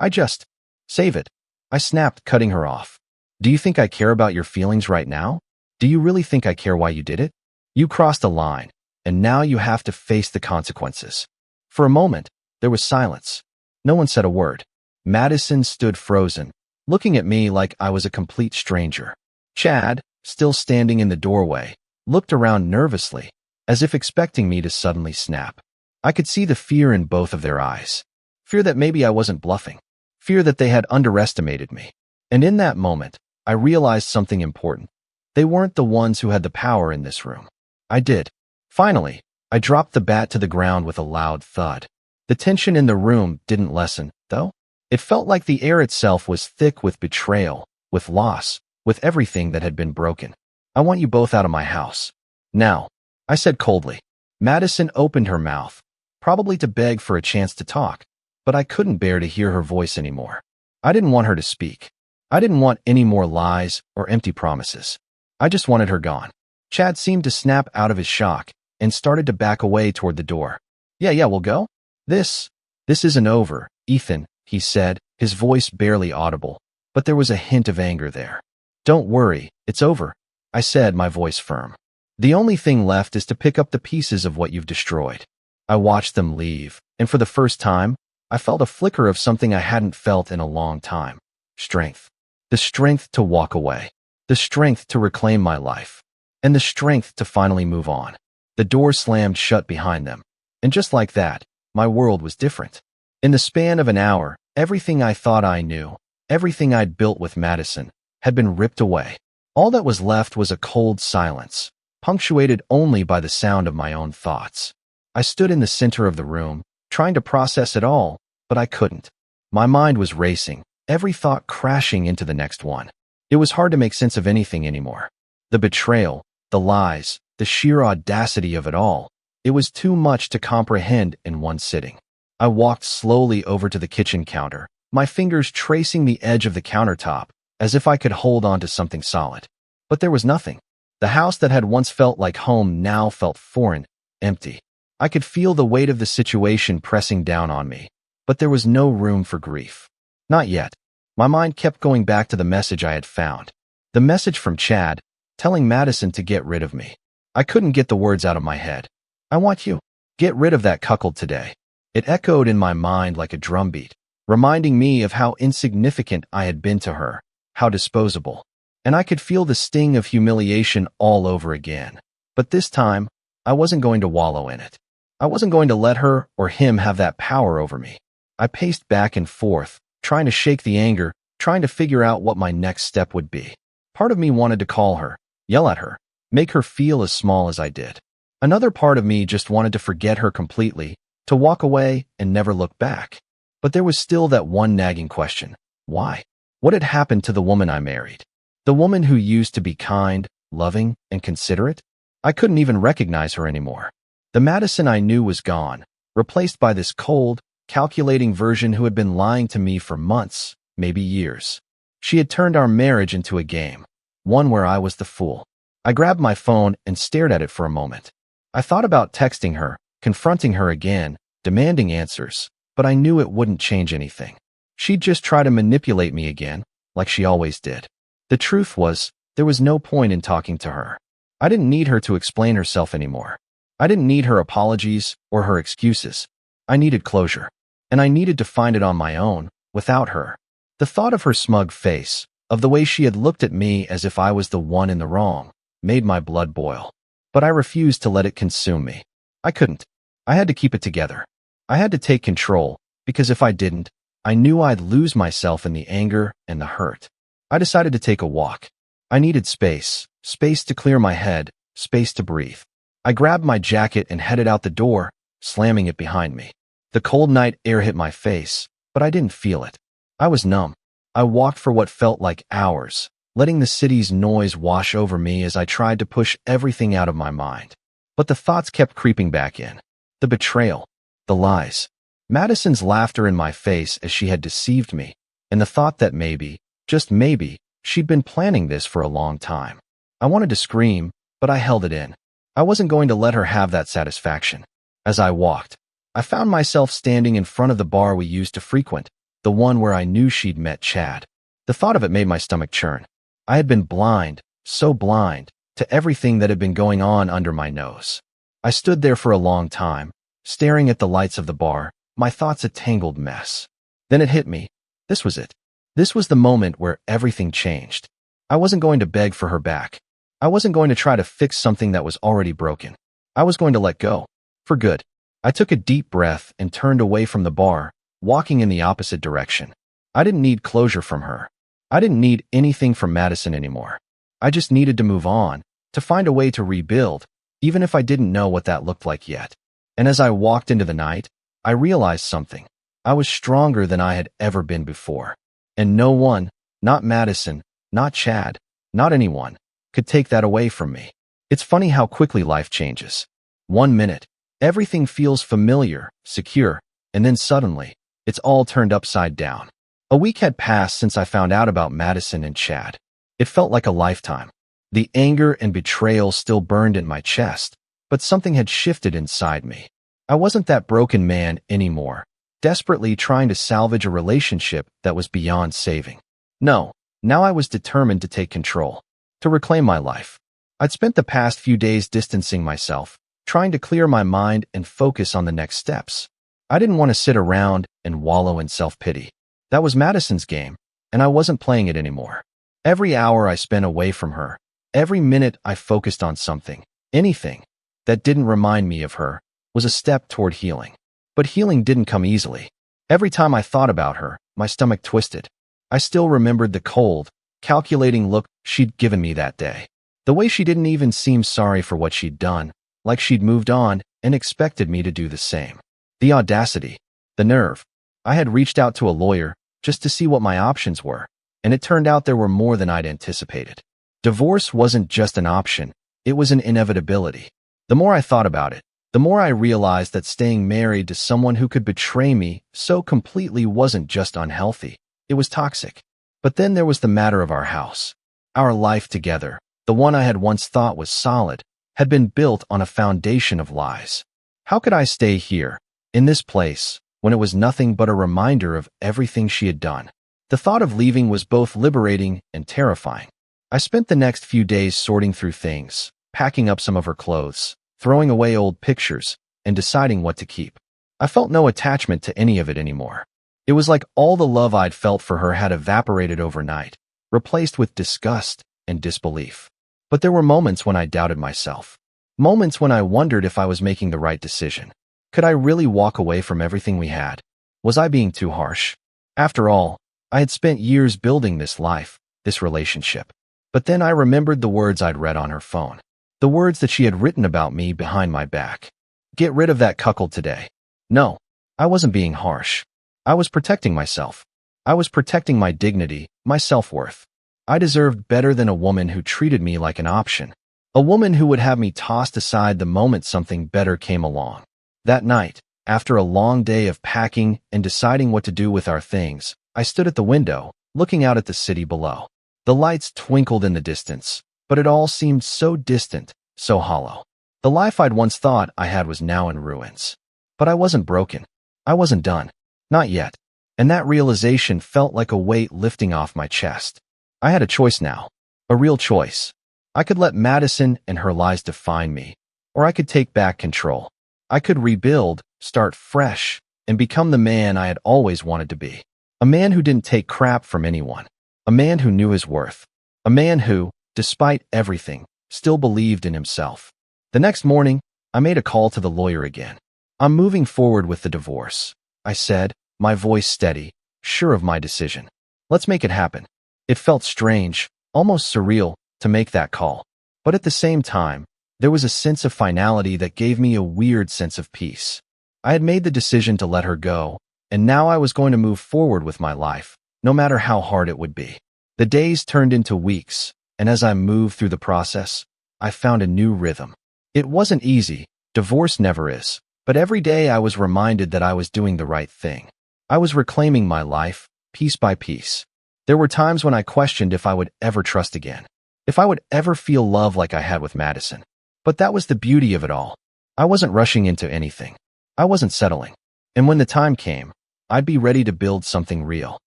A: just..." Save it. I snapped, cutting her off. Do you think I care about your feelings right now? Do you really think I care why you did it? You crossed a line, and now you have to face the consequences. For a moment, there was silence. No one said a word. Madison stood frozen, looking at me like I was a complete stranger. Chad, still standing in the doorway, looked around nervously, as if expecting me to suddenly snap. I could see the fear in both of their eyes. Fear that maybe I wasn't bluffing. Fear that they had underestimated me. And in that moment, I realized something important. They weren't the ones who had the power in this room. I did. Finally, I dropped the bat to the ground with a loud thud. The tension in the room didn't lessen, though. It felt like the air itself was thick with betrayal, with loss, with everything that had been broken. I want you both out of my house. Now, I said coldly. Madison opened her mouth, probably to beg for a chance to talk, but I couldn't bear to hear her voice anymore. I didn't want her to speak. I didn't want any more lies or empty promises. I just wanted her gone. Chad seemed to snap out of his shock and started to back away toward the door. Yeah, we'll go. This isn't over, Ethan, he said, his voice barely audible, but there was a hint of anger there. Don't worry, it's over, I said, my voice firm. The only thing left is to pick up the pieces of what you've destroyed. I watched them leave, and for the first time, I felt a flicker of something I hadn't felt in a long time. Strength. The strength to walk away. The strength to reclaim my life. And the strength to finally move on. The door slammed shut behind them. And just like that, my world was different. In the span of an hour, everything I thought I knew, everything I'd built with Madison, had been ripped away. All that was left was a cold silence, punctuated only by the sound of my own thoughts. I stood in the center of the room, trying to process it all, but I couldn't. My mind was racing, every thought crashing into the next one. It was hard to make sense of anything anymore. The betrayal, the lies, the sheer audacity of it all. It was too much to comprehend in one sitting. I walked slowly over to the kitchen counter, my fingers tracing the edge of the countertop, as if I could hold on to something solid. But there was nothing. The house that had once felt like home now felt foreign, empty. I could feel the weight of the situation pressing down on me, but there was no room for grief. Not yet. My mind kept going back to the message I had found. The message from Chad, telling Madison to get rid of me. I couldn't get the words out of my head. I want you. Get rid of that cuckold today. It echoed in my mind like a drumbeat, reminding me of how insignificant I had been to her, how disposable. And I could feel the sting of humiliation all over again. But this time, I wasn't going to wallow in it. I wasn't going to let her or him have that power over me. I paced back and forth, trying to shake the anger, trying to figure out what my next step would be. Part of me wanted to call her, yell at her, make her feel as small as I did. Another part of me just wanted to forget her completely, to walk away and never look back. But there was still that one nagging question. Why? What had happened to the woman I married? The woman who used to be kind, loving, and considerate? I couldn't even recognize her anymore. The Madison I knew was gone, replaced by this cold, calculating version who had been lying to me for months, maybe years. She had turned our marriage into a game, one where I was the fool. I grabbed my phone and stared at it for a moment. I thought about texting her, confronting her again, demanding answers, but I knew it wouldn't change anything. She'd just try to manipulate me again, like she always did. The truth was, there was no point in talking to her. I didn't need her to explain herself anymore. I didn't need her apologies or her excuses. I needed closure, and I needed to find it on my own, without her. The thought of her smug face, of the way she had looked at me as if I was the one in the wrong, made my blood boil. But I refused to let it consume me. I couldn't. I had to keep it together. I had to take control, because if I didn't, I knew I'd lose myself in the anger and the hurt. I decided to take a walk. I needed space, space to clear my head, space to breathe. I grabbed my jacket and headed out the door, slamming it behind me. The cold night air hit my face, but I didn't feel it. I was numb. I walked for what felt like hours, letting the city's noise wash over me as I tried to push everything out of my mind. But the thoughts kept creeping back in. The betrayal, the lies, Madison's laughter in my face as she had deceived me, and the thought that maybe, just maybe, she'd been planning this for a long time. I wanted to scream, but I held it in. I wasn't going to let her have that satisfaction. As I walked, I found myself standing in front of the bar we used to frequent, the one where I knew she'd met Chad. The thought of it made my stomach churn. I had been blind, so blind, to everything that had been going on under my nose. I stood there for a long time, staring at the lights of the bar, my thoughts a tangled mess. Then it hit me. This was it. This was the moment where everything changed. I wasn't going to beg for her back. I wasn't going to try to fix something that was already broken. I was going to let go. For good. I took a deep breath and turned away from the bar, walking in the opposite direction. I didn't need closure from her. I didn't need anything from Madison anymore. I just needed to move on, to find a way to rebuild, even if I didn't know what that looked like yet. And as I walked into the night, I realized something. I was stronger than I had ever been before. And no one, not Madison, not Chad, not anyone, could take that away from me. It's funny how quickly life changes. 1 minute, everything feels familiar, secure, and then suddenly, it's all turned upside down. A week had passed since I found out about Madison and Chad. It felt like a lifetime. The anger and betrayal still burned in my chest, but something had shifted inside me. I wasn't that broken man anymore, desperately trying to salvage a relationship that was beyond saving. No, now I was determined to take control, to reclaim my life. I'd spent the past few days distancing myself, trying to clear my mind and focus on the next steps. I didn't want to sit around and wallow in self-pity. That was Madison's game, and I wasn't playing it anymore. Every hour I spent away from her, every minute I focused on something, anything, that didn't remind me of her, was a step toward healing. But healing didn't come easily. Every time I thought about her, my stomach twisted. I still remembered the cold, calculating look she'd given me that day. The way she didn't even seem sorry for what she'd done, like she'd moved on and expected me to do the same. The audacity, the nerve. I had reached out to a lawyer just to see what my options were, and it turned out there were more than I'd anticipated. Divorce wasn't just an option, it was an inevitability. The more I thought about it, the more I realized that staying married to someone who could betray me so completely wasn't just unhealthy, it was toxic. But then there was the matter of our house. Our life together, the one I had once thought was solid, had been built on a foundation of lies. How could I stay here, in this place, when it was nothing but a reminder of everything she had done? The thought of leaving was both liberating and terrifying. I spent the next few days sorting through things, packing up some of her clothes, throwing away old pictures, and deciding what to keep. I felt no attachment to any of it anymore. It was like all the love I'd felt for her had evaporated overnight, replaced with disgust and disbelief. But there were moments when I doubted myself. Moments when I wondered if I was making the right decision. Could I really walk away from everything we had? Was I being too harsh? After all, I had spent years building this life, this relationship. But then I remembered the words I'd read on her phone. The words that she had written about me behind my back. Get rid of that cuckold today. No, I wasn't being harsh. I was protecting myself. I was protecting my dignity, my self-worth. I deserved better than a woman who treated me like an option. A woman who would have me tossed aside the moment something better came along. That night, after a long day of packing and deciding what to do with our things, I stood at the window, looking out at the city below. The lights twinkled in the distance, but it all seemed so distant, so hollow. The life I'd once thought I had was now in ruins. But I wasn't broken. I wasn't done. Not yet. And that realization felt like a weight lifting off my chest. I had a choice now. A real choice. I could let Madison and her lies define me, or I could take back control. I could rebuild, start fresh, and become the man I had always wanted to be. A man who didn't take crap from anyone. A man who knew his worth. A man who, despite everything, still believed in himself. The next morning, I made a call to the lawyer again. I'm moving forward with the divorce, I said, my voice steady, sure of my decision. Let's make it happen. It felt strange, almost surreal, to make that call. But at the same time, there was a sense of finality that gave me a weird sense of peace. I had made the decision to let her go, and now I was going to move forward with my life, no matter how hard it would be. The days turned into weeks, and as I moved through the process, I found a new rhythm. It wasn't easy, divorce never is, but every day I was reminded that I was doing the right thing. I was reclaiming my life, piece by piece. There were times when I questioned if I would ever trust again, if I would ever feel love like I had with Madison. But that was the beauty of it all. I wasn't rushing into anything. I wasn't settling. And when the time came, I'd be ready to build something real,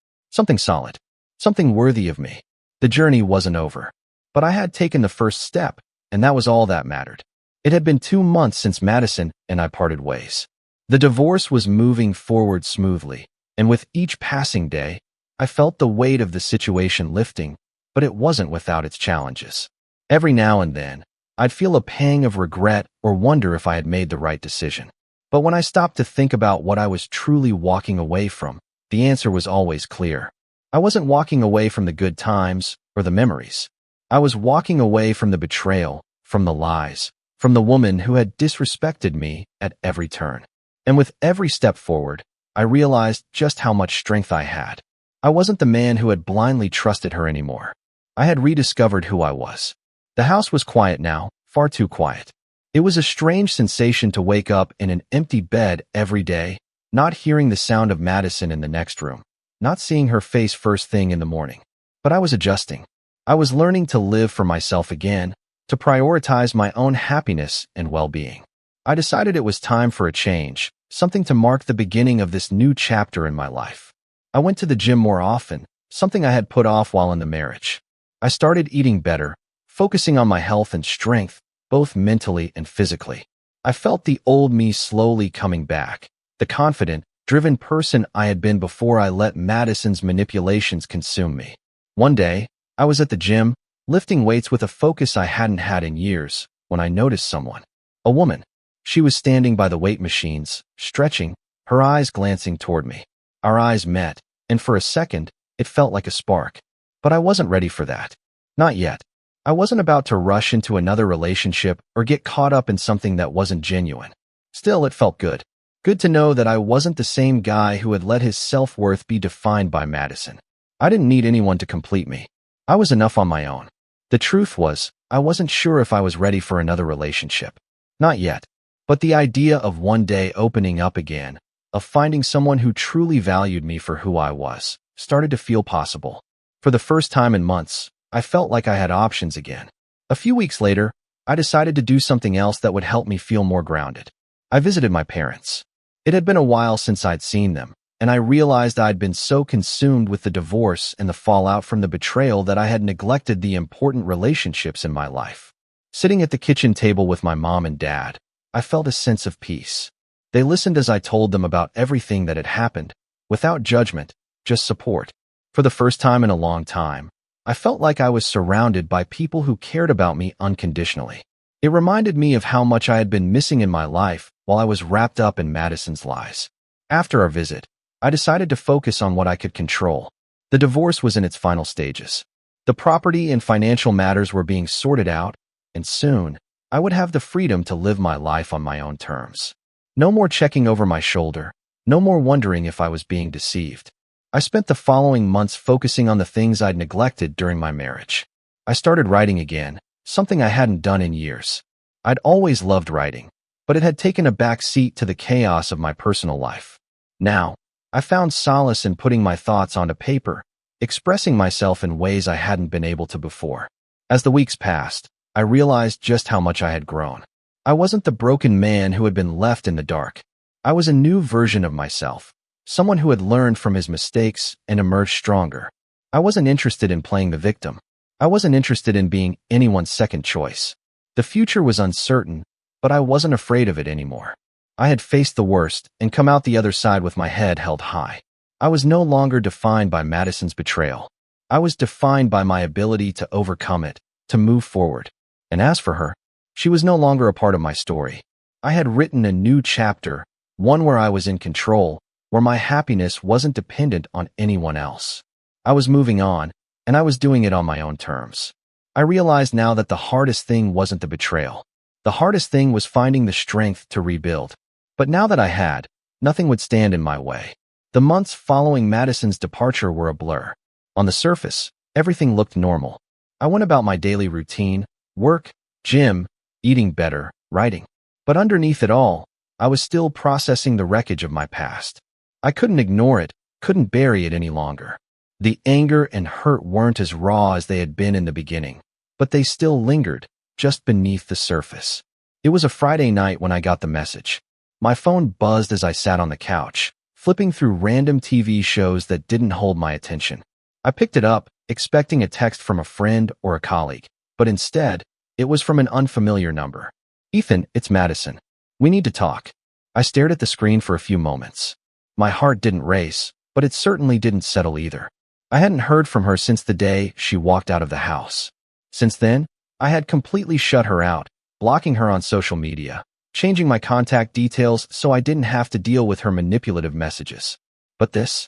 A: something solid, something worthy of me. The journey wasn't over, but I had taken the first step, and that was all that mattered. It had been 2 months since Madison and I parted ways. The divorce was moving forward smoothly, and with each passing day, I felt the weight of the situation lifting, but it wasn't without its challenges. Every now and then, I'd feel a pang of regret or wonder if I had made the right decision. But when I stopped to think about what I was truly walking away from, the answer was always clear. I wasn't walking away from the good times or the memories. I was walking away from the betrayal, from the lies, from the woman who had disrespected me at every turn. And with every step forward, I realized just how much strength I had. I wasn't the man who had blindly trusted her anymore. I had rediscovered who I was. The house was quiet now, far too quiet. It was a strange sensation to wake up in an empty bed every day, not hearing the sound of Madison in the next room, not seeing her face first thing in the morning. But I was adjusting. I was learning to live for myself again, to prioritize my own happiness and well-being. I decided it was time for a change, something to mark the beginning of this new chapter in my life. I went to the gym more often, something I had put off while in the marriage. I started eating better, focusing on my health and strength, both mentally and physically. I felt the old me slowly coming back, the confident, driven person I had been before I let Madison's manipulations consume me. One day, I was at the gym, lifting weights with a focus I hadn't had in years, when I noticed someone. A woman. She was standing by the weight machines, stretching, her eyes glancing toward me. Our eyes met, and for a second, it felt like a spark. But I wasn't ready for that. Not yet. I wasn't about to rush into another relationship or get caught up in something that wasn't genuine. Still, it felt good. Good to know that I wasn't the same guy who had let his self-worth be defined by Madison. I didn't need anyone to complete me. I was enough on my own. The truth was, I wasn't sure if I was ready for another relationship. Not yet. But the idea of one day opening up again, of finding someone who truly valued me for who I was, started to feel possible. For the first time in months, I felt like I had options again. A few weeks later, I decided to do something else that would help me feel more grounded. I visited my parents. It had been a while since I'd seen them, and I realized I'd been so consumed with the divorce and the fallout from the betrayal that I had neglected the important relationships in my life. Sitting at the kitchen table with my mom and dad, I felt a sense of peace. They listened as I told them about everything that had happened, without judgment, just support. For the first time in a long time, I felt like I was surrounded by people who cared about me unconditionally. It reminded me of how much I had been missing in my life while I was wrapped up in Madison's lies. After our visit, I decided to focus on what I could control. The divorce was in its final stages. The property and financial matters were being sorted out, and soon, I would have the freedom to live my life on my own terms. No more checking over my shoulder, no more wondering if I was being deceived. I spent the following months focusing on the things I'd neglected during my marriage. I started writing again, something I hadn't done in years. I'd always loved writing, but it had taken a back seat to the chaos of my personal life. Now, I found solace in putting my thoughts onto paper, expressing myself in ways I hadn't been able to before. As the weeks passed, I realized just how much I had grown. I wasn't the broken man who had been left in the dark. I was a new version of myself, someone who had learned from his mistakes and emerged stronger. I wasn't interested in playing the victim. I wasn't interested in being anyone's second choice. The future was uncertain, but I wasn't afraid of it anymore. I had faced the worst and come out the other side with my head held high. I was no longer defined by Madison's betrayal. I was defined by my ability to overcome it, to move forward. And as for her, she was no longer a part of my story. I had written a new chapter, one where I was in control, where my happiness wasn't dependent on anyone else. I was moving on, and I was doing it on my own terms. I realized now that the hardest thing wasn't the betrayal. The hardest thing was finding the strength to rebuild. But now that I had, nothing would stand in my way. The months following Madison's departure were a blur. On the surface, everything looked normal. I went about my daily routine, work, gym, eating better, writing. But underneath it all, I was still processing the wreckage of my past. I couldn't ignore it, couldn't bury it any longer. The anger and hurt weren't as raw as they had been in the beginning, but they still lingered, just beneath the surface. It was a Friday night when I got the message. My phone buzzed as I sat on the couch, flipping through random TV shows that didn't hold my attention. I picked it up, expecting a text from a friend or a colleague, but instead, it was from an unfamiliar number. "Ethan, it's Madison. We need to talk." I stared at the screen for a few moments. My heart didn't race, but it certainly didn't settle either. I hadn't heard from her since the day she walked out of the house. Since then, I had completely shut her out, blocking her on social media, changing my contact details so I didn't have to deal with her manipulative messages. But this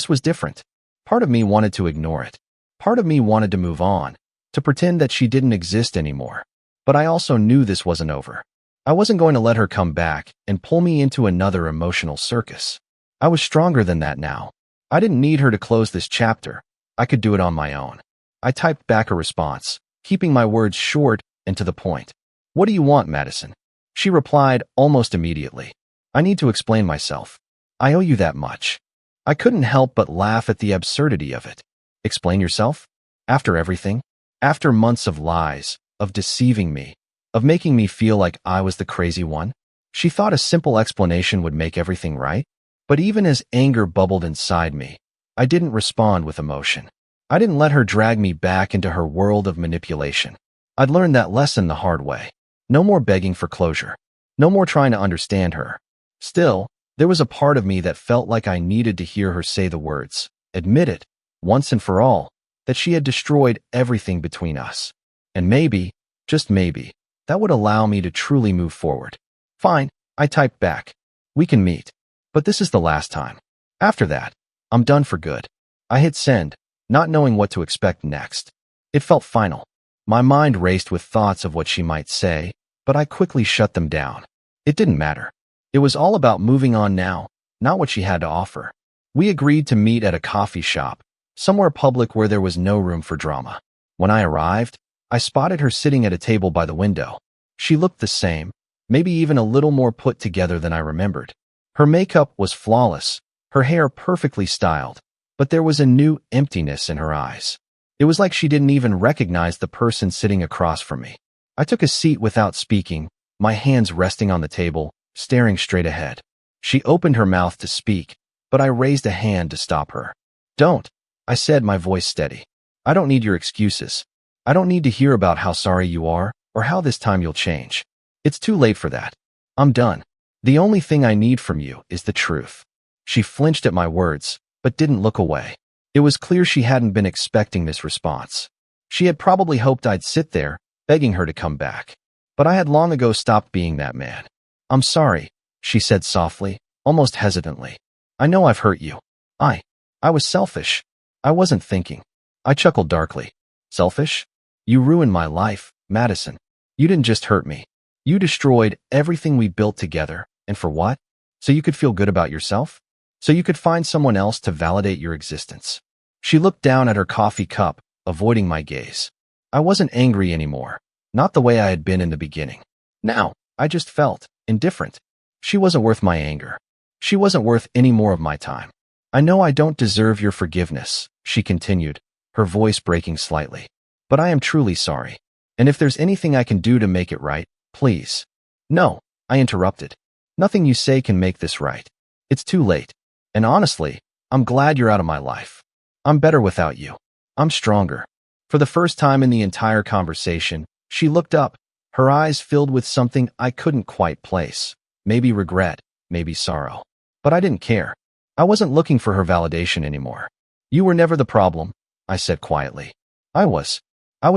A: was different. Part of me wanted to ignore it. Part of me wanted to move on, to pretend that she didn't exist anymore. But I also knew this wasn't over. I wasn't going to let her come back and pull me into another emotional circus. I was stronger than that now. I didn't need her to close this chapter. I could do it on my own. I typed back a response, keeping my words short and to the point. "What do you want, Madison?" She replied almost immediately. "I need to explain myself. I owe you that much." I couldn't help but laugh at the absurdity of it. Explain yourself? After everything? After months of lies, of deceiving me, of making me feel like I was the crazy one? She thought a simple explanation would make everything right? But even as anger bubbled inside me, I didn't respond with emotion. I didn't let her drag me back into her world of manipulation. I'd learned that lesson the hard way. No more begging for closure. No more trying to understand her. Still, there was a part of me that felt like I needed to hear her say the words, admit it, once and for all, that she had destroyed everything between us. And maybe, just maybe, that would allow me to truly move forward. "Fine," I typed back. "We can meet. But this is the last time. After that, I'm done for good." I hit send, not knowing what to expect next. It felt final. My mind raced with thoughts of what she might say, but I quickly shut them down. It didn't matter. It was all about moving on now, not what she had to offer. We agreed to meet at a coffee shop, somewhere public where there was no room for drama. When I arrived, I spotted her sitting at a table by the window. She looked the same, maybe even a little more put together than I remembered. Her makeup was flawless, her hair perfectly styled, but there was a new emptiness in her eyes. It was like she didn't even recognize the person sitting across from me. I took a seat without speaking, my hands resting on the table, staring straight ahead. She opened her mouth to speak, but I raised a hand to stop her. "Don't," I said, my voice steady. "I don't need your excuses. I don't need to hear about how sorry you are or how this time you'll change. It's too late for that. I'm done. The only thing I need from you is the truth." She flinched at my words, but didn't look away. It was clear she hadn't been expecting this response. She had probably hoped I'd sit there, begging her to come back. But I had long ago stopped being that man. "I'm sorry," she said softly, almost hesitantly. "I know I've hurt you. I was selfish. I wasn't thinking." I chuckled darkly. "Selfish? You ruined my life, Madison. You didn't just hurt me. You destroyed everything we built together, and for what? So you could feel good about yourself? So you could find someone else to validate your existence." She looked down at her coffee cup, avoiding my gaze. I wasn't angry anymore, not the way I had been in the beginning. Now, I just felt indifferent. She wasn't worth my anger. She wasn't worth any more of my time. "I know I don't deserve your forgiveness," she continued, her voice breaking slightly. "But I am truly sorry. And if there's anything I can do to make it right, please." "No," I interrupted. "Nothing you say can make this right. It's too late. And honestly, I'm glad you're out of my life. I'm better without you. I'm stronger." For the first time in the entire conversation, she looked up, her eyes filled with something I couldn't quite place. Maybe regret, maybe sorrow. But I didn't care. I wasn't looking for her validation anymore. "You were never the problem," I said quietly. I was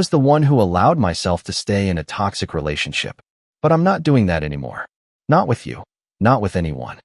A: the one who allowed myself to stay in a toxic relationship. But I'm not doing that anymore. Not with you. Not with anyone.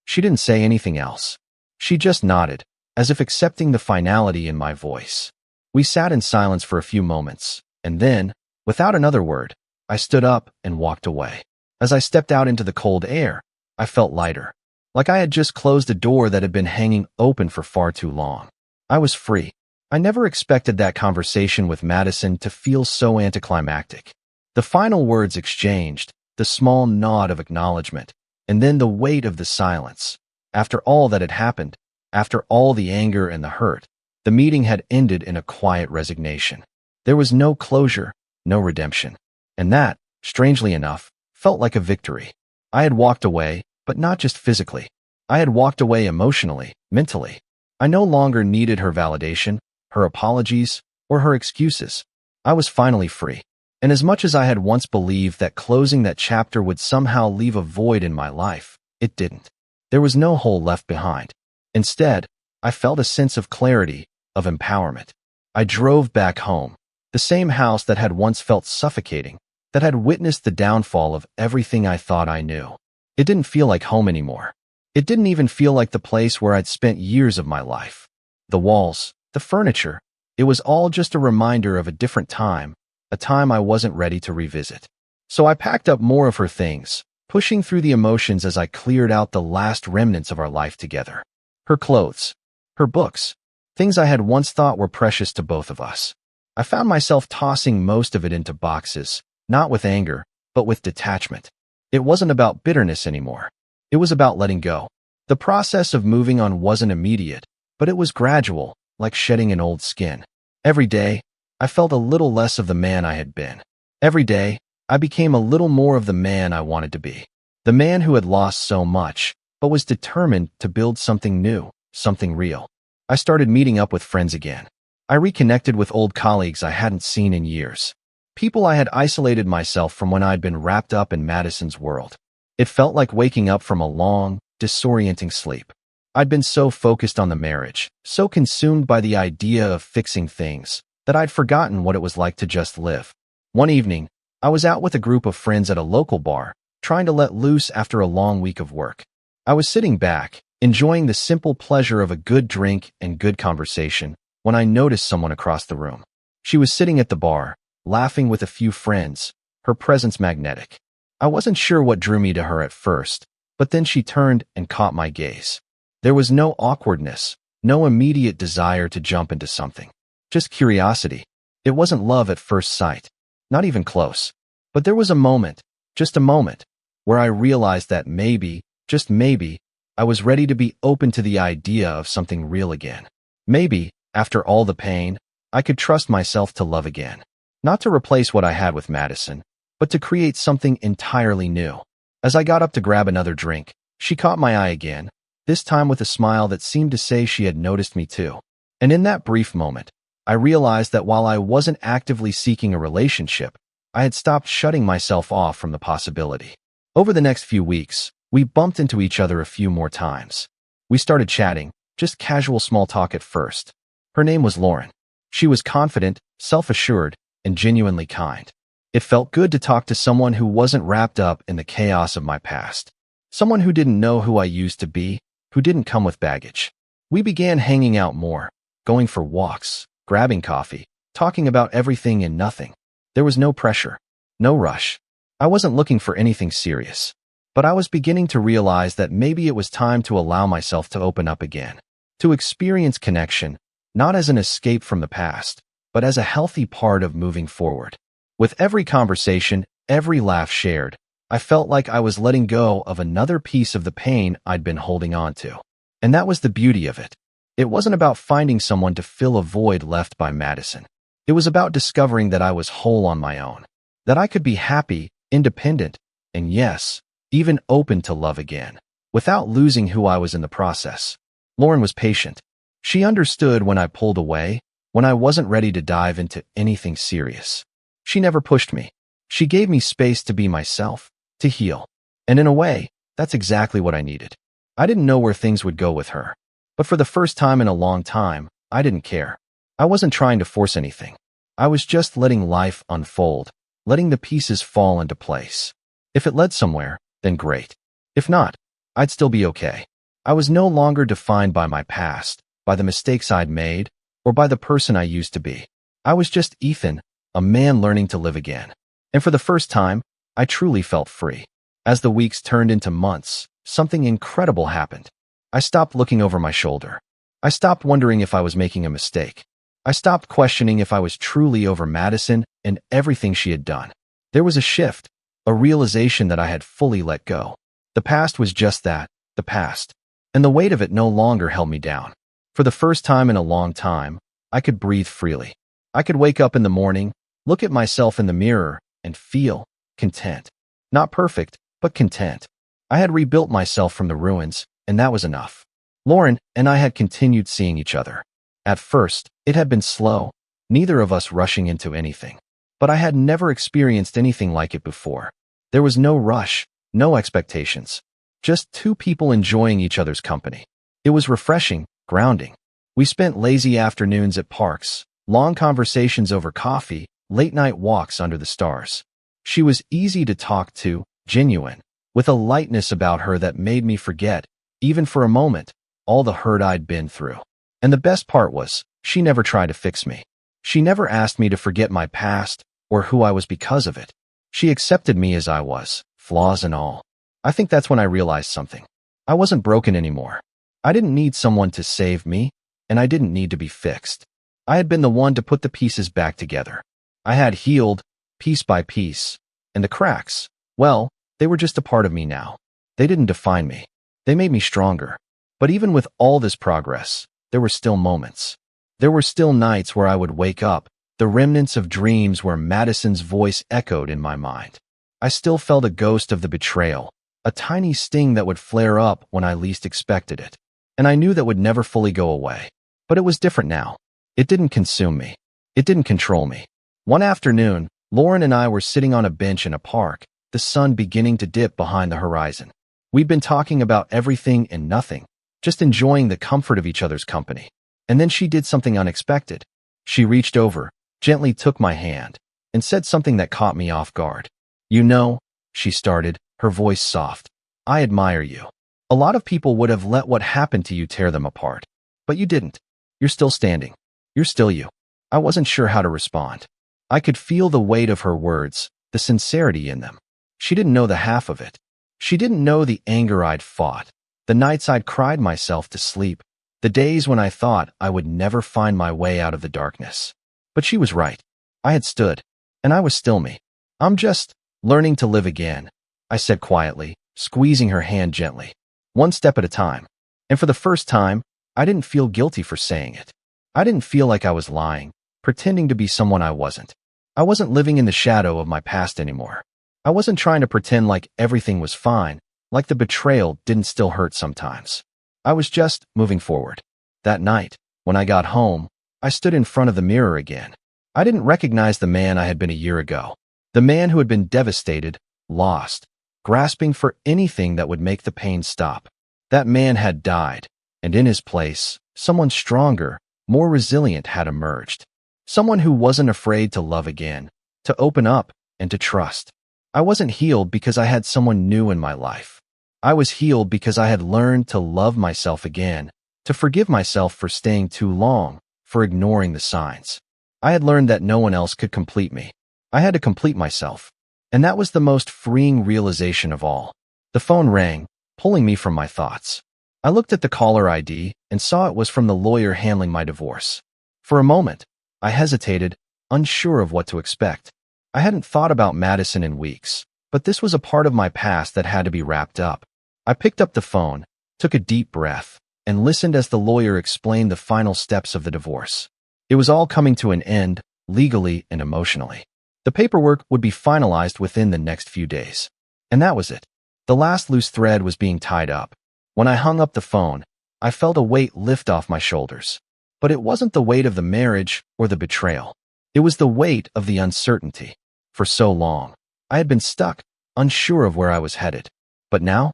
A: She didn't say anything else. She just nodded, as if accepting the finality in my voice. We sat in silence for a few moments, and then, without another word, I stood up and walked away. As I stepped out into the cold air, I felt lighter, like I had just closed a door that had been hanging open for far too long. I was free. I never expected that conversation with Madison to feel so anticlimactic. The final words exchanged, the small nod of acknowledgement, and then the weight of the silence. After all that had happened, after all the anger and the hurt, the meeting had ended in a quiet resignation. There was no closure, no redemption. And that, strangely enough, felt like a victory. I had walked away, but not just physically. I had walked away emotionally, mentally. I no longer needed her validation, her apologies, or her excuses. I was finally free. And as much as I had once believed that closing that chapter would somehow leave a void in my life, it didn't. There was no hole left behind. Instead, I felt a sense of clarity, of empowerment. I drove back home, the same house that had once felt suffocating, that had witnessed the downfall of everything I thought I knew. It didn't feel like home anymore. It didn't even feel like the place where I'd spent years of my life. The walls, the furniture, it was all just a reminder of a different time, a time I wasn't ready to revisit. So I packed up more of her things, pushing through the emotions as I cleared out the last remnants of our life together. Her clothes, her books, things I had once thought were precious to both of us. I found myself tossing most of it into boxes, not with anger, but with detachment. It wasn't about bitterness anymore. It was about letting go. The process of moving on wasn't immediate, but it was gradual, like shedding an old skin. Every day, I felt a little less of the man I had been. Every day, I became a little more of the man I wanted to be. The man who had lost so much, but was determined to build something new, something real. I started meeting up with friends again. I reconnected with old colleagues I hadn't seen in years. People I had isolated myself from when I'd been wrapped up in Madison's world. It felt like waking up from a long, disorienting sleep. I'd been so focused on the marriage, so consumed by the idea of fixing things, that I'd forgotten what it was like to just live. One evening, I was out with a group of friends at a local bar, trying to let loose after a long week of work. I was sitting back, enjoying the simple pleasure of a good drink and good conversation, when I noticed someone across the room. She was sitting at the bar, laughing with a few friends, her presence magnetic. I wasn't sure what drew me to her at first, but then she turned and caught my gaze. There was no awkwardness, no immediate desire to jump into something. Just curiosity. It wasn't love at first sight, not even close. But there was a moment, just a moment, where I realized that maybe, just maybe, I was ready to be open to the idea of something real again. Maybe, after all the pain, I could trust myself to love again. Not to replace what I had with Madison, but to create something entirely new. As I got up to grab another drink, she caught my eye again, this time with a smile that seemed to say she had noticed me too. And in that brief moment, I realized that while I wasn't actively seeking a relationship, I had stopped shutting myself off from the possibility. Over the next few weeks, we bumped into each other a few more times. We started chatting, just casual small talk at first. Her name was Lauren. She was confident, self-assured, and genuinely kind. It felt good to talk to someone who wasn't wrapped up in the chaos of my past. Someone who didn't know who I used to be, who didn't come with baggage. We began hanging out more, going for walks, grabbing coffee, talking about everything and nothing. There was no pressure, no rush. I wasn't looking for anything serious, but I was beginning to realize that maybe it was time to allow myself to open up again, to experience connection, not as an escape from the past, but as a healthy part of moving forward. With every conversation, every laugh shared, I felt like I was letting go of another piece of the pain I'd been holding on to. And that was the beauty of it. It wasn't about finding someone to fill a void left by Madison. It was about discovering that I was whole on my own, that I could be happy, independent, and yes, even open to love again, without losing who I was in the process. Lauren was patient. She understood when I pulled away, when I wasn't ready to dive into anything serious. She never pushed me. She gave me space to be myself, to heal. And in a way, that's exactly what I needed. I didn't know where things would go with her. But for the first time in a long time, I didn't care. I wasn't trying to force anything. I was just letting life unfold, letting the pieces fall into place. If it led somewhere, then great. If not, I'd still be okay. I was no longer defined by my past, by the mistakes I'd made, or by the person I used to be. I was just Ethan, a man learning to live again. And for the first time, I truly felt free. As the weeks turned into months, something incredible happened. I stopped looking over my shoulder. I stopped wondering if I was making a mistake. I stopped questioning if I was truly over Madison and everything she had done. There was a shift, a realization that I had fully let go. The past was just that, the past. And the weight of it no longer held me down. For the first time in a long time, I could breathe freely. I could wake up in the morning, look at myself in the mirror, and feel content. Not perfect, but content. I had rebuilt myself from the ruins, and that was enough. Lauren and I had continued seeing each other. At first, it had been slow, neither of us rushing into anything. But I had never experienced anything like it before. There was no rush, no expectations. Just two people enjoying each other's company. It was refreshing, grounding. We spent lazy afternoons at parks, long conversations over coffee, late-night walks under the stars. She was easy to talk to, genuine, with a lightness about her that made me forget, even for a moment, all the hurt I'd been through. And the best part was, she never tried to fix me. She never asked me to forget my past or who I was because of it. She accepted me as I was, flaws and all. I think that's when I realized something. I wasn't broken anymore. I didn't need someone to save me, and I didn't need to be fixed. I had been the one to put the pieces back together. I had healed, piece by piece, and the cracks, well, they were just a part of me now. They didn't define me. They made me stronger. But even with all this progress, there were still moments. There were still nights where I would wake up, the remnants of dreams where Madison's voice echoed in my mind. I still felt a ghost of the betrayal, a tiny sting that would flare up when I least expected it. And I knew that would never fully go away. But it was different now. It didn't consume me. It didn't control me. One afternoon, Lauren and I were sitting on a bench in a park, the sun beginning to dip behind the horizon. We'd been talking about everything and nothing, just enjoying the comfort of each other's company. And then she did something unexpected. She reached over, gently took my hand, and said something that caught me off guard. "You know," she started, her voice soft, "I admire you. A lot of people would have let what happened to you tear them apart. But you didn't. You're still standing. You're still you." I wasn't sure how to respond. I could feel the weight of her words, the sincerity in them. She didn't know the half of it. She didn't know the anger I'd fought, the nights I'd cried myself to sleep, the days when I thought I would never find my way out of the darkness. But she was right. I had stood, and I was still me. "I'm just learning to live again," I said quietly, squeezing her hand gently. One step at a time. And for the first time, I didn't feel guilty for saying it. I didn't feel like I was lying, pretending to be someone I wasn't. I wasn't living in the shadow of my past anymore. I wasn't trying to pretend like everything was fine, like the betrayal didn't still hurt sometimes. I was just moving forward. That night, when I got home, I stood in front of the mirror again. I didn't recognize the man I had been a year ago. The man who had been devastated, lost, grasping for anything that would make the pain stop. That man had died, and in his place, someone stronger, more resilient had emerged. Someone who wasn't afraid to love again, to open up, and to trust. I wasn't healed because I had someone new in my life. I was healed because I had learned to love myself again, to forgive myself for staying too long, for ignoring the signs. I had learned that no one else could complete me. I had to complete myself. And that was the most freeing realization of all. The phone rang, pulling me from my thoughts. I looked at the caller ID and saw it was from the lawyer handling my divorce. For a moment, I hesitated, unsure of what to expect. I hadn't thought about Madison in weeks, but this was a part of my past that had to be wrapped up. I picked up the phone, took a deep breath, and listened as the lawyer explained the final steps of the divorce. It was all coming to an end, legally and emotionally. The paperwork would be finalized within the next few days. And that was it. The last loose thread was being tied up. When I hung up the phone, I felt a weight lift off my shoulders. But it wasn't the weight of the marriage or the betrayal. It was the weight of the uncertainty. For so long, I had been stuck, unsure of where I was headed. But now,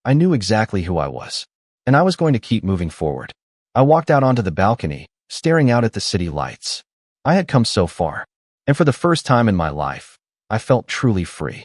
A: I knew exactly who I was. And I was going to keep moving forward. I walked out onto the balcony, staring out at the city lights. I had come so far. And for the first time in my life, I felt truly free.